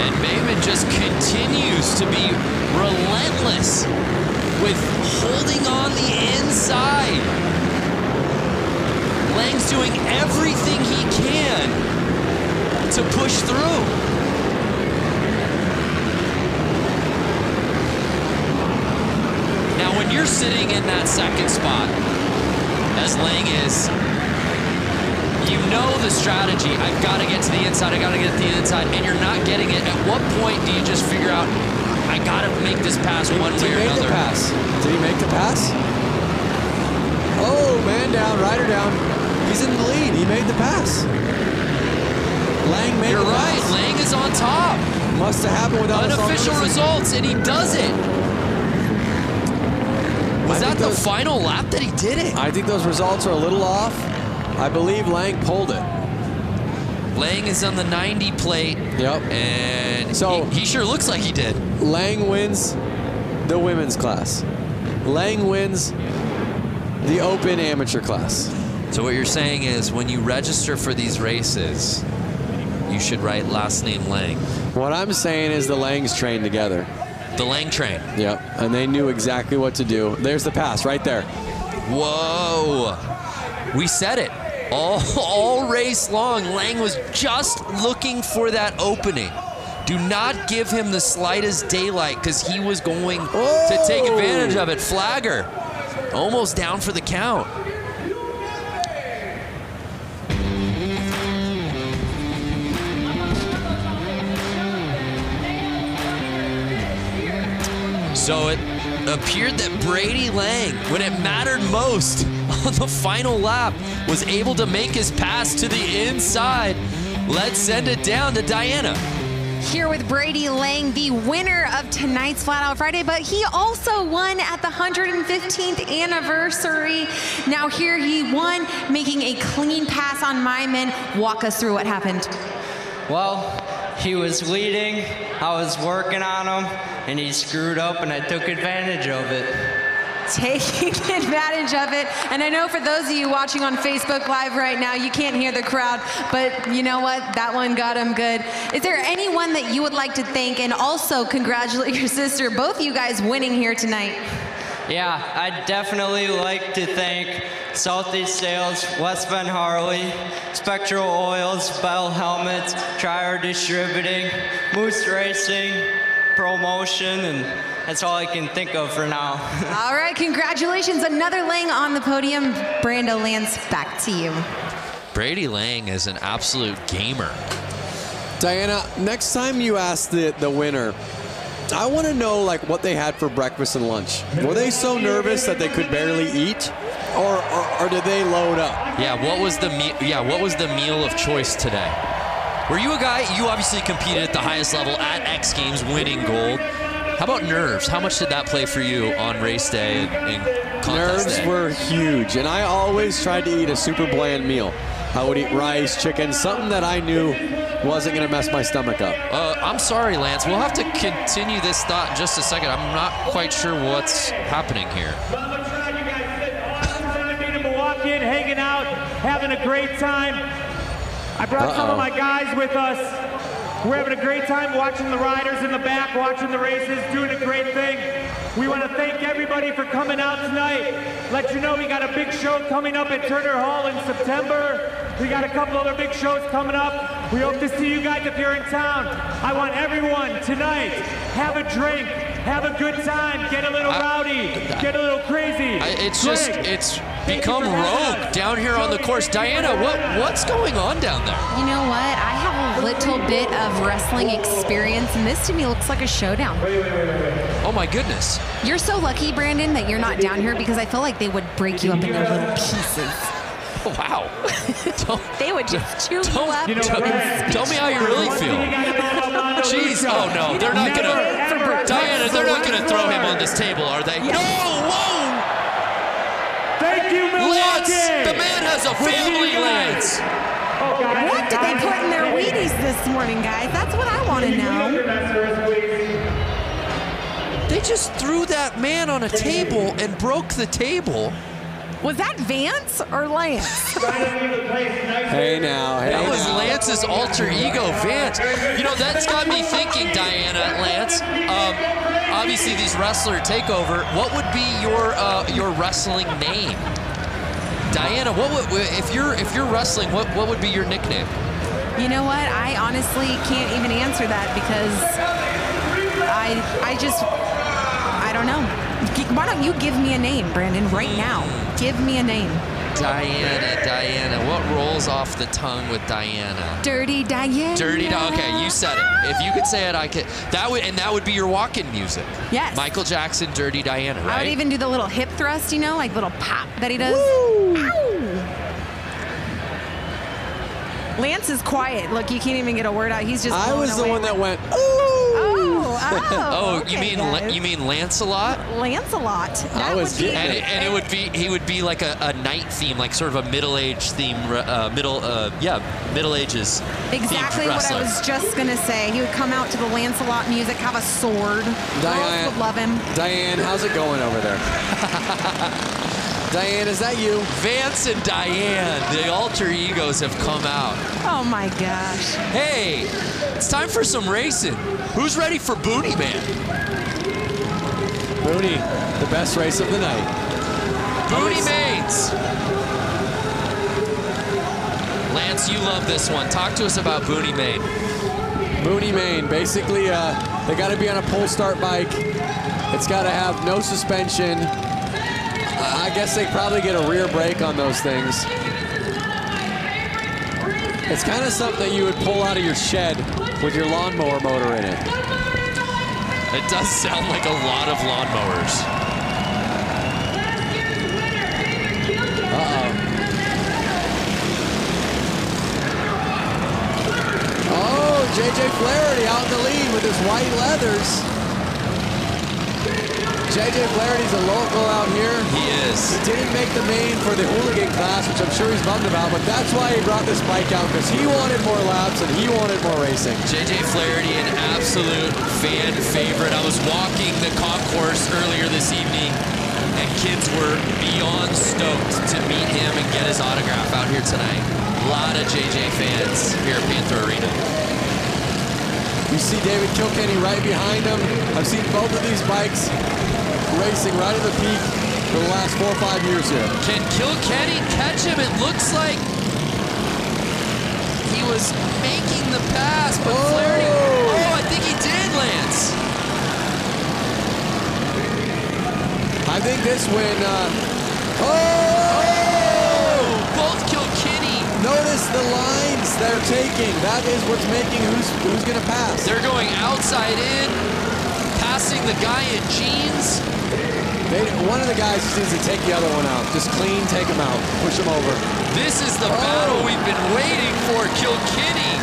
And Maimon just continues to be relentless with holding on the inside. Lang's doing everything he can to push through. Now, when you're sitting in that second spot, as Lang is, you know the strategy. I've got to get to the inside. I got to get to the inside, and you're not getting it. At what point do you just figure out, I got to make this pass one way or another? Did he make the pass? Did he make the pass? Oh, man down, rider down. He's in the lead. He made the pass. Lang made You're the right. pass. Lang is on top. Must have happened without unofficial results, and he does it. Was that the final lap that he did it? I think those results are a little off. I believe Lang pulled it. Lang is on the 90 plate. Yep. And so he sure looks like he did. Lang wins the women's class. Lang wins the open amateur class. So what you're saying is when you register for these races, you should write last name Lang. What I'm saying is the Langs trained together. The Lang train. Yep, and they knew exactly what to do. There's the pass right there. Whoa. We said it. All race long, Lang was just looking for that opening. Do not give him the slightest daylight because he was going to take advantage of it. Flagger, almost down for the count. So it appeared that Brady Lang, when it mattered most on the final lap, was able to make his pass to the inside. Let's send it down to Diana. Here with Brady Lang, the winner of tonight's Flat Out Friday, but he also won at the 115th anniversary. Now here he won, making a clean pass on Maimon. Walk us through what happened. Well, he was leading, I was working on him, and he screwed up and I took advantage of it. Taking advantage of it. And I know for those of you watching on Facebook Live right now, you can't hear the crowd, but you know what? That one got him good. Is there anyone that you would like to thank and also congratulate your sister, both you guys winning here tonight? Yeah, I'd definitely like to thank Southeast Sales, West Bend Harley, Spectral Oils, Bell Helmets, Trier Distributing, Moose Racing, Promotion, and that's all I can think of for now. All right, congratulations. Another Lang on the podium. Brando, Lance, back to you. Brady Lang is an absolute gamer. Diana, next time you ask the winner, I want to know like what they had for breakfast and lunch. Were they so nervous that they could barely eat, or did they load up? Yeah, what was the meal of choice today? Were you a guy? You obviously competed at the highest level at X Games, winning gold. How about nerves? How much did that play for you on race day and contest Nerves day? were huge, and I always tried to eat a super bland meal. I would eat rice, chicken, something that I knew wasn't going to mess my stomach up. I'm sorry, Lance. We'll have to continue this thought in just a second. I'm not quite sure what's happening here. Being in Milwaukee and hanging out, having a great time. I brought some of my guys with us. We're having a great time watching the riders in the back, watching the races, doing a great thing. We want to thank everybody for coming out tonight. Let you know we got a big show coming up at Turner Hall in September. We got a couple other big shows coming up. We hope to see you guys if you're in town. I want everyone tonight, have a drink, have a good time, get a little rowdy, get a little crazy. It's become rogue down here on the course. Diana, what's going on down there? You know what? I have a little bit of wrestling experience, and this to me looks like a showdown. Oh my goodness. You're so lucky, Brandon, that you're not down here because I feel like they would break you up into little pieces. Oh, wow. They would just chew you up. Tell me how you really feel. Jeez. Oh, no. They're not going to. Diana, they're not going to throw him on this table, are they? No. Whoa. Thank you, Milwaukee. Lance, the man has a family, Lance. What did they put in their Wheaties this morning, guys? That's what I want to know. They just threw that man on a table and broke the table. Was that Vance or Lance? Hey now, hey that was now. Lance's alter ego, Vance. You know, that's got me thinking, Diana, Lance. Obviously, these wrestler takeover. What would be your wrestling name? Diana, what would if you're wrestling? What would be your nickname? You know what? I honestly can't even answer that because I don't know. Why don't you give me a name, Brandon, right now? Give me a name. Diana. What rolls off the tongue with Diana? Dirty Diana. Okay, you said it. If you could say it, I could. That would be your walk-in music. Yes. Michael Jackson, Dirty Diana, right? I would even do the little hip thrust, you know, like little pop that he does. Woo! Ow! Lance is quiet. Look, you can't even get a word out. He's just. I was the one that went. Oh, okay, you mean Lancelot? Lancelot. That would be. And he would be like a knight theme, like sort of a middle-aged theme, Middle Ages. Exactly what I was just gonna say. He would come out to the Lancelot music, have a sword. Girls would love him. Diane, how's it going over there? Diane, is that you? Vance and Diane, the alter egos have come out. Oh my gosh. Hey, it's time for some racing. Who's ready for Booty Man? Booty, the best race of the night. Booty Mains. Lance, you love this one. Talk to us about Booty Main. Booty Main, basically, they got to be on a pull start bike. It's got to have no suspension. I guess they probably get a rear brake on those things. It's kind of something that you would pull out of your shed with your lawnmower motor in it. It does sound like a lot of lawnmowers. Oh, JJ Flaherty out in the lead with his white leathers. JJ Flaherty's a local out here. He is. He didn't make the main for the hooligan class, which I'm sure he's bummed about, but that's why he brought this bike out, because he wanted more laps and he wanted more racing. JJ Flaherty, an absolute fan favorite. I was walking the concourse earlier this evening, and kids were beyond stoked to meet him and get his autograph out here tonight. A lot of JJ fans here at Panther Arena. You see David Kilkenny right behind him. I've seen both of these bikes racing right at the peak for the last 4 or 5 years here. Can Kilkenny catch him? It looks like he was making the pass, but Flaherty. Oh, I think he did, Lance. I think this win. Both Kilkenny. Notice the lines they're taking. That is what's making who's going to pass. They're going outside in, passing the guy in jeans. One of the guys just needs to take the other one out. Just clean, take him out, push him over. This is the battle we've been waiting for. Kilkenny.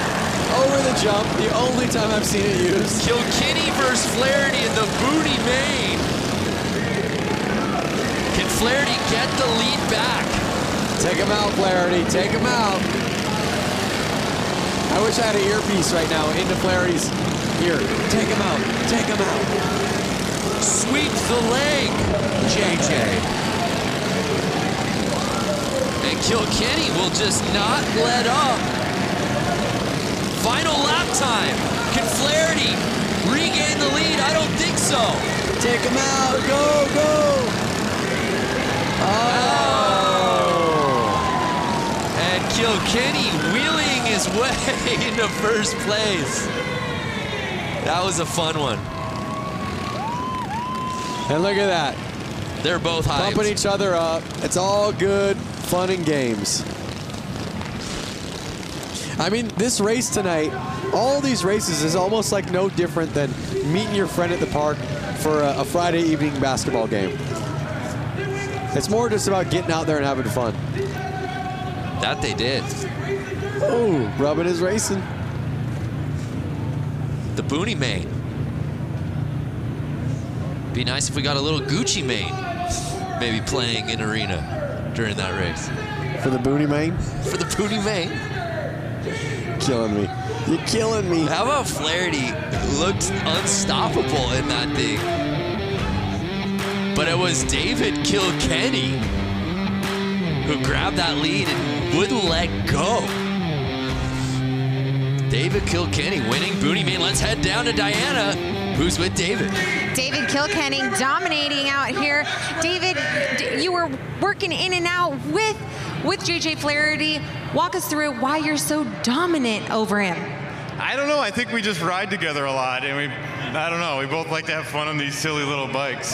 Over the jump, the only time I've seen it used. Kilkenny versus Flaherty in the booty main. Can Flaherty get the lead back? Take him out, Flaherty. Take him out. I wish I had an earpiece right now into Flaherty's ear. Take him out. Take him out. Sweep the leg, JJ. And Kilkenny will just not let up. Final lap time. Can Flaherty regain the lead? I don't think so. Take him out. Go, go. And Kilkenny wheeling his way into first place. That was a fun one. And look at that. They're both hyped. Pumping each other up. It's all good fun and games. I mean, this race tonight, all these races is almost like no different than meeting your friend at the park for a Friday evening basketball game. It's more just about getting out there and having fun. That they did. Oh, rubbing is racing. The Booney main. Be nice if we got a little Gucci main maybe playing in arena during that race. For the Booney main? For the Booney main. Killing me. You're killing me. How about Flaherty looked unstoppable in that thing? But it was David Kilkenny who grabbed that lead and wouldn't let go. David Kilkenny winning Booney main. Let's head down to Diana, who's with David. David Kilkenny dominating out here. David, you were working in and out with JJ Flaherty. Walk us through why you're so dominant over him. I don't know. I think we just ride together a lot, and I don't know. We both like to have fun on these silly little bikes.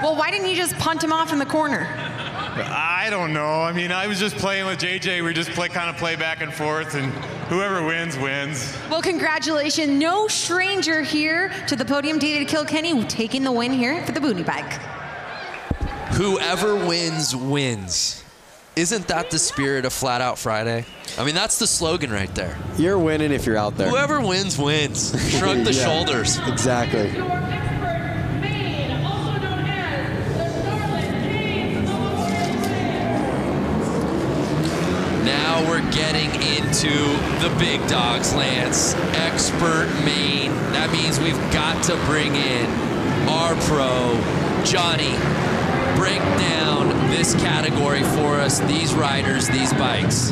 Well, why didn't you just punt him off in the corner? I don't know. I mean, I was just playing with JJ. We just kind of play back and forth, and whoever wins, wins. Well, congratulations. No stranger here to the podium. David Kilkenny taking the win here for the Booney bike. Whoever wins, wins. Isn't that the spirit of Flat Out Friday? I mean, that's the slogan right there. You're winning if you're out there. Whoever wins, wins. Shrug the shoulders. Exactly. Now we're getting into the big dogs, Lance. Expert main. That means we've got to bring in our pro, Johnny. Break down this category for us, these riders, these bikes.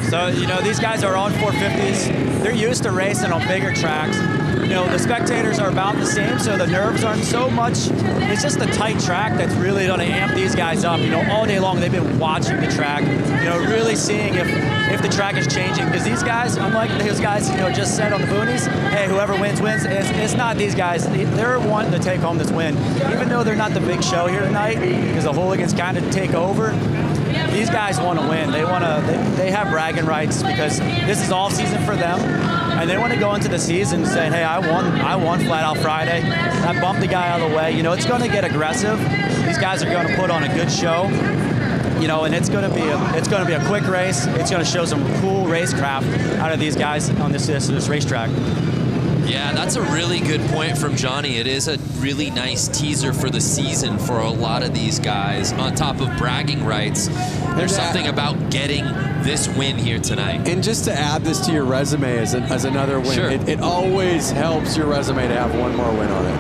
So, you know, these guys are on 450s. They're used to racing on bigger tracks. You know, the spectators are about the same, so the nerves aren't so much. It's just a tight track that's really going to amp these guys up. You know, all day long they've been watching the track, you know, really seeing if the track is changing. Because these guys, unlike those guys, you know, just said on the boonies, hey, whoever wins, wins. It's not these guys. They're wanting to take home this win. Even though they're not the big show here tonight, because the hooligans kind of take over, these guys want to win. They have bragging rights because this is off season for them. And they want to go into the season saying, hey, I won Flat Out Friday. I bumped the guy out of the way. You know, it's going to get aggressive. These guys are going to put on a good show. You know, and it's going to be a quick race. It's going to show some cool racecraft out of these guys on this racetrack. Yeah, that's a really good point from Johnny. It is a really nice teaser for the season for a lot of these guys. On top of bragging rights, there's something about getting this win here tonight. And just to add this to your resume as another win, sure. it always helps your resume to have one more win on it.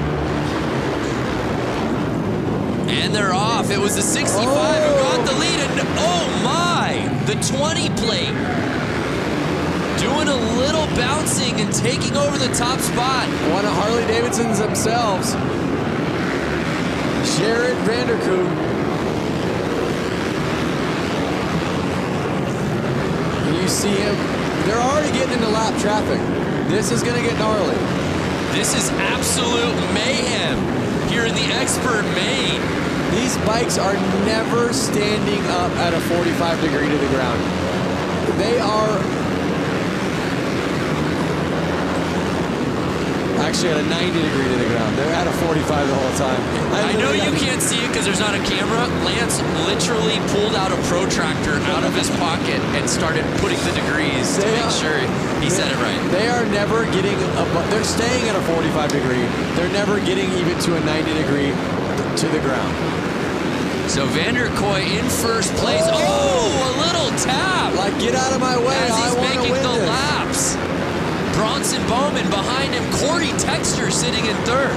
And they're off. It was the 65 who got the lead. And oh my, the 20 plate. Doing a little bouncing and taking over the top spot. One of Harley-Davidson's themselves. Jared Vanderkoop. You see him. They're already getting into lap traffic. This is going to get gnarly. This is absolute mayhem here in the expert main. These bikes are never standing up at a 45 degree to the ground. They are actually at a 90 degree to the ground. They're at a 45 the whole time. I know you can't see it because there's not a camera. Lance literally pulled out a protractor out of his pocket and started putting the degrees to make sure he said it right. They are never getting, they're staying at a 45 degree. They're never getting even to a 90 degree to the ground. So Vanderkooi in first place. Oh, a little tap. Like, get out of my way. As he's making the this. laps. Bronson Bowman behind him. Corey Texter sitting in third.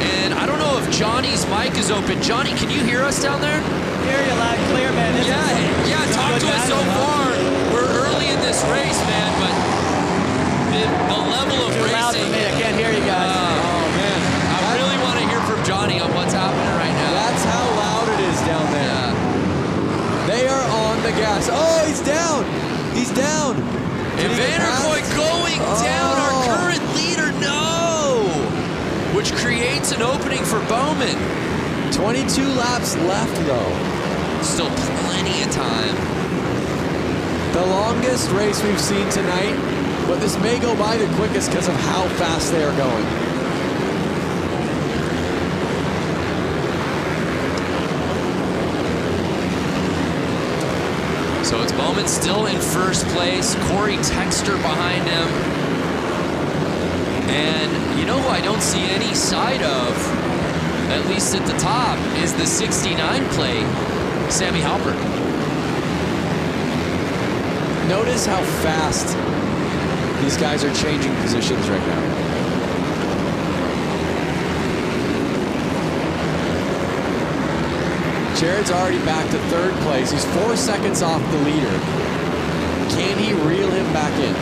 And I don't know if Johnny's mic is open. Johnny, can you hear us down there? Hear you loud and clear, man. Yeah, talk to us so far. We're early in this race, man, but the level of Too racing. loud for me. I can't hear you guys. Oh, man. I really want to hear from Johnny on what's happening right now. That's how loud it is down there. Yeah. They are on the gas. Oh, he's down. He's down. And Vanderkooi going down, our current leader, no! Which creates an opening for Bowman. 22 laps left, though. Still plenty of time. The longest race we've seen tonight, but this may go by the quickest because of how fast they are going. So it's Bowman still in first place, Corey Texter behind him. And you know who I don't see any side of, at least at the top, is the 69 plate, Sammy Halpert. Notice how fast these guys are changing positions right now. Jared's already back to third place. He's 4 seconds off the leader. Can he reel him back in?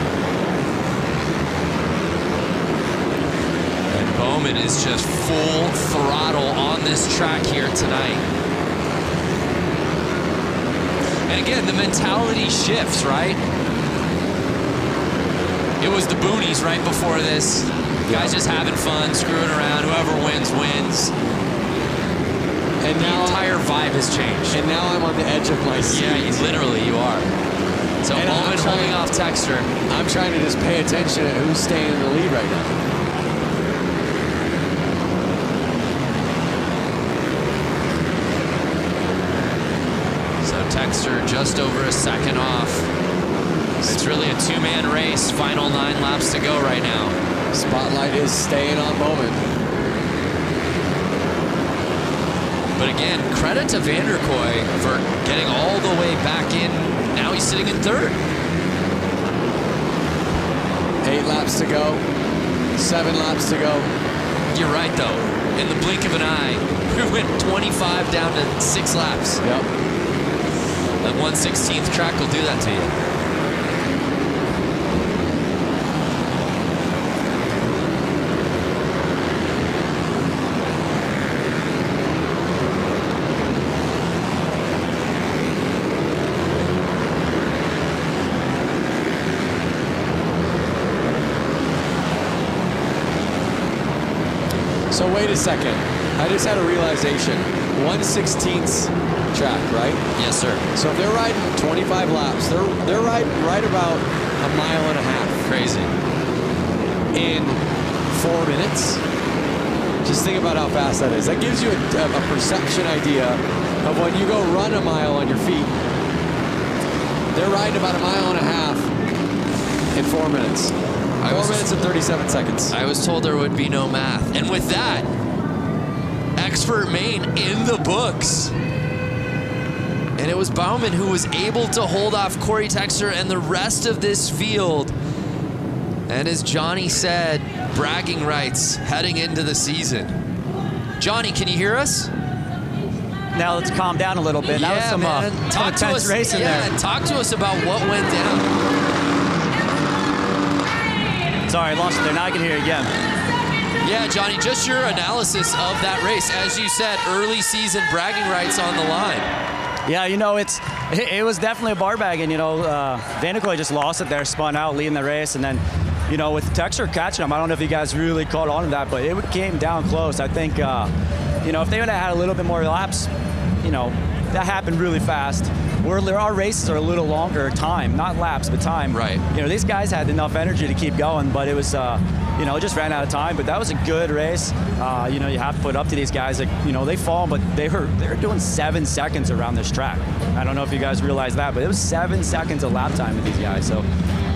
And Bowman is just full throttle on this track here tonight. And again, the mentality shifts, right? It was the boonies right before this. Guys just having fun, screwing around. Whoever wins, wins. And the now entire vibe has changed. And now I'm on the edge of my seat. Yeah, literally, you are. So and Bowman holding off Texter. I'm trying to just pay attention to who's staying in the lead right now. So Texter just over a second off. It's really a two-man race. Final 9 laps to go right now. Spotlight is staying on Bowman. But again, credit to Vanderkooi for getting all the way back in. Now he's sitting in third. 8 laps to go. 7 laps to go. You're right, though. In the blink of an eye, we went 25 down to 6 laps. Yep. That 1/16th track will do that to you. So wait a second. I just had a realization. 1/16th track, right? Yes, sir. So if they're riding 25 laps, they're riding right about a mile and a half. Crazy. In 4 minutes. Just think about how fast that is. That gives you a perception idea of when you go run a mile on your feet. They're riding about a mile and a half in 4 minutes. 4 minutes and 37 seconds. I was told there would be no math. And with that, expert main in the books. And it was Bowman who was able to hold off Corey Texter and the rest of this field. And as Johnny said, bragging rights heading into the season. Johnny, can you hear us? Now let's calm down a little bit. Yeah, that was some man. Talk to intense us. racing there. Talk to us about what went down. Sorry, I lost it there. Now I can hear you again. Yeah, Johnny, just your analysis of that race. As you said, early season bragging rights on the line. Yeah, you know, it was definitely a bar bag, and, you know, Vanderkoy just lost it there, spun out, leading the race, and then, you know, with Texter catching him, I don't know if you guys really caught on to that, but it came down close. I think, you know, if they would have had a little bit more laps, you know, that happened really fast. Our races are a little longer time, not laps, but time. Right. You know, these guys had enough energy to keep going, but it was, you know, it just ran out of time. But that was a good race. You know, you have to put up to these guys. Like, you know, they fall, but they're doing 7 seconds around this track. I don't know if you guys realize that, but it was 7 seconds of lap time with these guys. So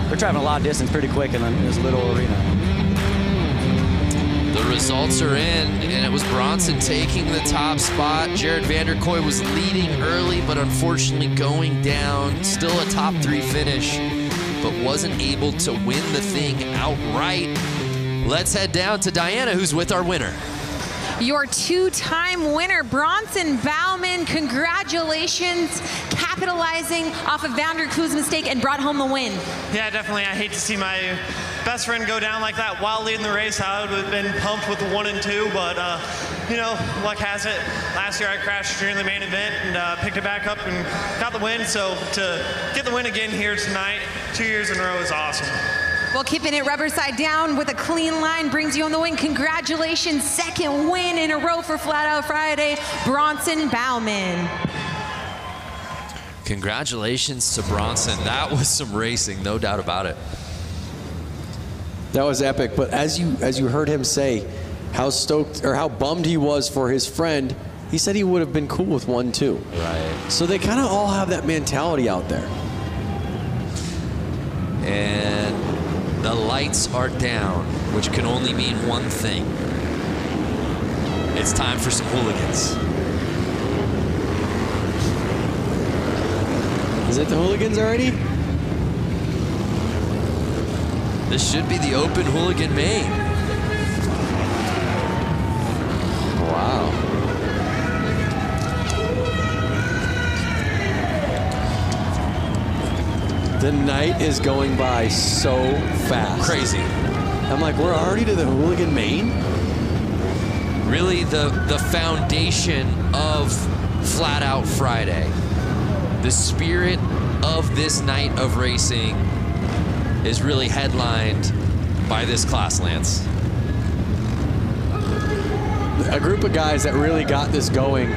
they're traveling a lot of distance pretty quick in this little arena. The results are in, and it was Bronson taking the top spot. Jared Vanderkoy was leading early, but unfortunately going down. Still a top 3 finish, but wasn't able to win the thing outright. Let's head down to Diana, who's with our winner. Your 2-time winner, Bronson Bauman. Congratulations, capitalizing off of Vanderkoy's mistake and brought home the win. Yeah, definitely. I hate to see my best friend go down like that while leading the race. I would have been pumped with the 1 and 2, but you know, luck has it. Last year I crashed during the main event and picked it back up and got the win. So to get the win again here tonight, 2 years in a row, is awesome. Well, keeping it rubber side down with a clean line brings you on the win. Congratulations, 2nd win in a row for Flat Out Friday, Bronson Bauman. Congratulations to Bronson. That was some racing, no doubt about it. That was epic, but as you heard him say how stoked or how bummed he was for his friend, he said he would have been cool with 1, 2. Right. So they kind of all have that mentality out there. And the lights are down, which can only mean one thing. It's time for some hooligans. Is it the hooligans already? This should be the open hooligan main. Wow. The night is going by so fast. Crazy. I'm like, we're already to the hooligan main? Really the foundation of Flat Out Friday. The spirit of this night of racing is really headlined by this class, Lance. A group of guys that really got this going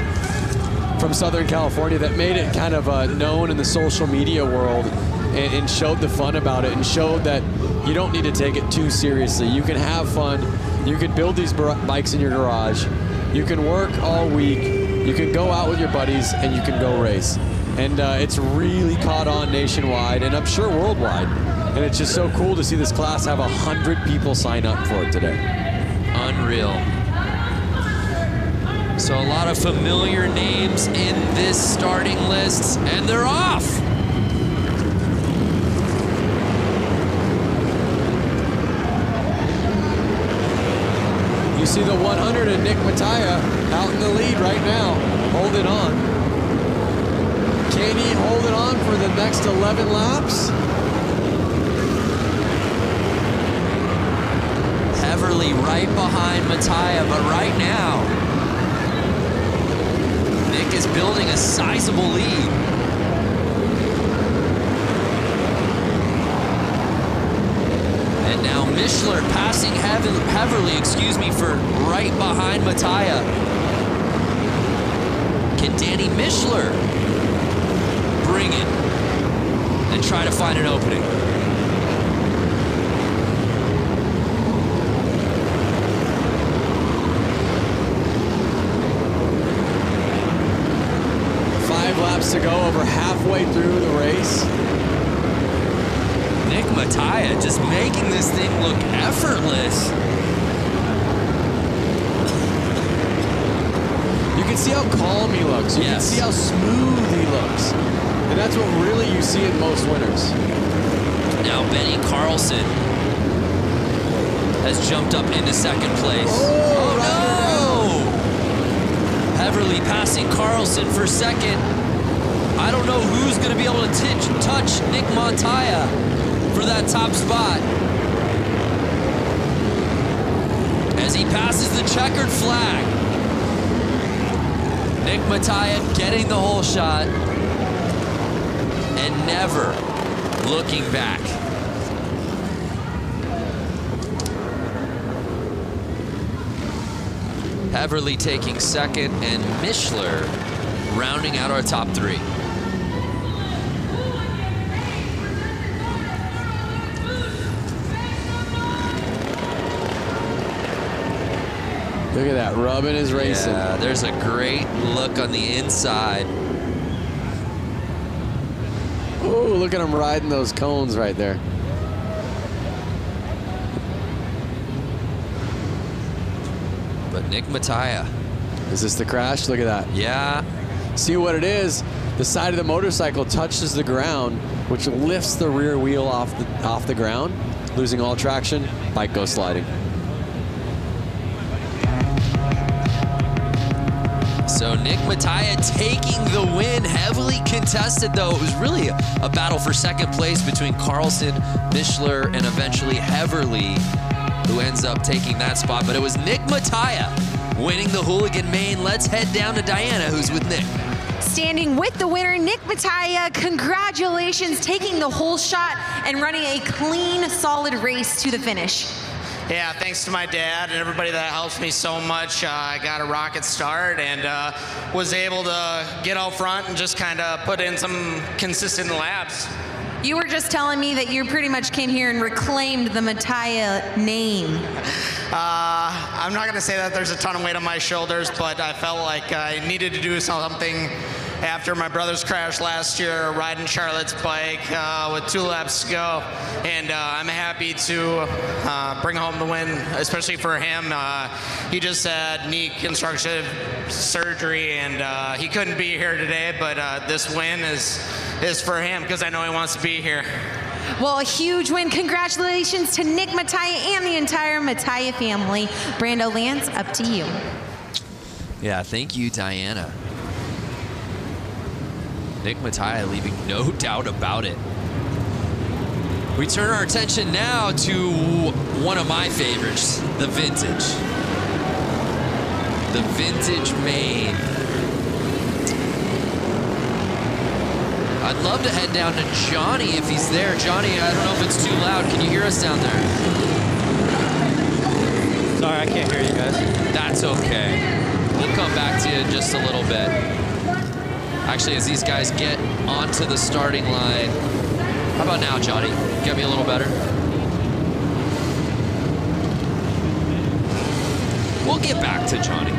from Southern California that made it kind of known in the social media world and showed the fun about it and showed that you don't need to take it too seriously. You can have fun. You can build these bikes in your garage. You can work all week. You can go out with your buddies and you can go race. And it's really caught on nationwide and I'm sure worldwide. And it's just so cool to see this class have 100 people sign up for it today. Unreal. So a lot of familiar names in this starting list, and they're off. You see the 100 and Nick Mattia out in the lead right now, holding on. Can he hold it on for the next 11 laps? Heverly right behind Mattia, but right now, Nick is building a sizable lead. And now Mishler passing Heverly, for right behind Mattia. Can Danny Mishler bring it and try to find an opening? Laps to go, over halfway through the race. Nick Mattia just making this thing look effortless. You can see how calm he looks. You can see how smooth he looks. And that's what really you see in most winners. Now Benny Carlson has jumped up into second place. Oh no! Heverly passing Carlson for second. I don't know who's going to be able to touch Nick Mattia for that top spot. as he passes the checkered flag. Nick Mattia getting the whole shot and never looking back. Heverly taking second, and Mishler rounding out our top three. Look at that, rubbing his racing. Yeah, there's a great look on the inside. Oh, look at him riding those cones right there. But Nick Mattia. Is this the crash? Look at that. Yeah. See what it is? The side of the motorcycle touches the ground, which lifts the rear wheel off the ground, losing all traction. Bike goes sliding. So Nick Mattia taking the win, heavily contested though. It was really a battle for second place between Carlson, Mishler, and eventually Heverly, who ends up taking that spot. But it was Nick Mattia winning the Hooligan Main. Let's head down to Diana, who's with Nick. Standing with the winner, Nick Mattia, congratulations, taking the whole shot and running a clean, solid race to the finish. Yeah, thanks to my dad and everybody that helps me so much. I got a rocket start and was able to get out front and just kind of put in some consistent laps. You were just telling me that you pretty much came here and reclaimed the Mattia name. I'm not going to say that there's a ton of weight on my shoulders, but I felt like I needed to do something after my brother's crash last year, riding Charlotte's bike with 2 laps to go. And I'm happy to bring home the win, especially for him. He just had knee constructive surgery, and he couldn't be here today, but this win is for him because I know he wants to be here. Well, a huge win. Congratulations to Nick Mattia and the entire Mattia family. Brando Lance, up to you. Yeah, thank you, Diana. Nick Mattia leaving no doubt about it. We turn our attention now to one of my favorites, the vintage. The vintage main. I'd love to head down to Johnny if he's there. Johnny, I don't know if it's too loud. Can you hear us down there? Sorry, I can't hear you guys. That's okay. We'll come back to you in just a little bit. Actually, as these guys get onto the starting line. How about now, Johnny? Get me a little better. We'll get back to Johnny.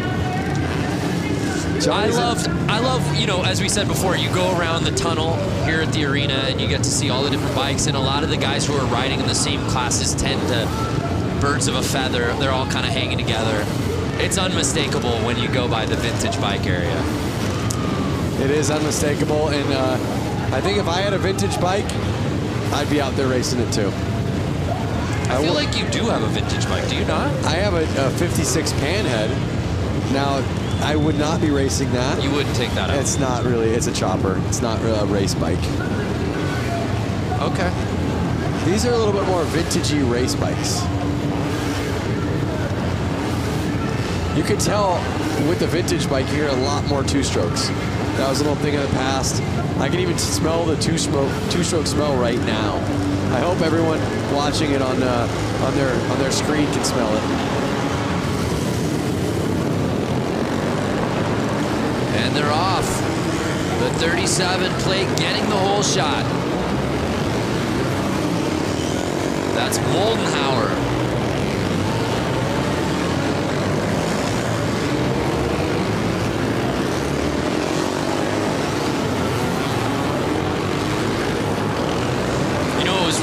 I love, you know, as we said before, you go around the tunnel here at the arena and you get to see all the different bikes, and a lot of the guys who are riding in the same classes tend to birds of a feather. They're all kind of hanging together. It's unmistakable when you go by the vintage bike area. It is unmistakable, and I think if I had a vintage bike, I'd be out there racing it too. I feel like you do have a vintage bike, do you not? I have a 56 Panhead. Now, I would not be racing that. You wouldn't take that out? It's not really, it's a chopper. It's not really a race bike. Okay. These are a little bit more vintagey race bikes. You could tell with the vintage bike, you hear a lot more two-strokes. That was a little thing in the past. I can even smell the two-stroke smell right now. I hope everyone watching it on their screen can smell it. And they're off. The 37 plate getting the whole shot. That's Moldenhauer.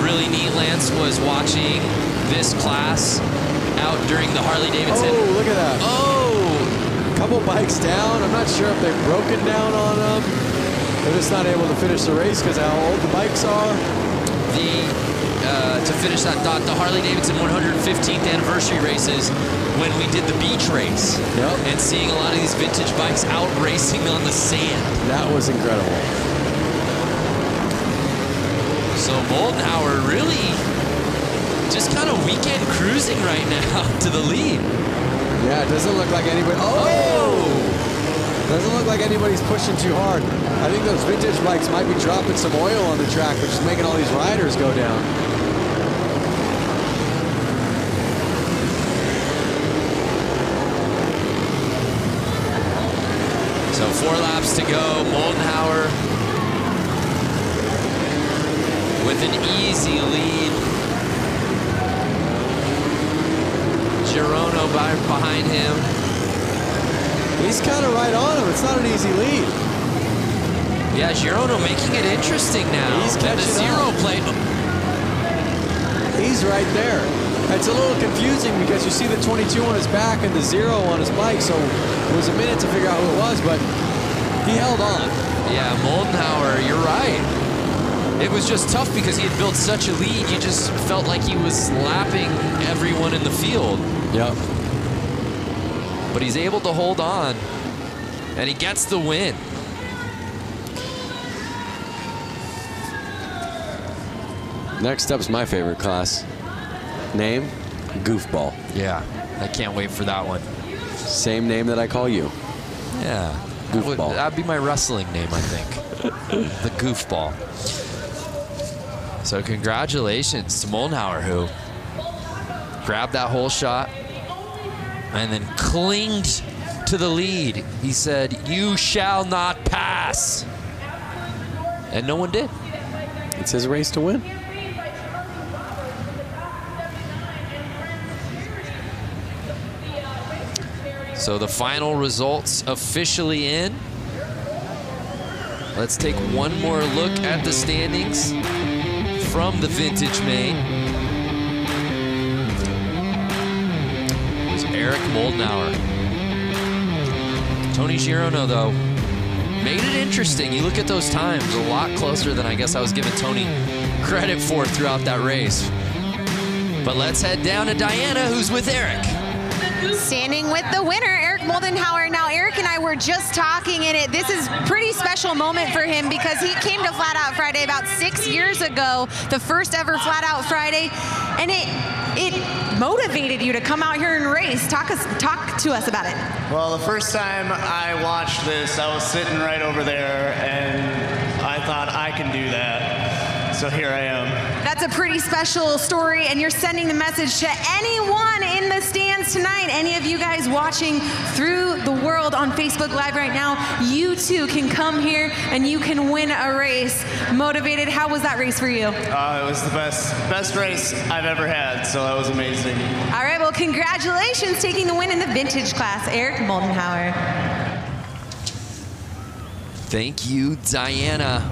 Really neat, Lance, was watching this class out during the Harley-Davidson. Oh, look at that. Oh! Couple bikes down. I'm not sure if they've broken down on them. They're just not able to finish the race because how old the bikes are. To finish that thought, the Harley-Davidson 115th anniversary races, when we did the beach race. Yep. And seeing a lot of these vintage bikes out racing on the sand. That was incredible. So Moldenhauer really just kind of weekend cruising right now to the lead. Yeah, it doesn't look like anybody. Doesn't look like anybody's pushing too hard. I think those vintage bikes might be dropping some oil on the track, which is making all these riders go down. So 4 laps to go. Moldenhauer with an easy lead. Girono behind him. He's kind of right on him. It's not an easy lead. Yeah, Girono making it interesting now. He's catching the zero up. plate. He's right there. It's a little confusing because you see the 22 on his back and the 0 on his bike, so it was a minute to figure out who it was, but he held on. Yeah, Moldenhauer, you're right. It was just tough because he had built such a lead. You just felt like he was lapping everyone in the field. Yep. But he's able to hold on, and he gets the win. Next up's my favorite class. Name, Goofball. Yeah, I can't wait for that one. Same name that I call you. Yeah, Goofball. That'd be my wrestling name, I think. The Goofball. So congratulations to Moldenhauer, who grabbed that whole shot and then clinged to the lead. He said, "You shall not pass." And no one did. It's his race to win. So the final results officially in. Let's take one more look at the standings from the Vintage Main. It was Eric Moldenhauer. Tony Girono, though, made it interesting. You look at those times, a lot closer than I guess I was giving Tony credit for throughout that race. But let's head down to Diana, who's with Eric. Standing with the winner, Eric Moldenhauer. Now, Eric and I were just talking, and this is a pretty special moment for him because he came to Flat Out Friday about 6 years ago, the first ever Flat Out Friday, and it motivated you to come out here and race. Talk to us about it. Well, the first time I watched this, I was sitting right over there, and I thought I can do that. So here I am. That's a pretty special story, and you're sending the message to anyone in the stands tonight. Any of you guys watching through the world on Facebook Live right now, you too can come here and you can win a race. Motivated, how was that race for you? It was the best race I've ever had, so that was amazing. All right, well, congratulations taking the win in the vintage class, Eric Moldenhauer. Thank you, Diana.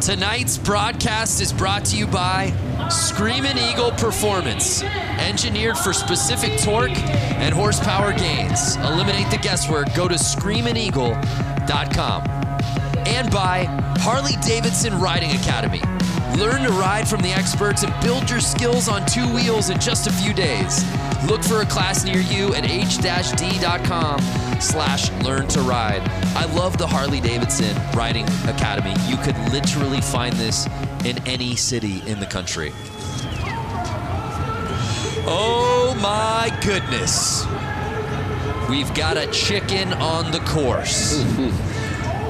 Tonight's broadcast is brought to you by Screamin' Eagle Performance, engineered for specific torque and horsepower gains. Eliminate the guesswork. Go to screamin'eagle.com. And by Harley-Davidson Riding Academy. Learn to ride from the experts and build your skills on 2 wheels in just a few days. Look for a class near you at h-d.com/learn-to-ride. I love the Harley-Davidson Riding Academy. You could literally find this in any city in the country. Oh my goodness. We've got a chicken on the course.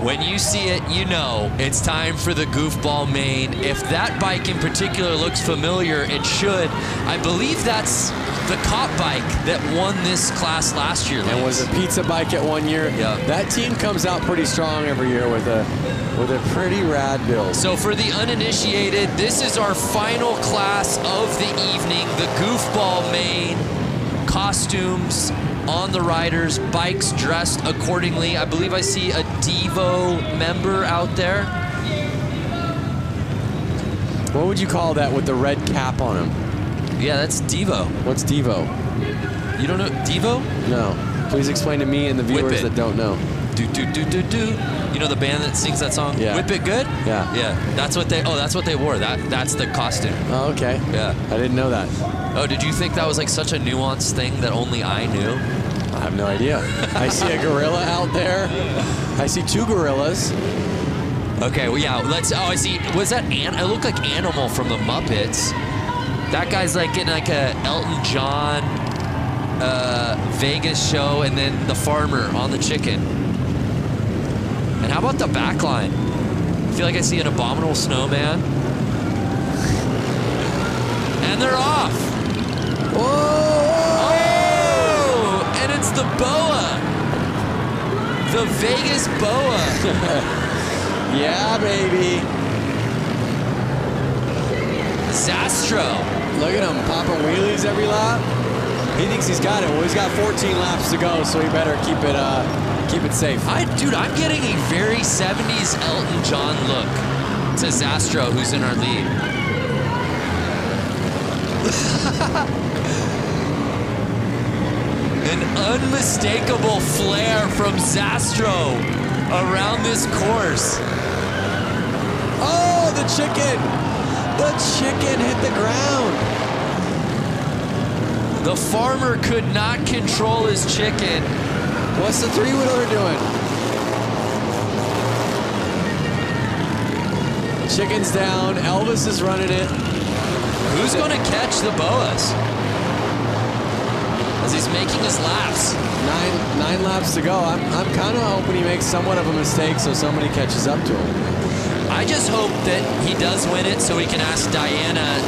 When you see it, you know it's time for the Goofball Main. If that bike in particular looks familiar, it should. I believe that's the cop bike that won this class last year. And was a pizza bike at one year. Yeah. That team comes out pretty strong every year with a pretty rad build. So for the uninitiated, this is our final class of the evening, the Goofball Main. Costumes on the riders, bikes dressed accordingly. I believe I see a Devo member out there. What would you call that with the red cap on him? Yeah, that's Devo. What's Devo? You don't know Devo? No. Please explain to me and the viewers that don't know. Do do do do do. You know the band that sings that song? Yeah. Whip It Good? Yeah. Yeah. That's what they wore. That's the costume. Oh, okay. Yeah. I didn't know that. Oh, did you think that was like such a nuanced thing that only I knew? I have no idea. I see a gorilla out there. I see 2 gorillas. Okay, well, yeah, I see, was that, it looked like Animal from the Muppets. That guy's like in like a Elton John Vegas show, and then the farmer on the chicken. And how about the back line? I feel like I see an abominable snowman. And they're off. Whoa! Oh! And it's the boa. The Vegas boa. Yeah, baby. Zastro. Look at him popping wheelies every lap. He thinks he's got it. Well, he's got 14 laps to go, so he better keep it safe. Dude, I'm getting a very 70s Elton John look to Zastro, who's in our lead. An unmistakable flair from Zastro around this course. Oh, the chicken! The chicken hit the ground. The farmer could not control his chicken. What's the three-wheeler doing? Chicken's down. Elvis is running it. Who's going to catch the boas? As he's making his laps. Nine laps to go. I'm kind of hoping he makes somewhat of a mistake so somebody catches up to him. I just hope that he does win it so we can ask Diana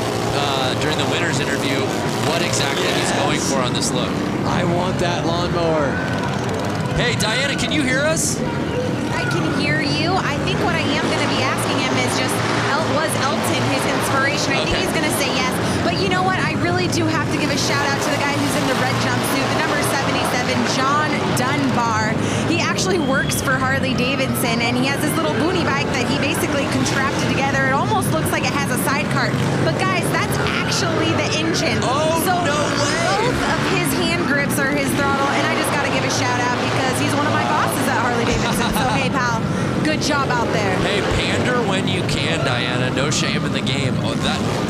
during the winner's interview what exactly he's going for on this look. I want that lawnmower. Hey, Diana, can you hear us? I can hear you. I think what I am going to be asking him is just, was Elton his inspiration? I think he's going to say yes. But you know what? I really do have to give a shout out to the guy who's in the red jumpsuit, the number 77, John Dunbar. He actually works for Harley-Davidson, and he has this little boonie bike that he basically contrapted together. It almost looks like it has a sidecar. But guys, that's actually the engine. Oh, so no way! Both of his hand grips are his throttle, and I just got to give a shout out because he's one of my bosses at Harley-Davidson. So hey, pal, good job out there. Hey, pander when you can, Diana. No shame in the game. Oh,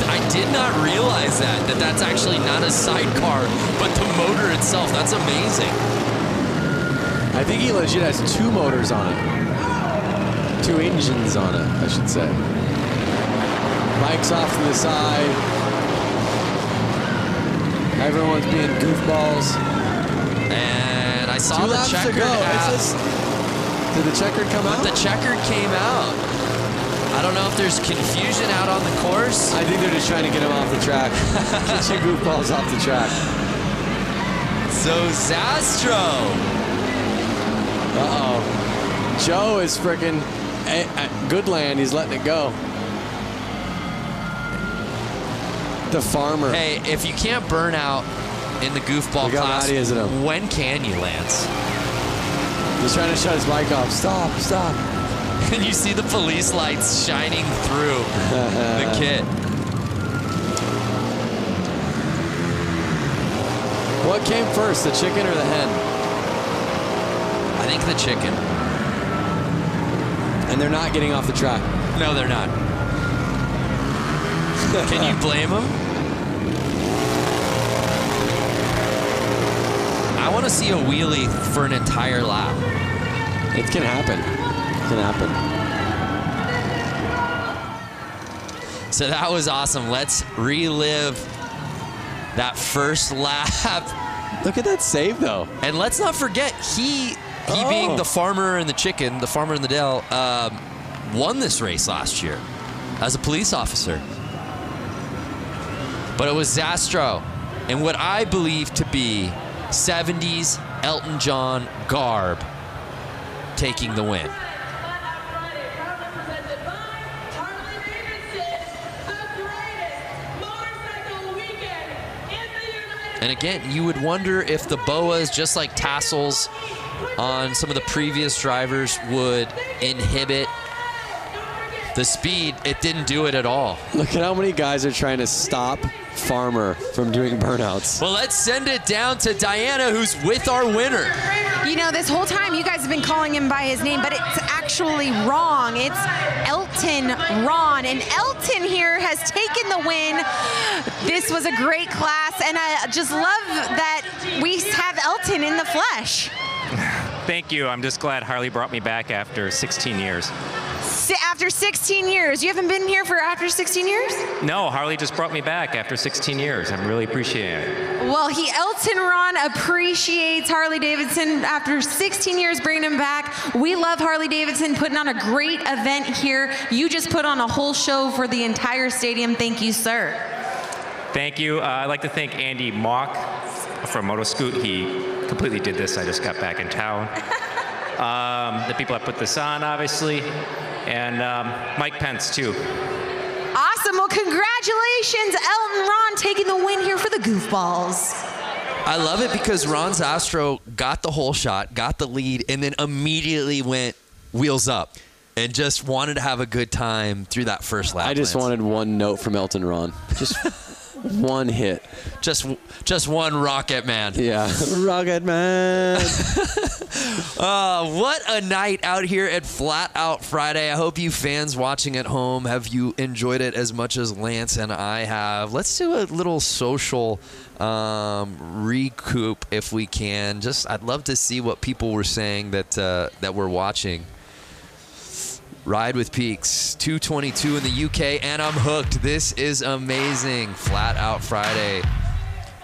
I did not realize that's actually not a sidecar, but the motor itself. That's amazing. I think he legit has two motors on it. Two engines on it, I should say. Bike's off to the side. Everyone's being goofballs. And I saw the checkered out. Did the checkered come out? The checkered came out. I don't know if there's confusion out on the course. I think they're just trying to get him off the track. Get your goofballs off the track. So Zastro. Uh-oh. Joe is freaking Goodland. He's letting it go. The farmer. Hey, if you can't burn out in the goofball class, when can you, Lance? He's trying to shut his bike off. Stop, stop. And you see the police lights shining through the kit. What came first, the chicken or the hen? I think the chicken. And they're not getting off the track. No, they're not. Can you blame them? I want to see a wheelie for an entire lap. It can happen. It can happen. So that was awesome. Let's relive that first lap. Look at that save, though. And let's not forget, he being the farmer and the chicken, the farmer and the Dell, won this race last year as a police officer. But it was Zastro in what I believe to be 70s Elton John garb taking the win. And again, you would wonder if the boas, just like tassels on some of the previous drivers, would inhibit the speed. It didn't do it at all. Look at how many guys are trying to stop Farmer from doing burnouts. Well, let's send it down to Diana, who's with our winner. You know, this whole time you guys have been calling him by his name, but it's actually wrong. It's Elton Ron, and Elton here has taken the win. This was a great class, and I just love that we have Elton in the flesh. Thank you. I'm just glad Harley brought me back after 16 years. After after 16 years. You haven't been here for after 16 years? No, Harley just brought me back after 16 years. I'm really appreciating it. Well, Elton Ron appreciates Harley-Davidson after 16 years bringing him back. We love Harley-Davidson putting on a great event here. You just put on a whole show for the entire stadium. Thank you, sir. Thank you. I'd like to thank Andy Mock from Motoscoot. He completely did this. I just got back in town. The people that put this on, obviously, and Mike Pence, too. Awesome. Well, congratulations, Elton Ron, taking the win here for the Goofballs. I love it because Ron Zastro got the whole shot, got the lead, and then immediately went wheels up and just wanted to have a good time through that first lap. I just wanted one note from Elton Ron. Just one hit. Just one Rocket Man. Yeah. Rocket Man. What a night out here at Flat Out Friday. I hope you fans watching at home, have you enjoyed it as much as Lance and I have. Let's do a little social recoup if we can. I'd love to see what people were saying that we're watching. Ride with Peaks, 2:22 in the UK, and I'm hooked. This is amazing. Flat Out Friday.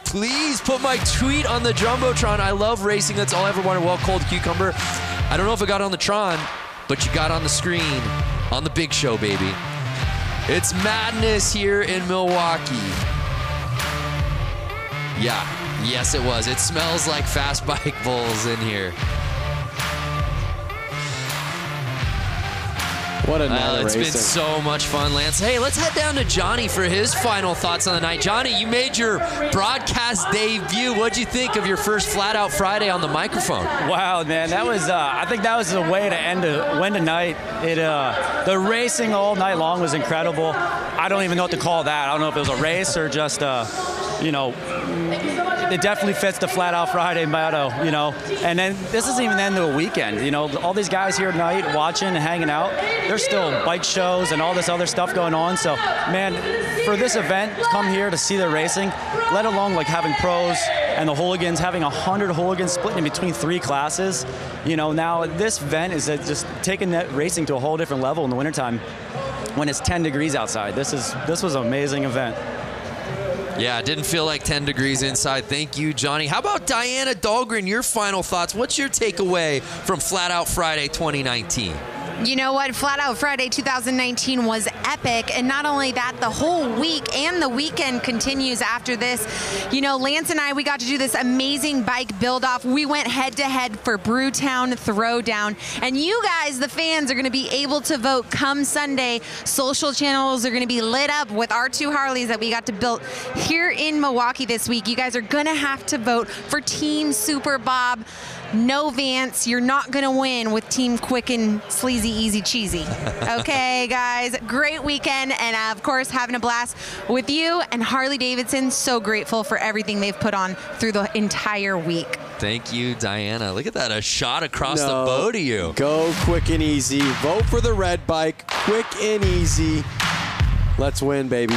Please put my tweet on the Jumbotron. I love racing. That's all I ever wanted. Well, Cold Cucumber. I don't know if it got on the Tron, but you got on the screen on the big show, baby. It's madness here in Milwaukee. Yeah, yes it was. It smells like fast bike bulls in here. What a night of It's racing. been so much fun, Lance. Hey, let's head down to Johnny for his final thoughts on the night. Johnny, you made your broadcast debut. What'd you think of your first Flat Out Friday on the microphone? Wow, man, that was. I think that was the way to end a night. The racing all night long was incredible. I don't even know what to call that. I don't know if it was a race or just, it definitely fits the Flat Out Friday motto, And then this isn't even the end of the weekend, All these guys here tonight watching and hanging out. There's still bike shows and all this other stuff going on. So, man, for this event, come here to see the racing, let alone like having pros and the hooligans, having 100 hooligans split in between 3 classes. Now this event is just taking that racing to a whole different level in the wintertime when it's 10 degrees outside. This was an amazing event. Yeah, it didn't feel like 10 degrees inside. Thank you, Johnny. How about Diana Dahlgren, your final thoughts? What's your takeaway from Flat Out Friday 2019? You know what? Flat Out Friday 2019 was epic. And not only that, the whole week and the weekend continues after this. Lance and I, we got to do this amazing bike build-off. We went head-to-head for Brewtown Throwdown. And you guys, the fans, are going to be able to vote come Sunday. Social channels are going to be lit up with our 2 Harleys that we got to build here in Milwaukee this week. You guys are going to have to vote for Team Super Bob. No Vance, you're not going to win with Team Quick and Sleazy Easy Cheesy. Okay, guys, great weekend, and of course, having a blast with you and Harley-Davidson. So grateful for everything they've put on through the entire week. Thank you, Diana. Look at that, a shot across the bow to you. Go Quick and Easy. Vote for the red bike. Quick and Easy. Let's win, baby.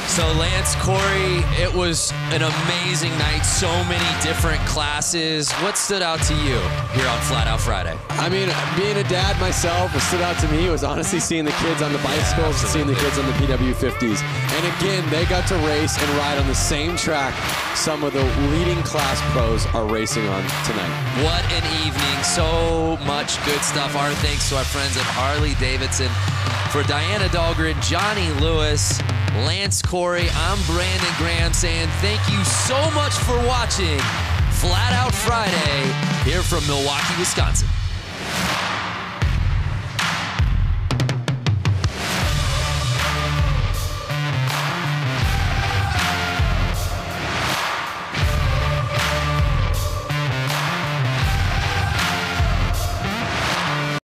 So Lance, Corey, it was an amazing night. So many different classes. What stood out to you here on Flat Out Friday? I mean, being a dad myself, what stood out to me was honestly seeing the kids on the bicycles and seeing the kids on the PW50s. And again, they got to race and ride on the same track some of the leading class pros are racing on tonight. What an evening. So much good stuff. Our thanks to our friends at Harley-Davidson. For Diana Dahlgren, Johnny Lewis, Lance Corey, I'm Brandon Graham saying thank you so much for watching Flat Out Friday here from Milwaukee, Wisconsin.